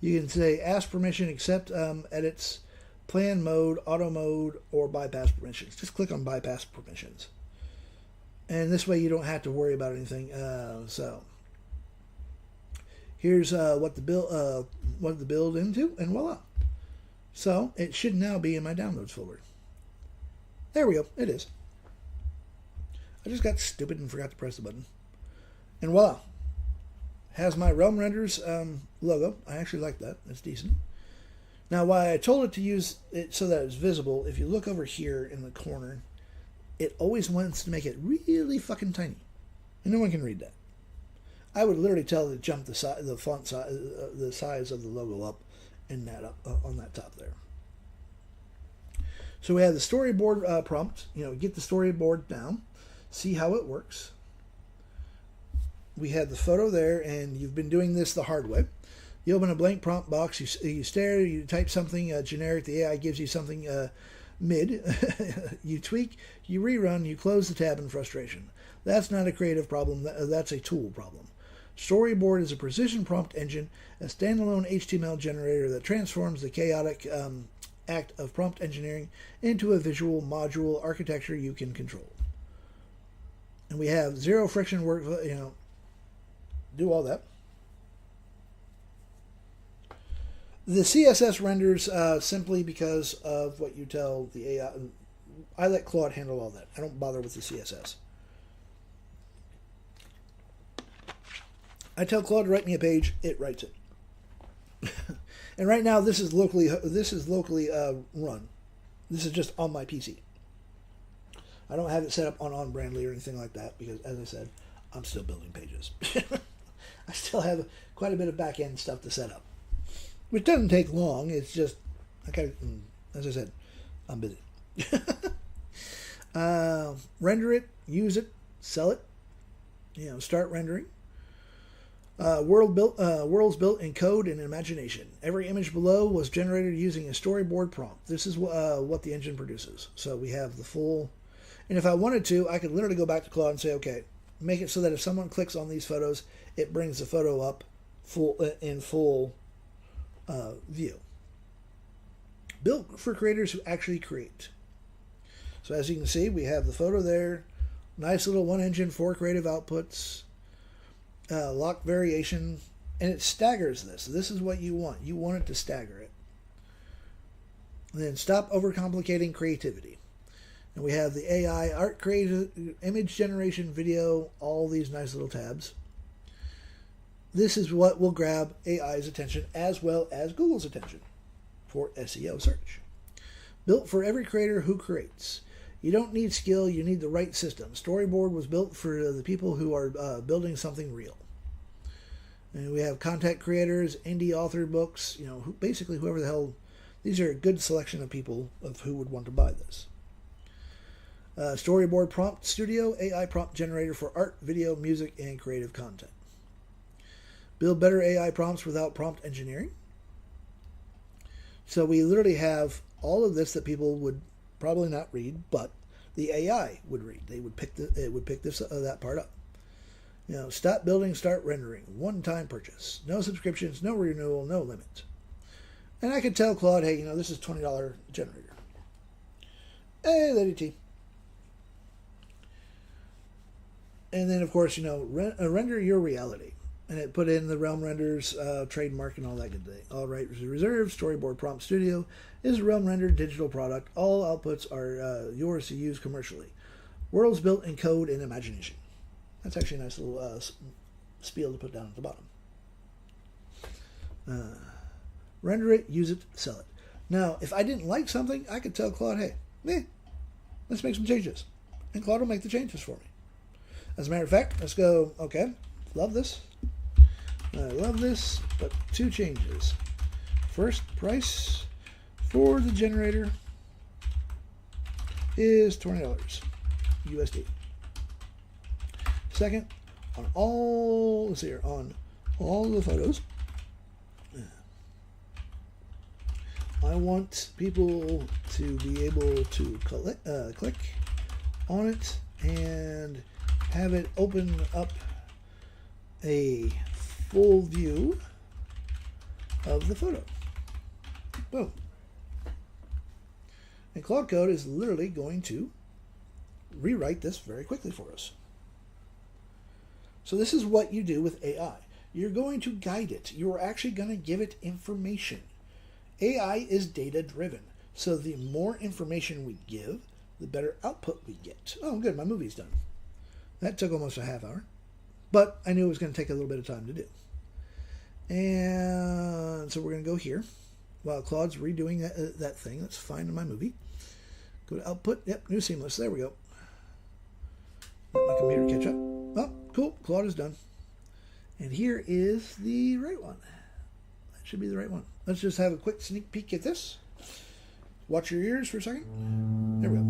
you can say ask permission, accept edits, plan mode, auto mode, or bypass permissions. Just click on bypass permissions. And this way you don't have to worry about anything. So Here's what the build into, and voila. So it should now be in my downloads folder. There we go. It is. I just got stupid and forgot to press the button. And voila. Has my Realm Renders logo. I actually like that. That's decent. Now, why I told it to use it so that it's visible, if you look over here in the corner, it always wants to make it really fucking tiny. And no one can read that. I would literally tell it to jump the font size, the size of the logo up and that up on that top there. So we have the storyboard prompt. Get the storyboard down, see how it works. We have the photo there, and you've been doing this the hard way. You open a blank prompt box, you stare, you type something generic, the AI gives you something mid, you tweak, you rerun, you close the tab in frustration. That's not a creative problem, that's a tool problem. Storyboard is a precision prompt engine, a standalone HTML generator that transforms the chaotic act of prompt engineering into a visual module architecture you can control. And we have zero friction work, do all that. The CSS renders simply because of what you tell the AI. I let Claude handle all that. I don't bother with the CSS. I tell Claude to write me a page, it writes it. And right now this is locally run. This is just on my PC. I don't have it set up on Brandly or anything like that because, as I said, I'm still building pages. I still have quite a bit of back-end stuff to set up, which doesn't take long. It's just, as I said, I'm busy. Render it, use it, sell it. Start rendering. Worlds built in code and imagination. Every image below was generated using a storyboard prompt. This is what the engine produces. So we have the full. And if I wanted to, I could literally go back to Claude and say, okay, make it so that if someone clicks on these photos, it brings the photo up in full view. Built for creators who actually create. So as you can see, we have the photo there. Nice little one engine, 4 creative outputs. Lock variation, and it staggers this. This is what you want. You want it to stagger it. And then stop overcomplicating creativity. And we have the AI, art creative, image generation, video, all these nice little tabs. This is what will grab AI's attention as well as Google's attention for SEO search. Built for every creator who creates. You don't need skill, you need the right system. Storyboard was built for the people who are building something real. And we have content creators, indie author books, basically whoever the hell. These are a good selection of people of who would want to buy this. Storyboard Prompt Studio, AI prompt generator for art, video, music, and creative content. Build better AI prompts without prompt engineering. So we literally have all of this that people would probably not read, but the AI would read. It would pick that part up. Stop building, start rendering. One-time purchase. No subscriptions, no renewal, no limit. And I could tell Claude, hey, this is $20 generator. Hey, Lady T. And then, of course, render your reality. And it put in the Realm Renders trademark and all that good thing. All rights reserved. Storyboard Prompt Studio is a Realm Rendered digital product. All outputs are yours to use commercially. Worlds built in code and imagination. That's actually a nice little spiel to put down at the bottom. Render it, use it, sell it. Now, if I didn't like something, I could tell Claude, hey, let's make some changes. And Claude will make the changes for me. As a matter of fact, let's go, okay, love this. I love this, but 2 changes. First, price for the generator is $20 USD. Second, on all the photos, I want people to be able to click on it and have it open up a full view of the photo. Boom. And Claude Code is literally going to rewrite this very quickly for us. So this is what you do with AI. You're going to guide it. You're actually going to give it information. AI is data-driven. So the more information we give, the better output we get. Oh, good. My movie's done. That took almost a half hour. But I knew it was going to take a little bit of time to do. And so we're going to go here. While Claude's redoing that thing. Let's find my movie. Go to output. Yep, new seamless. There we go. Let my computer catch up. Oh, cool. Claude is done. And here is the right one. That should be the right one. Let's just have a quick sneak peek at this. Watch your ears for a second. There we go.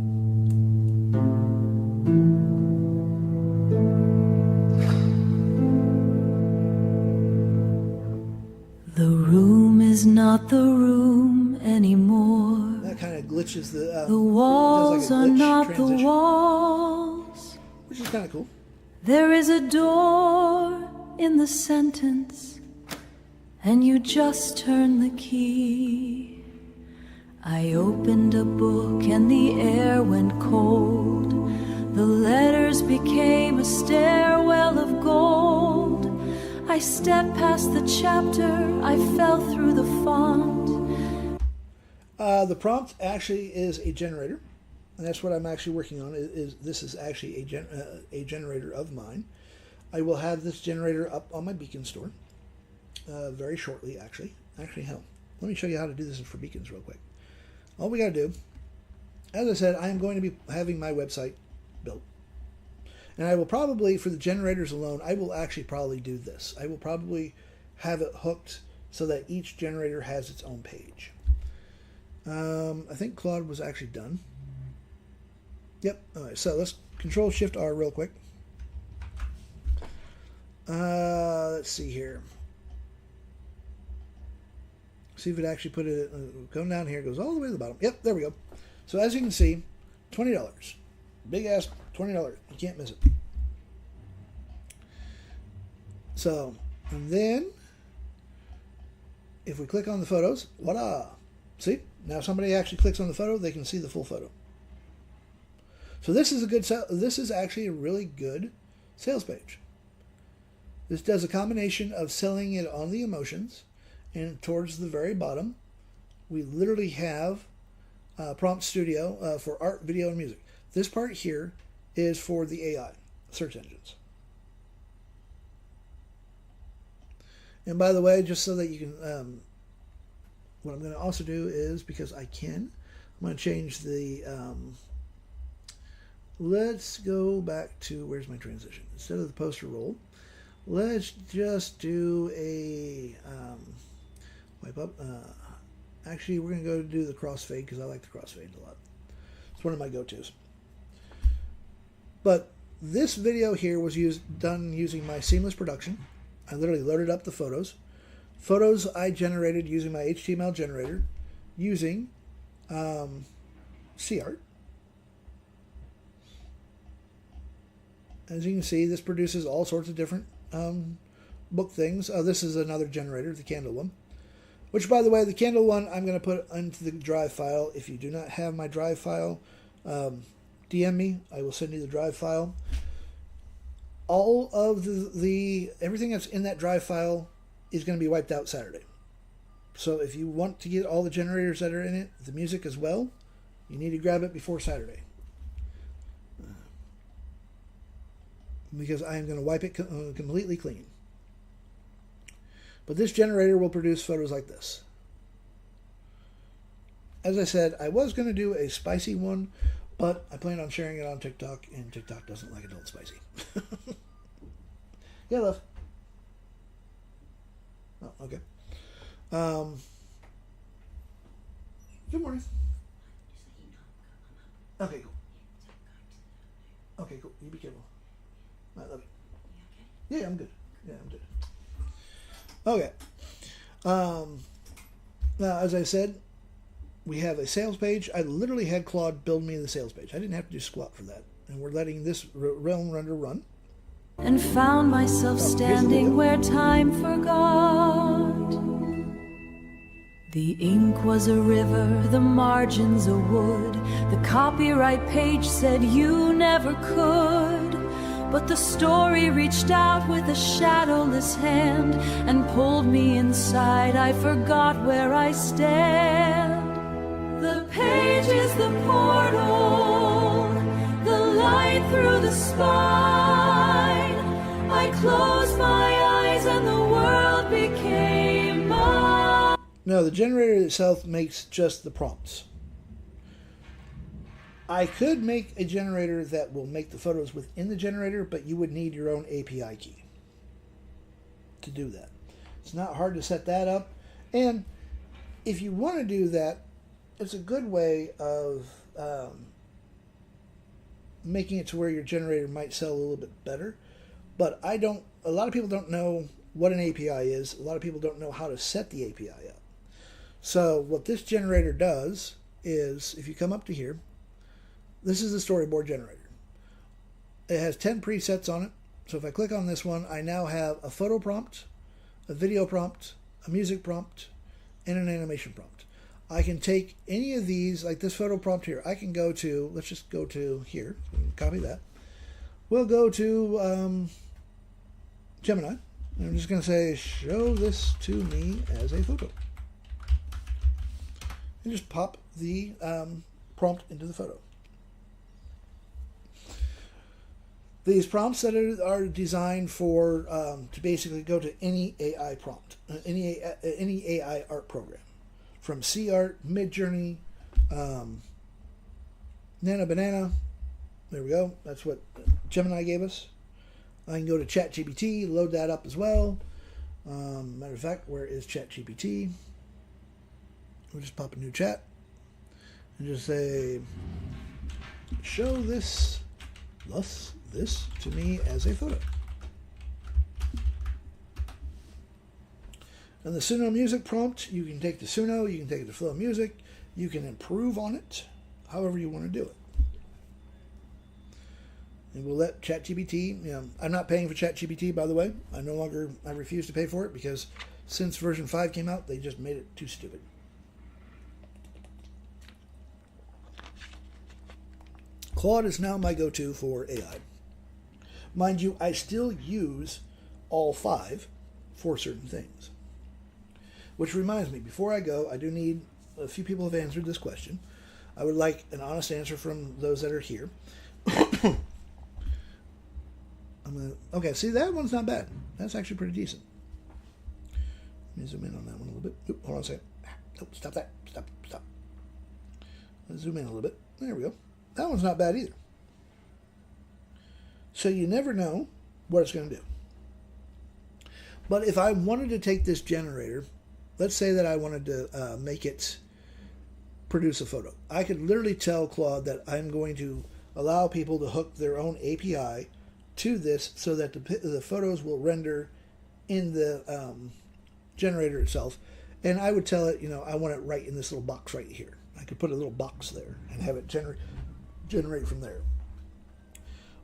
The room is not the room anymore. That kind of glitches the walls like are not transition, the walls. which is kind of cool. There is a door in the sentence, and you just turn the key. I opened a book and the air went cold. The letters became a stairwell of gold. I stepped past the chapter, I fell through the font. The prompt actually is a generator, and that's what I'm actually working on. This is actually a generator of mine. I will have this generator up on my Beacon store very shortly, actually. Actually, hell, let me show you how to do this for Beacons real quick. All we got to do, as I said, I am going to be having my website built. And I will probably, for the generators alone, I will actually probably do this. I will probably have it hooked so that each generator has its own page. I think Claude was actually done. Yep. All right, so let's Control-Shift-R real quick. Let's see here. See if it actually put it, come down here, goes all the way to the bottom. Yep, there we go. So as you can see, $20. Big ass $20. You can't miss it. So, and then, if we click on the photos, voila. See? Now somebody actually clicks on the photo, they can see the full photo. So this is this is actually a really good sales page. This does a combination of selling it on the emotions, and towards the very bottom, we literally have Prompt Studio for art, video, and music. This part here is for the AI, search engines. And by the way, just so that you can, what I'm going to also do is, because I can, I'm going to change the, let's go back to, where's my transition? Instead of the poster roll, let's just do a, wipe up. Actually, we're going to go do the crossfade because I like the crossfade a lot. It's one of my go-tos. But this video here was done using my seamless production. I literally loaded up the photos. Photos I generated using my HTML generator, using CArt. As you can see, this produces all sorts of different book things. This is another generator, the Candle one. Which, by the way, the Candle one I'm going to put into the drive file. If you do not have my drive file, DM me. I will send you the drive file. All of everything that's in that drive file is going to be wiped out Saturday. So if you want to get all the generators that are in it, the music as well, you need to grab it before Saturday. Because I am going to wipe it completely clean. But this generator will produce photos like this. As I said, I was going to do a spicy one, but I plan on sharing it on TikTok, and TikTok doesn't like adult spicy. Yeah, love. Oh, okay. Good morning. Okay, cool. Okay, cool. You be careful. I love you. Yeah, I'm good. Yeah, I'm good. Okay. Now, as I said, we have a sales page. I literally had Claude build me the sales page. I didn't have to do squat for that. And we're letting this realm render run. And found myself standing where time forgot. The ink was a river, the margins a wood. The copyright page said you never could. But the story reached out with a shadowless hand and pulled me inside. I forgot where I stand. The page is the portal, the light through the spine. I closed my eyes and the world became mine. No, the generator itself makes just the prompts. I could make a generator that will make the photos within the generator, but you would need your own API key to do that. It's not hard to set that up. And if you want to do that, it's a good way of making it to where your generator might sell a little bit better. But a lot of people don't know what an API is. A lot of people don't know how to set the API up. So what this generator does is, if you come up to here, this is the storyboard generator. It has 10 presets on it. So if I click on this one, I now have a photo prompt, a video prompt, a music prompt, and an animation prompt. I can take any of these, like this photo prompt here. I can go to, let's just go to here, copy that. We'll go to Gemini. And I'm just going to say, show this to me as a photo. And just pop the prompt into the photo. These prompts that are designed for to basically go to any AI prompt, any AI art program, from CArt, Midjourney, Nana Banana. There we go. That's what Gemini gave us. I can go to ChatGPT, load that up as well. Matter of fact, where is ChatGPT? We'll just pop a new chat and just say, show this to me as a photo. And the Suno music prompt, you can take the Suno, you can take it to Flow Music, you can improve on it, however you want to do it. And we'll let ChatGPT, I'm not paying for ChatGPT, by the way. I refuse to pay for it because since version 5 came out, they just made it too stupid. Claude is now my go-to for AI. Mind you, I still use all 5 for certain things. Which reminds me, before I go, I do need, a few people have answered this question. I would like an honest answer from those that are here. Okay, see, that one's not bad. That's actually pretty decent. Let me zoom in on that one a little bit. Oop, hold on a second. Nope, stop that. Stop. Let's zoom in a little bit. There we go. That one's not bad either. So you never know what it's going to do. But if I wanted to take this generator, let's say that I wanted to make it produce a photo. I could literally tell Claude that I'm going to allow people to hook their own API to this so that the photos will render in the generator itself. And I would tell it, I want it right in this little box right here. I could put a little box there and have it generate from there.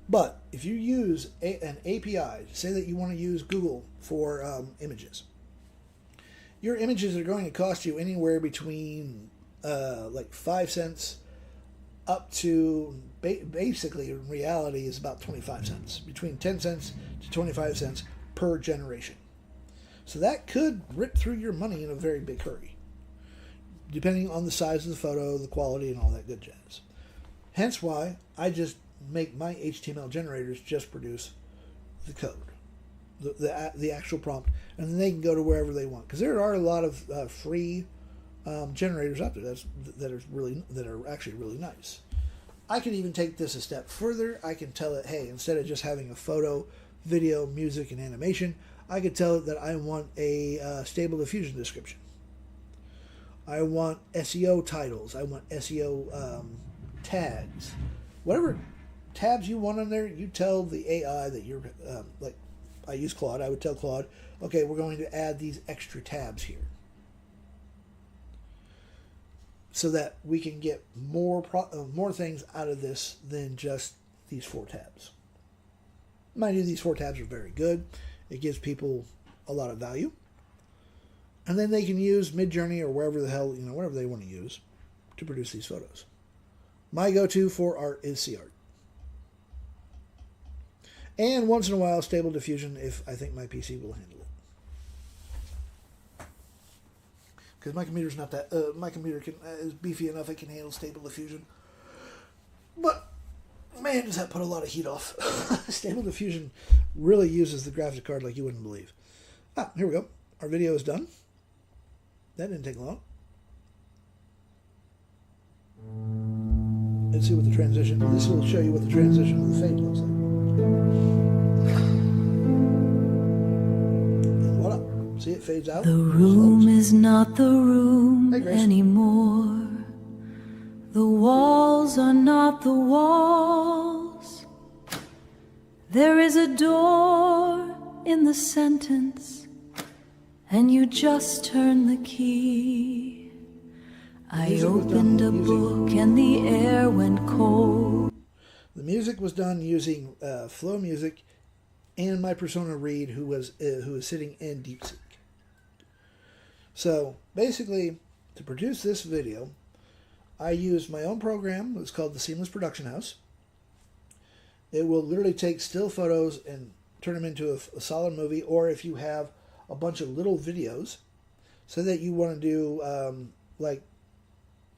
But if you use an API, say that you want to use Google for images, your images are going to cost you anywhere between like 5 cents up to basically in reality is about 25 cents, between 10 cents to 25 cents per generation. So that could rip through your money in a very big hurry, depending on the size of the photo, the quality, and all that good jazz. Hence why I just make my HTML generators just produce the code, the actual prompt, and then they can go to wherever they want. Because there are a lot of free generators out there that are actually really nice. I can even take this a step further. I can tell it, hey, instead of just having a photo, video, music, and animation, I could tell it that I want a stable diffusion description. I want SEO titles. I want SEO tags. Whatever tabs you want on there, you tell the AI that you're, like I use Claude, I would tell Claude, okay, we're going to add these extra tabs here, so that we can get more things out of this than just these 4 tabs. Mind you, these 4 tabs are very good. It gives people a lot of value. And then they can use Midjourney or wherever the hell, whatever they want to use to produce these photos. My go-to for art is CArt. And once in a while, stable diffusion if I think my PC will handle it. Because my computer's not that. My computer is beefy enough it can handle stable diffusion. But man, does that put a lot of heat off. Stable diffusion really uses the graphics card like you wouldn't believe. Ah, here we go. Our video is done. That didn't take long. Let's see what the transition. This will show you what the transition of the fade looks like. And voila. See, it fades out. The room is not the room Hey, anymore. The walls are not the walls. There is a door in the sentence, and you just turn the key. I opened a book and the air went cold. The music was done using Flow Music and my persona Reed, who was sitting in DeepSeek. So basically, to produce this video, I used my own program. It's called the Seamless Production House. It will literally take still photos and turn them into a solid movie, or if you have a bunch of little videos, so that you want to do like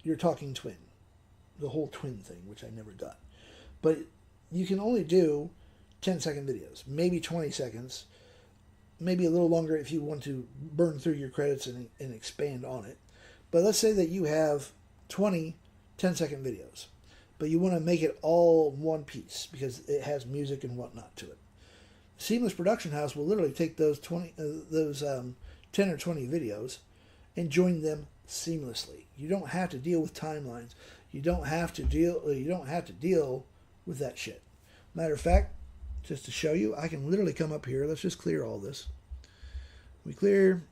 your talking twin, the whole twin thing, which I never got. But you can only do 10-second videos, maybe 20 seconds, maybe a little longer if you want to burn through your credits and expand on it. But let's say that you have 20 10-second videos, but you want to make it all one piece because it has music and whatnot to it. Seamless Production House will literally take those 10 or 20 videos and join them seamlessly. You don't have to deal with timelines. You don't have to deal with that shit. Matter of fact, just to show you, I can literally come up here. Let's just clear all this. We clear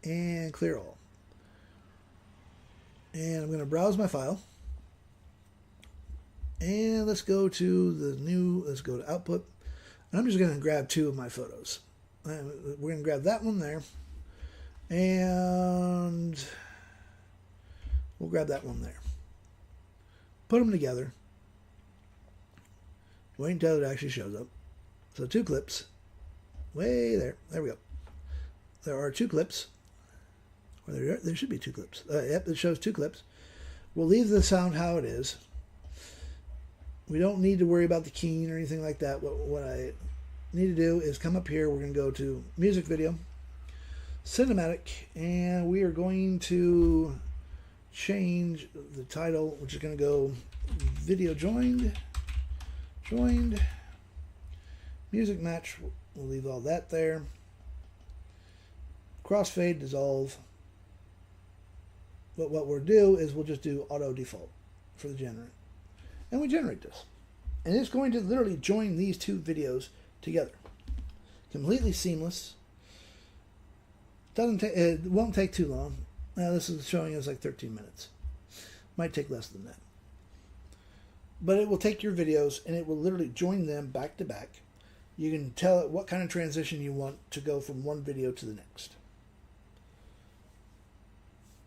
and clear all. And I'm going to browse my file. And let's go to let's go to output. And I'm just going to grab 2 of my photos. We're going to grab that one there. And we'll grab that one there. Put them together. Wait until it actually shows up. So 2 clips. Way there. There we go. There are 2 clips. Or there should be 2 clips. Yep, it shows 2 clips. We'll leave the sound how it is. We don't need to worry about the keying or anything like that. What I need to do is come up here. We're going to go to Music Video, Cinematic, and we are going to change the title, which is going to go Video Joined, Music Match. We'll leave all that there. Crossfade, dissolve. But what we'll do is we'll just do auto default for the generate. And we generate this. And it's going to literally join these 2 videos together. Completely seamless. It won't take too long. Now this is showing us like 13 minutes. Might take less than that. But it will take your videos and it will literally join them back to back. You can tell it what kind of transition you want to go from one video to the next.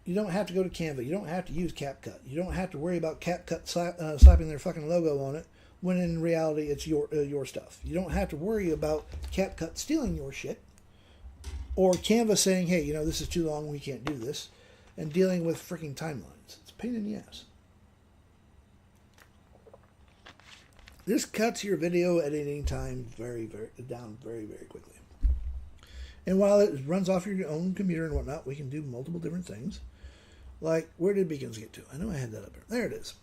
You don't have to go to Canva. You don't have to use CapCut. You don't have to worry about CapCut slapping their fucking logo on it when in reality it's your stuff. You don't have to worry about CapCut stealing your shit or Canva saying, hey, you know, this is too long, we can't do this, and dealing with freaking timelines. It's a pain in the ass. This cuts your video editing time down very, very quickly. And while it runs off your own computer and whatnot, we can do multiple different things. Like, where did beacons get to? I know I had that up there. There it is.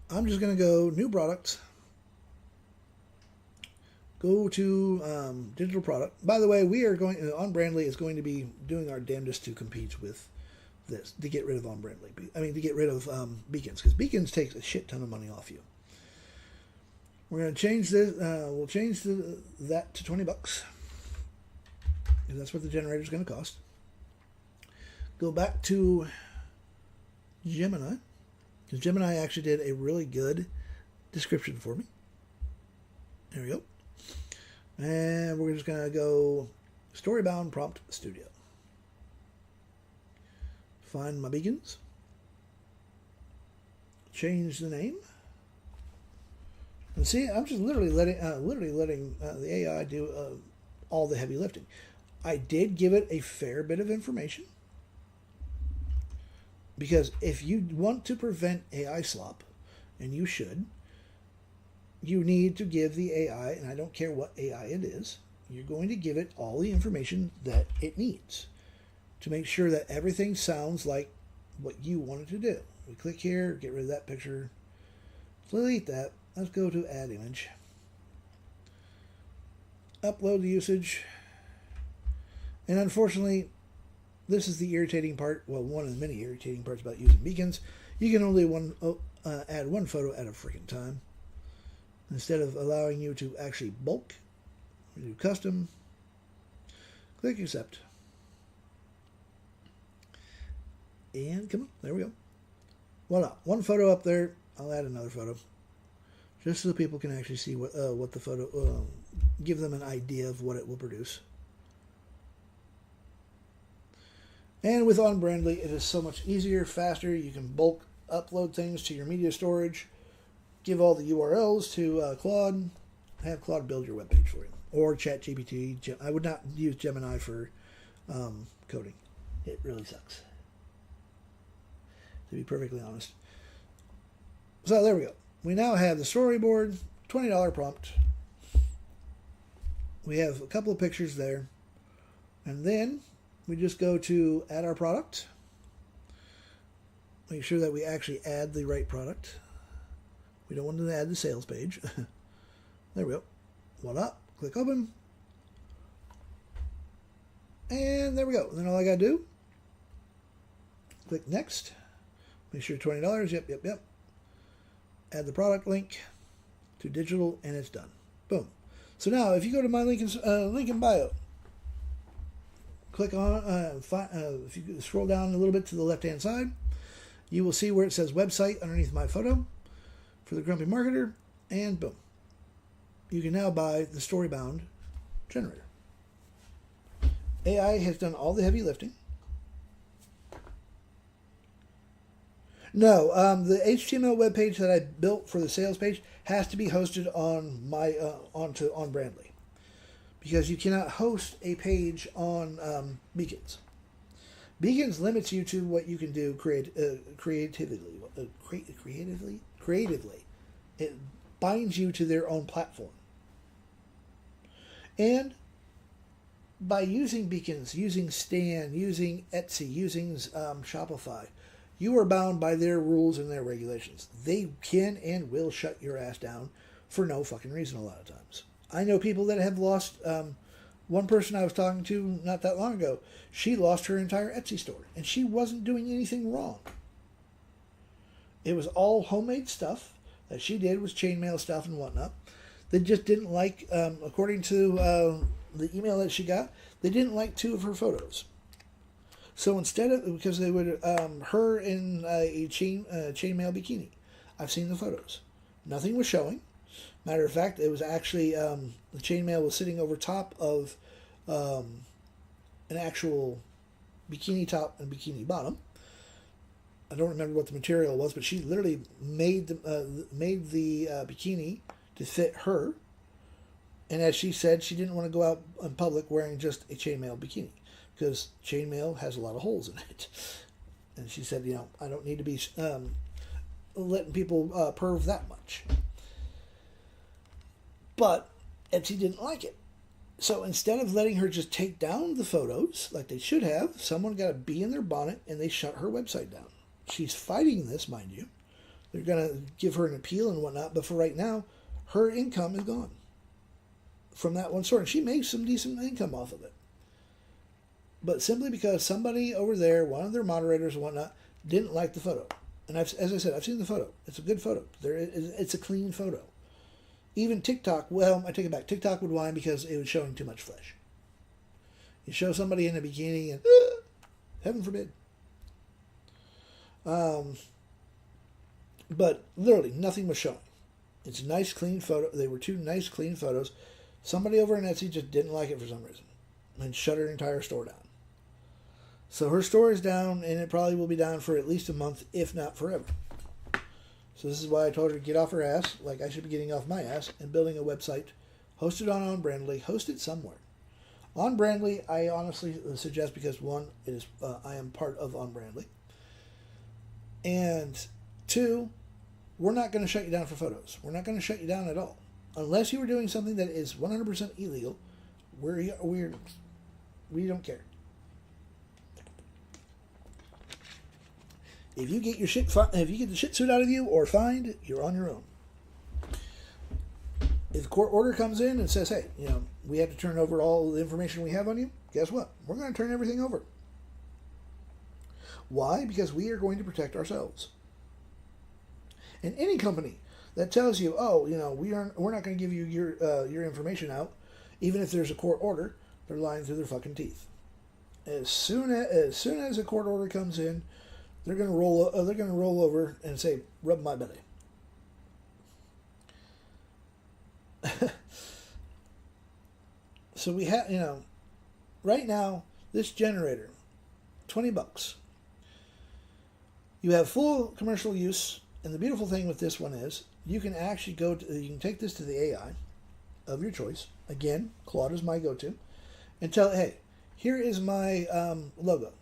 I'm just going to go New Products. Go to Digital Product. By the way, we are going, OnBrandly is going to be doing our damnedest to compete with this, to get rid of OnBrandly. I mean, to get rid of beacons, because beacons takes a shit ton of money off you. We're going to change this, we'll change that to $20. Because that's what the generator is going to cost. Go back to Gemini, because Gemini actually did a really good description for me. There we go. And we're just going to go Storybound Prompt Studio. Find my beacons. Change the name. And see, I'm just literally letting the AI do all the heavy lifting. I did give it a fair bit of information, because if you want to prevent AI slop, and you should, you need to give the AI, and I don't care what AI it is, you're going to give it all the information that it needs to make sure that everything sounds like what you want it to do. We click here, get rid of that picture, delete that. Let's go to add image. Upload the usage. And unfortunately, this is the irritating part. Well, one of the many irritating parts about using beacons. You can only add one photo at a freaking time. Instead of allowing you to actually bulk, do custom, click accept. And come on, there we go. Voila, one photo up there. I'll add another photo, just so people can actually see what the photo, give them an idea of what it will produce. And with OnBrandly, it is so much easier, faster. You can bulk upload things to your media storage, give all the URLs to Claude, have Claude build your webpage for you, or ChatGPT. I would not use Gemini for coding. It really sucks, to be perfectly honest. So there we go. We now have the storyboard, $20 prompt. We have a couple of pictures there. And then we just go to add our product. Make sure that we actually add the right product. We don't want to add the sales page. There we go. Voila. Click open. And there we go. And then all I got to do, click next. Make sure $20. Yep. Add the product link to digital, and it's done. Boom. So now, if you go to my link in bio, click on, if you scroll down a little bit to the left-hand side, you will see where it says website underneath my photo for the Grumpy Marketer, and boom. You can now buy the Storybound generator. AI has done all the heavy lifting. No, the HTML web page that I built for the sales page has to be hosted on my onto OnBrandly, because you cannot host a page on Beacons. Beacons limits you to what you can do creatively. It binds you to their own platform. And by using Beacons, using Stan, using Etsy, using Shopify, you are bound by their rules and their regulations. They can and will shut your ass down for no fucking reason a lot of times. I know people that have lost... one person I was talking to not that long ago, she lost her entire Etsy store, and she wasn't doing anything wrong. It was all homemade stuff that she did, was chainmail stuff and whatnot. They just didn't like, according to the email that she got, they didn't like 2 of her photos. So instead of, because they would, her in a chainmail bikini. I've seen the photos. Nothing was showing. Matter of fact, it was actually, the chainmail was sitting over top of an actual bikini top and bikini bottom. I don't remember what the material was, but she literally made the bikini to fit her. And as she said, she didn't want to go out in public wearing just a chainmail bikini, because chainmail has a lot of holes in it. And she said, I don't need to be letting people perv that much. But Etsy didn't like it. So instead of letting her just take down the photos like they should have, someone got a bee in their bonnet and they shut her website down. She's fighting this, mind you. They're going to give her an appeal and whatnot, but for right now, her income is gone from that one source. She made some decent income off of it. But simply because somebody over there, one of their moderators and whatnot, didn't like the photo. And as I said, I've seen the photo. It's a good photo. It's a clean photo. Even TikTok, well, I take it back. TikTok would whine because it was showing too much flesh. You show somebody in a bikini and, heaven forbid. But literally nothing was showing. It's a nice, clean photo. They were 2 nice, clean photos. Somebody over in Etsy just didn't like it for some reason and shut her entire store down. So her store is down, and it probably will be down for at least a month, if not forever. So this is why I told her to get off her ass, like I should be getting off my ass, and building a website, hosted on Brandly, host it somewhere. On Brandly, I honestly suggest, because one, it is I am part of On Brandly, and two, we're not going to shut you down for photos. We're not going to shut you down at all, unless you were doing something that is 100% illegal. We don't care. If you get the shit suit out of you or fined, you're on your own. If the court order comes in and says, hey, we have to turn over all the information we have on you, guess what? We're going to turn everything over. Why? Because we are going to protect ourselves. And any company that tells you, we're not going to give you your information out, even if there's a court order, they're lying through their fucking teeth. As soon as a court order comes in, they're going to roll over and say, rub my belly. So we have, right now, this generator, $20. You have full commercial use, and the beautiful thing with this one is you can actually you can take this to the AI of your choice. Again, Claude is my go-to, and tell it, hey, here is my logo.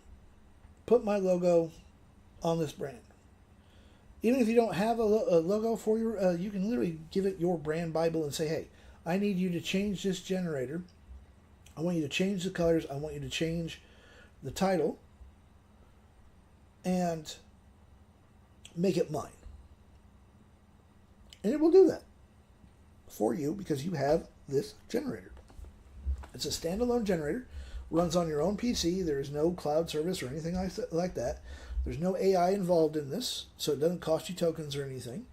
Put my logo on this brand. Even if you don't have a logo for your, you can literally give it your brand Bible and say, hey, I need you to change this generator. I want you to change the colors. I want you to change the title and make it mine. And it will do that for you because you have this generator. It's a standalone generator, runs on your own PC. There is no cloud service or anything like that. There's no AI involved in this, so it doesn't cost you tokens or anything.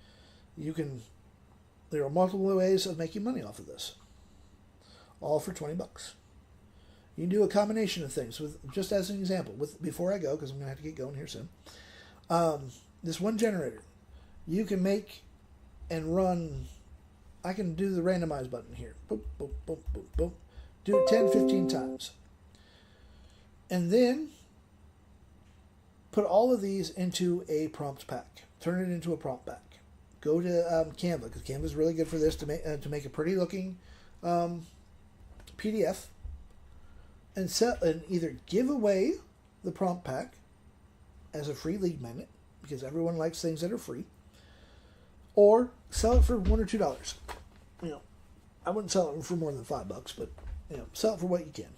There are multiple ways of making money off of this. All for $20. You can do a combination of things. Just as an example, before I go, because I'm going to have to get going here soon. This one generator, you can make and run. I can do the randomize button here. Boop, boop, boop, boop, boop. Do it 10, 15 times. And then put all of these into a prompt pack. Turn it into a prompt pack. Go to Canva, because Canva is really good for this, to make a pretty looking PDF, and either give away the prompt pack as a free lead magnet, because everyone likes things that are free, or sell it for $1 or $2. I wouldn't sell it for more than $5, but sell it for what you can.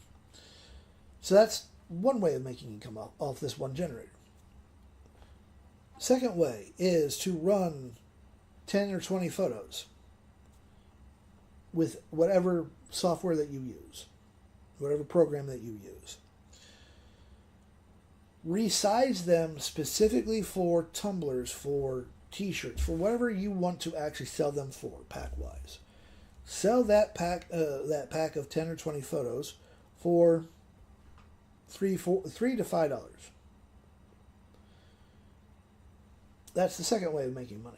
So that's one way of making income off this one generator. Second way is to run 10 or 20 photos with whatever software that you use, whatever program that you use. Resize them specifically for tumblers, for t-shirts, for whatever you want to actually sell them for, pack-wise. Sell that pack of 10 or 20 photos for $3 to $5. That's the second way of making money.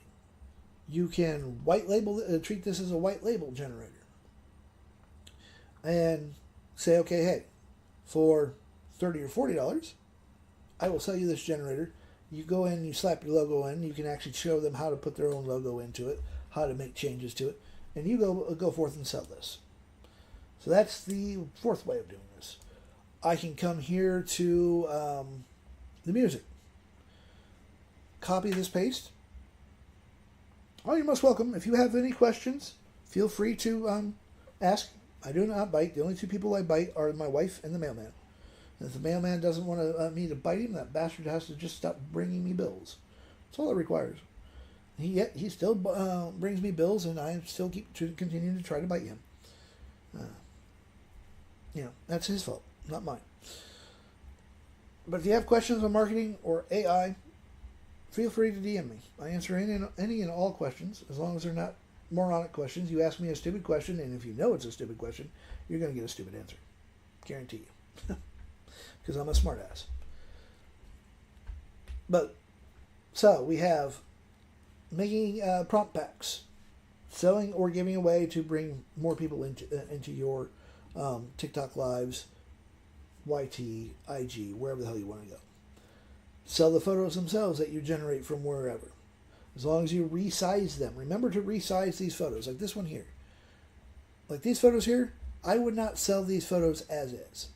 You can white label, treat this as a white label generator. And say, okay, hey, for $30 or $40, I will sell you this generator. You go in, you slap your logo in, you can actually show them how to put their own logo into it, how to make changes to it, and you go forth and sell this. So that's the fourth way of doing this. I can come here to the music. Copy this paste. Oh, you're most welcome. If you have any questions, feel free to ask. I do not bite. The only two people I bite are my wife and the mailman. And if the mailman doesn't want me to bite him, that bastard has to just stop bringing me bills. That's all it requires. He still brings me bills, and I still continue to try to bite him. That's his fault, not mine. But if you have questions on marketing or AI, feel free to DM me. I answer any and all questions, as long as they're not moronic questions. You ask me a stupid question, and if you know it's a stupid question, you're going to get a stupid answer. Guarantee you. Because I'm a smartass. But, so, we have making prompt packs, selling or giving away to bring more people into your TikTok lives, YT, IG, wherever the hell you want to go. Sell the photos themselves that you generate from wherever. as long as you resize them. Remember to resize these photos, like this one here. Like these photos here, I would not sell these photos as is.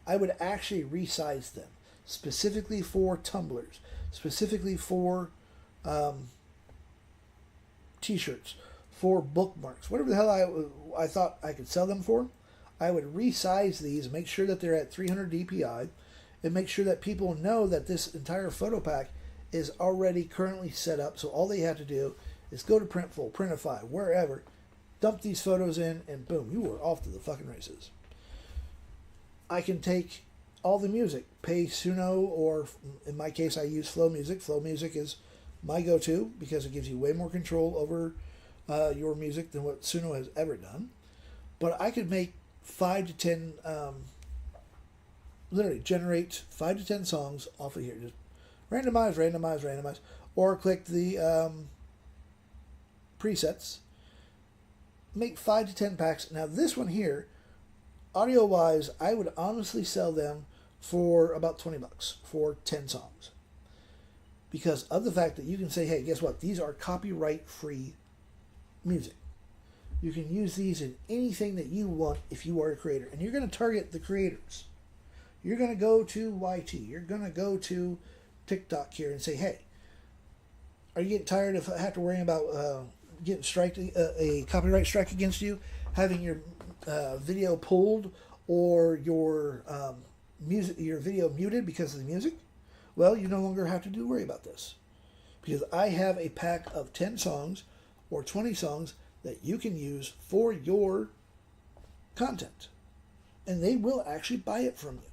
I would actually resize them, specifically for tumblers, specifically for t-shirts, for bookmarks, whatever the hell I thought I could sell them for. I would resize these, make sure that they're at 300 dpi, and make sure that people know that this entire photo pack is already currently set up. So all they have to do is go to Printful, Printify, wherever, dump these photos in, and boom, you are off to the fucking races. I can take all the music, pay Suno, or in my case I use Flow Music. Flow Music is my go-to because it gives you way more control over your music than what Suno has ever done. But I could make 5 to 10, literally generate 5 to 10 songs off of here. Just randomize, or click the presets. Make 5 to 10 packs. Now this one here, audio-wise, I would honestly sell them for about $20 for 10 songs. Because of the fact that you can say, hey, guess what? These are copyright-free music. You can use these in anything that you want if you are a creator. And you're going to target the creators. You're going to go to YT. You're going to go to TikTok here and say, hey, are you getting tired of having to worry about getting a copyright strike against you, having your video pulled or your video muted because of the music? Well, you no longer have to worry about this, because I have a pack of 10 songs or 20 songs that you can use for your content, and they will actually buy it from you.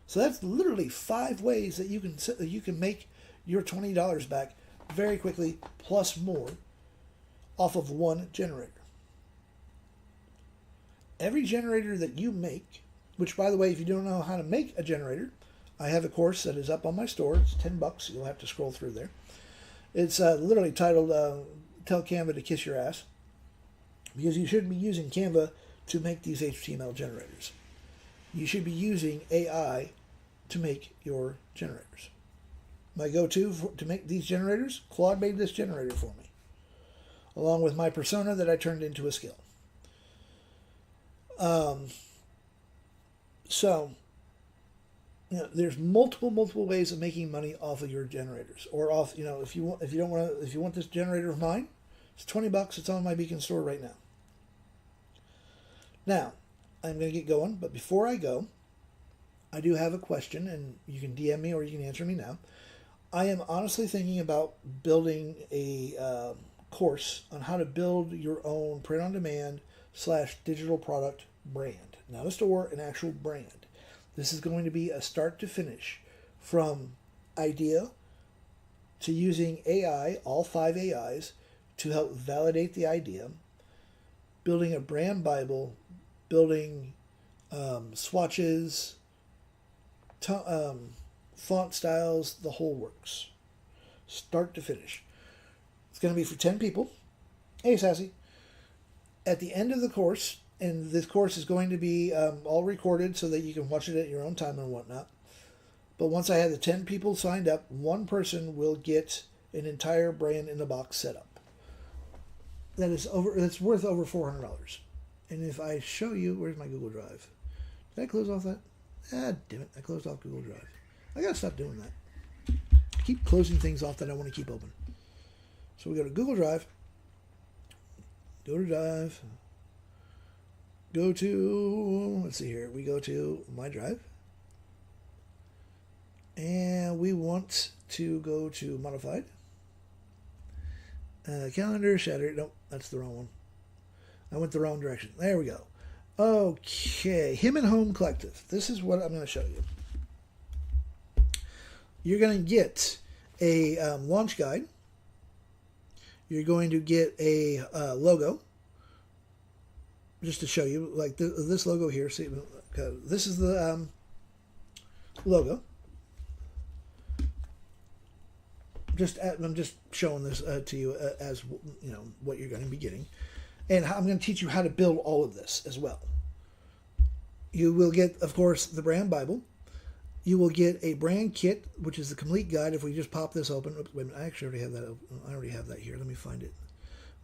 So that's literally 5 ways that you can make your $20 back very quickly, plus more, off of one generator. Every generator that you make, which, by the way, if you don't know how to make a generator, I have a course that is up on my store. It's $10. You'll have to scroll through there. It's literally titled Tell Canva to Kiss Your Ass, because you shouldn't be using Canva to make these HTML generators. You should be using AI to make your generators. My go-to to make these generators, Claude made this generator for me, along with my persona that I turned into a skill. So, there's multiple ways of making money off of your generators, or off. If you want this generator of mine, it's $20. It's on my Beacon store right now. Now, I'm going to get going, but before I go, I do have a question, and you can DM me or you can answer me now. I am honestly thinking about building a course on how to build your own print-on-demand / digital product brand. Not a store, an actual brand. This is going to be a start to finish, from idea to using AI, all 5 AIs, to help validate the idea, building a brand Bible, building swatches, font styles, the whole works. Start to finish. It's going to be for 10 people. Hey, Sassy. At the end of the course, and this course is going to be all recorded so that you can watch it at your own time and whatnot. But once I have the 10 people signed up, one person will get an entire brand in the box set up. That's worth over $400. And if I show you, where's my Google Drive? Did I close off that? Damn it, I closed off Google Drive. I gotta stop doing that. I keep closing things off that I want to keep open. So we go to Google Drive. Go to Drive. Go to, let's see here. We go to My Drive. And we want to go to Modified. Calendar, Shatter. Nope, that's the wrong one. I went the wrong direction. There we go. Okay, Him and Home Collective. This is what I'm going to show you. You're going to get a launch guide. You're going to get a logo, just to show you, like this logo here. See, this is the logo. I'm just showing this to you as what you're going to be getting. And I'm going to teach you how to build all of this as well. You will get, of course, the brand Bible. You will get a brand kit, which is the complete guide. If we just pop this open, oops, wait a minute, I actually already have that open. I already have that here. Let me find it.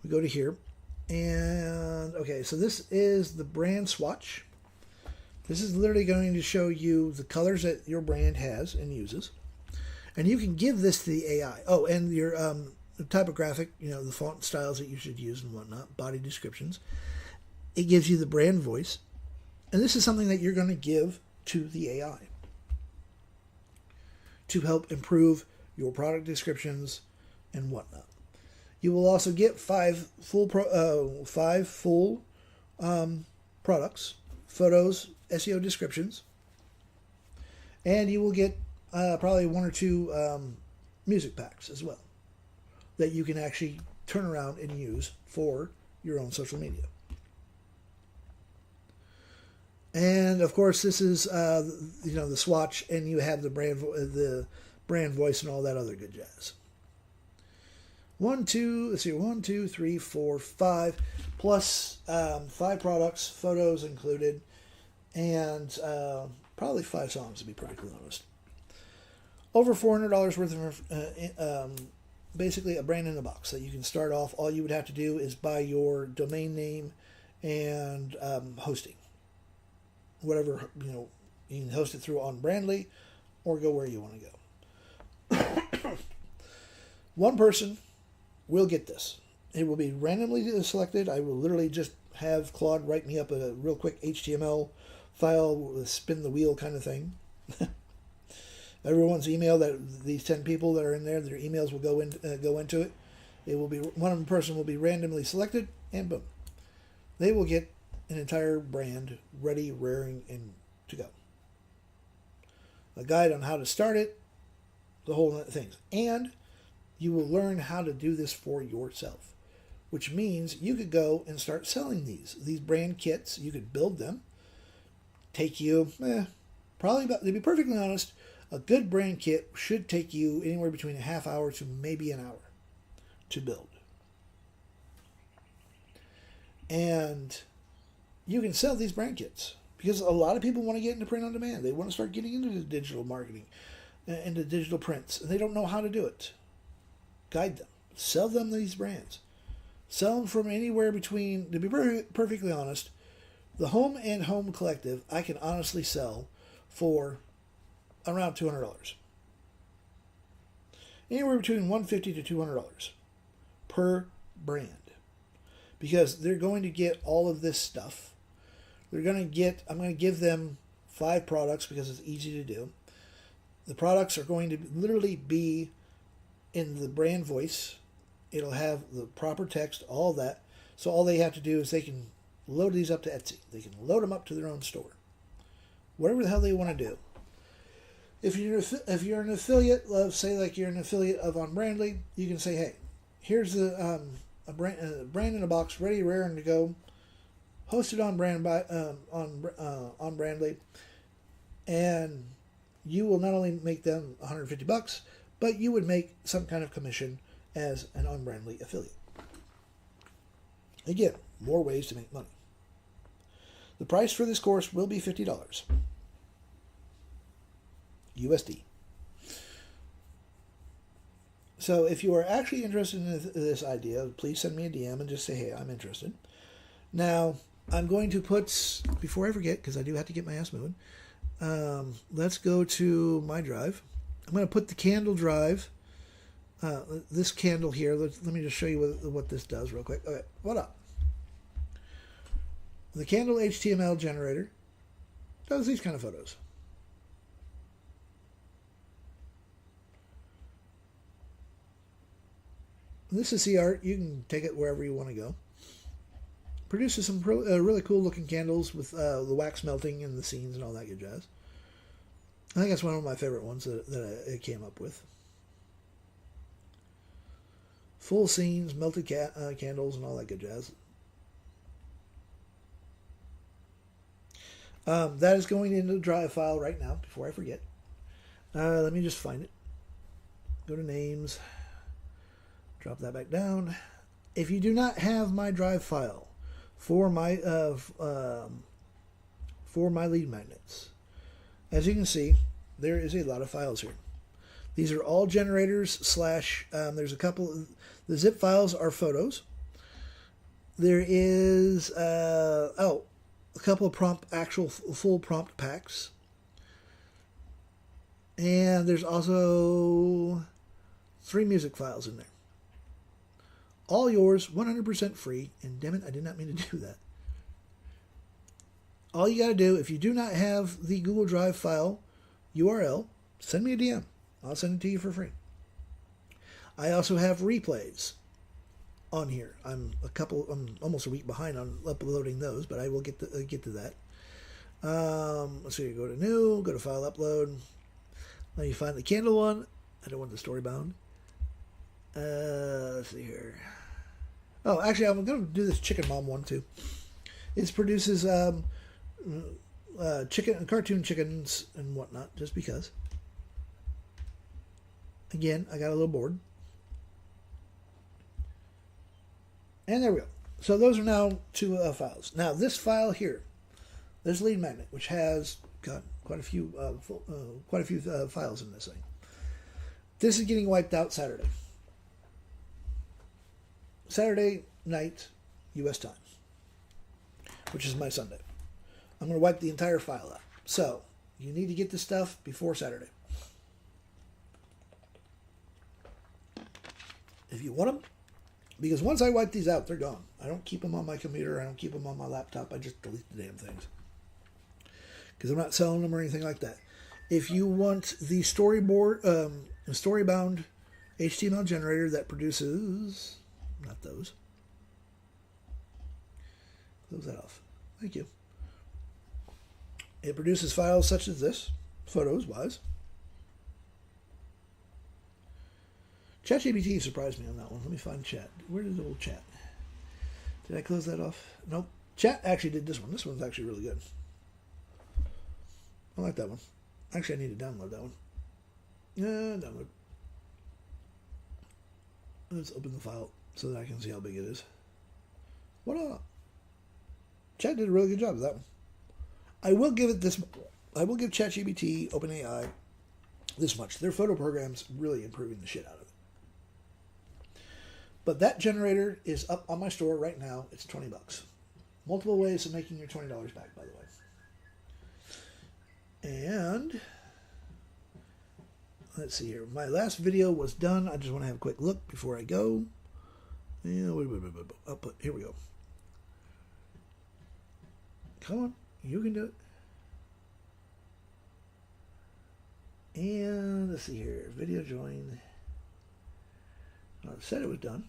We go to here, and okay, so this is the brand swatch. This is literally going to show you the colors that your brand has and uses, and you can give this to the AI. Oh, and your typographic, the font styles that you should use and whatnot, body descriptions. It gives you the brand voice, and this is something that you're going to give to the AI to help improve your product descriptions and whatnot. You will also get five full products, photos, SEO descriptions, and you will get probably 1 or 2 music packs as well that you can actually turn around and use for your own social media. And of course, this is the swatch, and you have the brand voice and all that other good jazz. 1, 2, 3, 4, 5, plus 5 products, photos included, and probably 5 songs, to be perfectly honest. Over $400 worth of basically a brand in a box that you can start off. All you would have to do is buy your domain name and hosting. Whatever, you can host it through on Brandly or go where you want to go. One person will get this. It will be randomly selected. I will literally just have Claude write me up a real quick HTML file with a spin the wheel kind of thing. Everyone's email, that these 10 people that are in there, their emails will go into it. It will be, one person will be randomly selected, and boom, they will get an entire brand ready, raring, and to go. A guide on how to start it, the whole things, and you will learn how to do this for yourself, which means you could go and start selling these brand kits. You could build them. Take you probably about, to be perfectly honest, a good brand kit should take you anywhere between a half hour to maybe an hour to build. And you can sell these brand kits because a lot of people want to get into print on demand. They want to start getting into the digital marketing, into digital prints, and they don't know how to do it. Guide them. Sell them these brands. Sell them from anywhere between, to be perfectly honest, the Home and Home Collective, I can honestly sell for around $200. Anywhere between $150 to $200 per brand. Because they're going to get all of this stuff. I'm going to give them 5 products because it's easy to do. The products are going to literally be in the brand voice. It'll have the proper text, all that. So all they have to do is they can load these up to Etsy. They can load them up to their own store. Whatever the hell they want to do. If you're an affiliate, say like you're an affiliate of on Brandly, you can say, hey, here's a brand in a box, ready, rare, and to go, hosted on Brandly, and you will not only make them $150, but you would make some kind of commission as an on Brandly affiliate. Again, more ways to make money. The price for this course will be $50 USD. So if you are actually interested in this idea, please send me a DM and just say, hey, I'm interested. Now, I'm going to put, before I forget, because I do have to get my ass moving, let's go to my drive. I'm going to put the candle drive, this candle here. Let me just show you what this does real quick. Okay, what up? The candle HTML generator does these kind of photos. This is the art. You can take it wherever you want to go. Produces some really cool looking candles with the wax melting and the scenes and all that good jazz. I think that's one of my favorite ones that I came up with. Full scenes, melted candles, and all that good jazz. That is going into the drive file right now, before I forget. Let me just find it. Go to names. Drop that back down. If you do not have my drive file for my lead magnets, as you can see, there is a lot of files here. These are all generators slash, there's a couple, the zip files are photos. There is, a couple of actual full prompt packs. And there's also 3 music files in there. All yours, 100% free. And damn it, I did not mean to do that. All you got to do, if you do not have the Google Drive file URL, send me a DM. I'll send it to you for free. I also have replays on here. I'm almost a week behind on uploading those, but I will get to that. Let's see. Go to new. Go to file upload. Let me find the Kindle one. I don't want the story bound. Let's see here. Oh, actually, I'm going to do this Chicken Mom one too. It produces cartoon chickens and whatnot, just because. Again, I got a little bored. And there we go. So those are now 2 files. Now this file here, this lead magnet, which has got quite a few files in this thing. This is getting wiped out Saturday. Saturday night, U.S. time, which is my Sunday. I'm going to wipe the entire file out. So you need to get this stuff before Saturday. If you want them, because once I wipe these out, they're gone. I don't keep them on my computer. I don't keep them on my laptop. I just delete the damn things. Because I'm not selling them or anything like that. If you want the storybound HTML generator that produces, not those. Close that off. Thank you. It produces files such as this, photos-wise. ChatGPT surprised me on that one. Let me find chat. Where did the old chat? Did I close that off? Nope. Chat actually did this one. This one's actually really good. I like that one. Actually, I need to download that one. Download. Let's open the file so that I can see how big it is. What up? Chat did a really good job with that one. I will give it this. I will give ChatGPT, OpenAI, this much. Their photo program's really improving the shit out of it. But that generator is up on my store right now. It's $20. Multiple ways of making your $20 back, by the way. And let's see here. My last video was done. I just want to have a quick look before I go. Here we go. Come on. You can do it. And let's see here. Video join. I said it was done.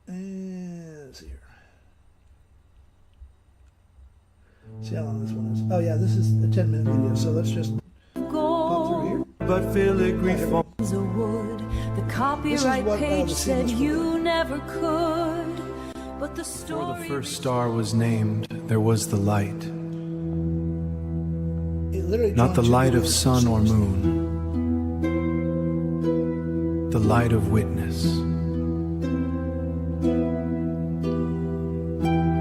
And let's see here. See how long this one is. Oh yeah, this is a 10-minute video, so let's just pop through here. But filigree forms a wood. The copyright page said you never could. But the story. Before the first star was named, there was the light. Not the light of sun or moon. The light of witness.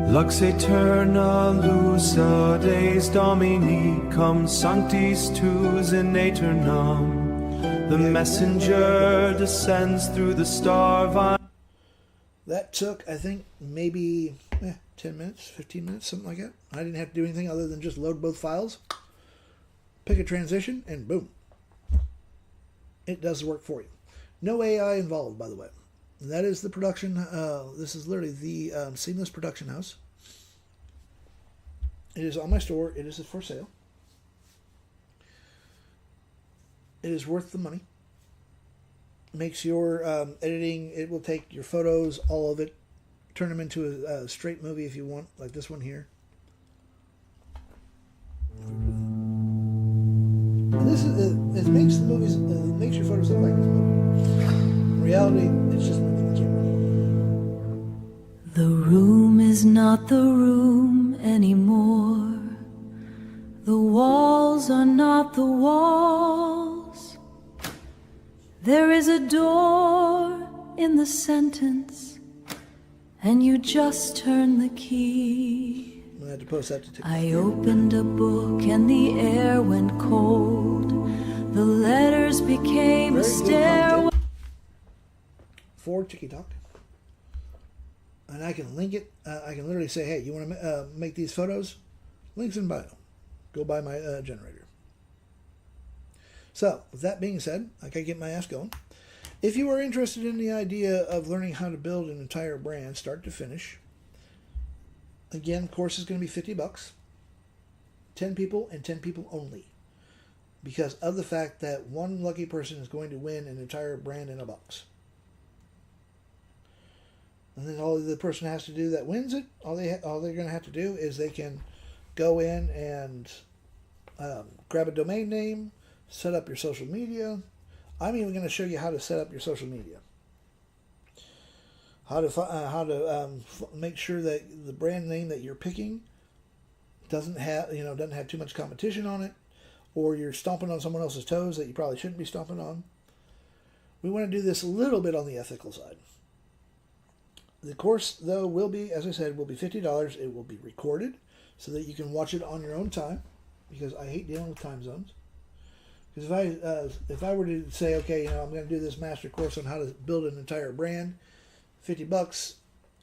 Lux aeterna lusa Deus Domini cum sanctis tuus in aeternam. The messenger descends through the star vine. That took, I think, maybe 10 minutes, 15 minutes, something like that. I didn't have to do anything other than just load both files, pick a transition, and boom. It does the work for you. No AI involved, by the way. And that is the production. This is literally the Seamless Production House. It is on my store. It is for sale. It is worth the money. Makes your editing, it will take your photos, all of it, turn them into a straight movie if you want, like this one here. And this is, it makes the movies, makes your photos look like it's moving. In reality, it's just moving the camera. The room is not the room anymore. The walls are not the walls. There is a door in the sentence, and you just turn the key. I had to post that to TikTok. I opened a book and the air went cold. The letters became a stairway for TikTok. And I can link it. I can literally say, hey, you want to make these photos? Links in bio. Go buy my generator. So, with that being said, I can get my ass going. If you are interested in the idea of learning how to build an entire brand, start to finish, again, course is going to be $50. 10 people and 10 people only. Because of the fact that one lucky person is going to win an entire brand in a box. And then all the person has to do that wins it, all they're going to have to do is they can go in and grab a domain name, set up your social media. I'm even going to show you how to set up your social media. How to make sure that the brand name that you're picking doesn't have too much competition on it, or you're stomping on someone else's toes that you probably shouldn't be stomping on. We want to do this a little bit on the ethical side. The course, though, will be, as I said, will be $50. It will be recorded so that you can watch it on your own time, because I hate dealing with time zones. Because if I were to say, okay, I'm going to do this master course on how to build an entire brand, $50,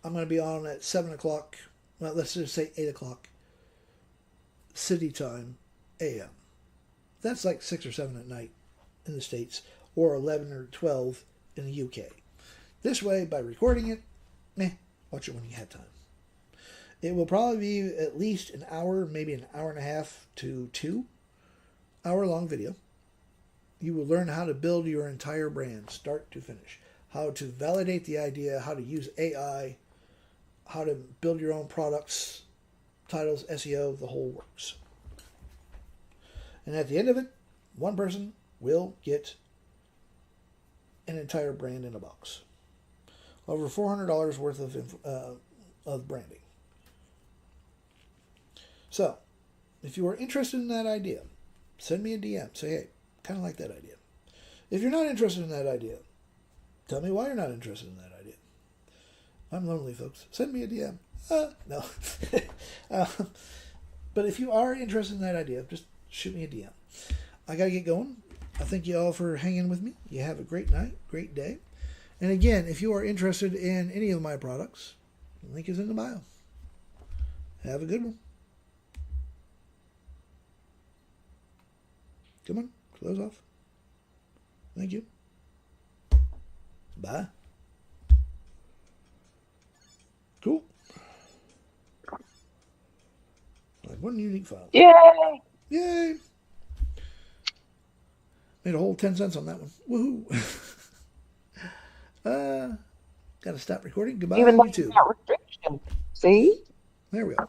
I'm going to be on at 7 o'clock, well, let's just say 8 o'clock, city time, a.m. That's like 6 or 7 at night in the States, or 11 or 12 in the UK. This way, by recording it, watch it when you have time. It will probably be at least an hour, maybe an hour and a half to 2 hour long video. You will learn how to build your entire brand, start to finish. How to validate the idea, how to use AI, how to build your own products, titles, SEO, the whole works. And at the end of it, one person will get an entire brand in a box. Over $400 worth of branding. So, if you are interested in that idea, send me a DM. Say, hey, kind of like that idea. If you're not interested in that idea, tell me why you're not interested in that idea. I'm lonely, folks. Send me a DM. No. But if you are interested in that idea, just shoot me a DM. I got to get going. I thank you all for hanging with me. You have a great night, great day. And again, if you are interested in any of my products, the link is in the bio. Have a good one. Come on, close off. Thank you. Bye. Cool. Like one unique file. Yay! Yay! Made a whole 10 cents on that one. Woohoo! Got to stop recording. Goodbye, Even though YouTube. it's not restriction. See? There we go.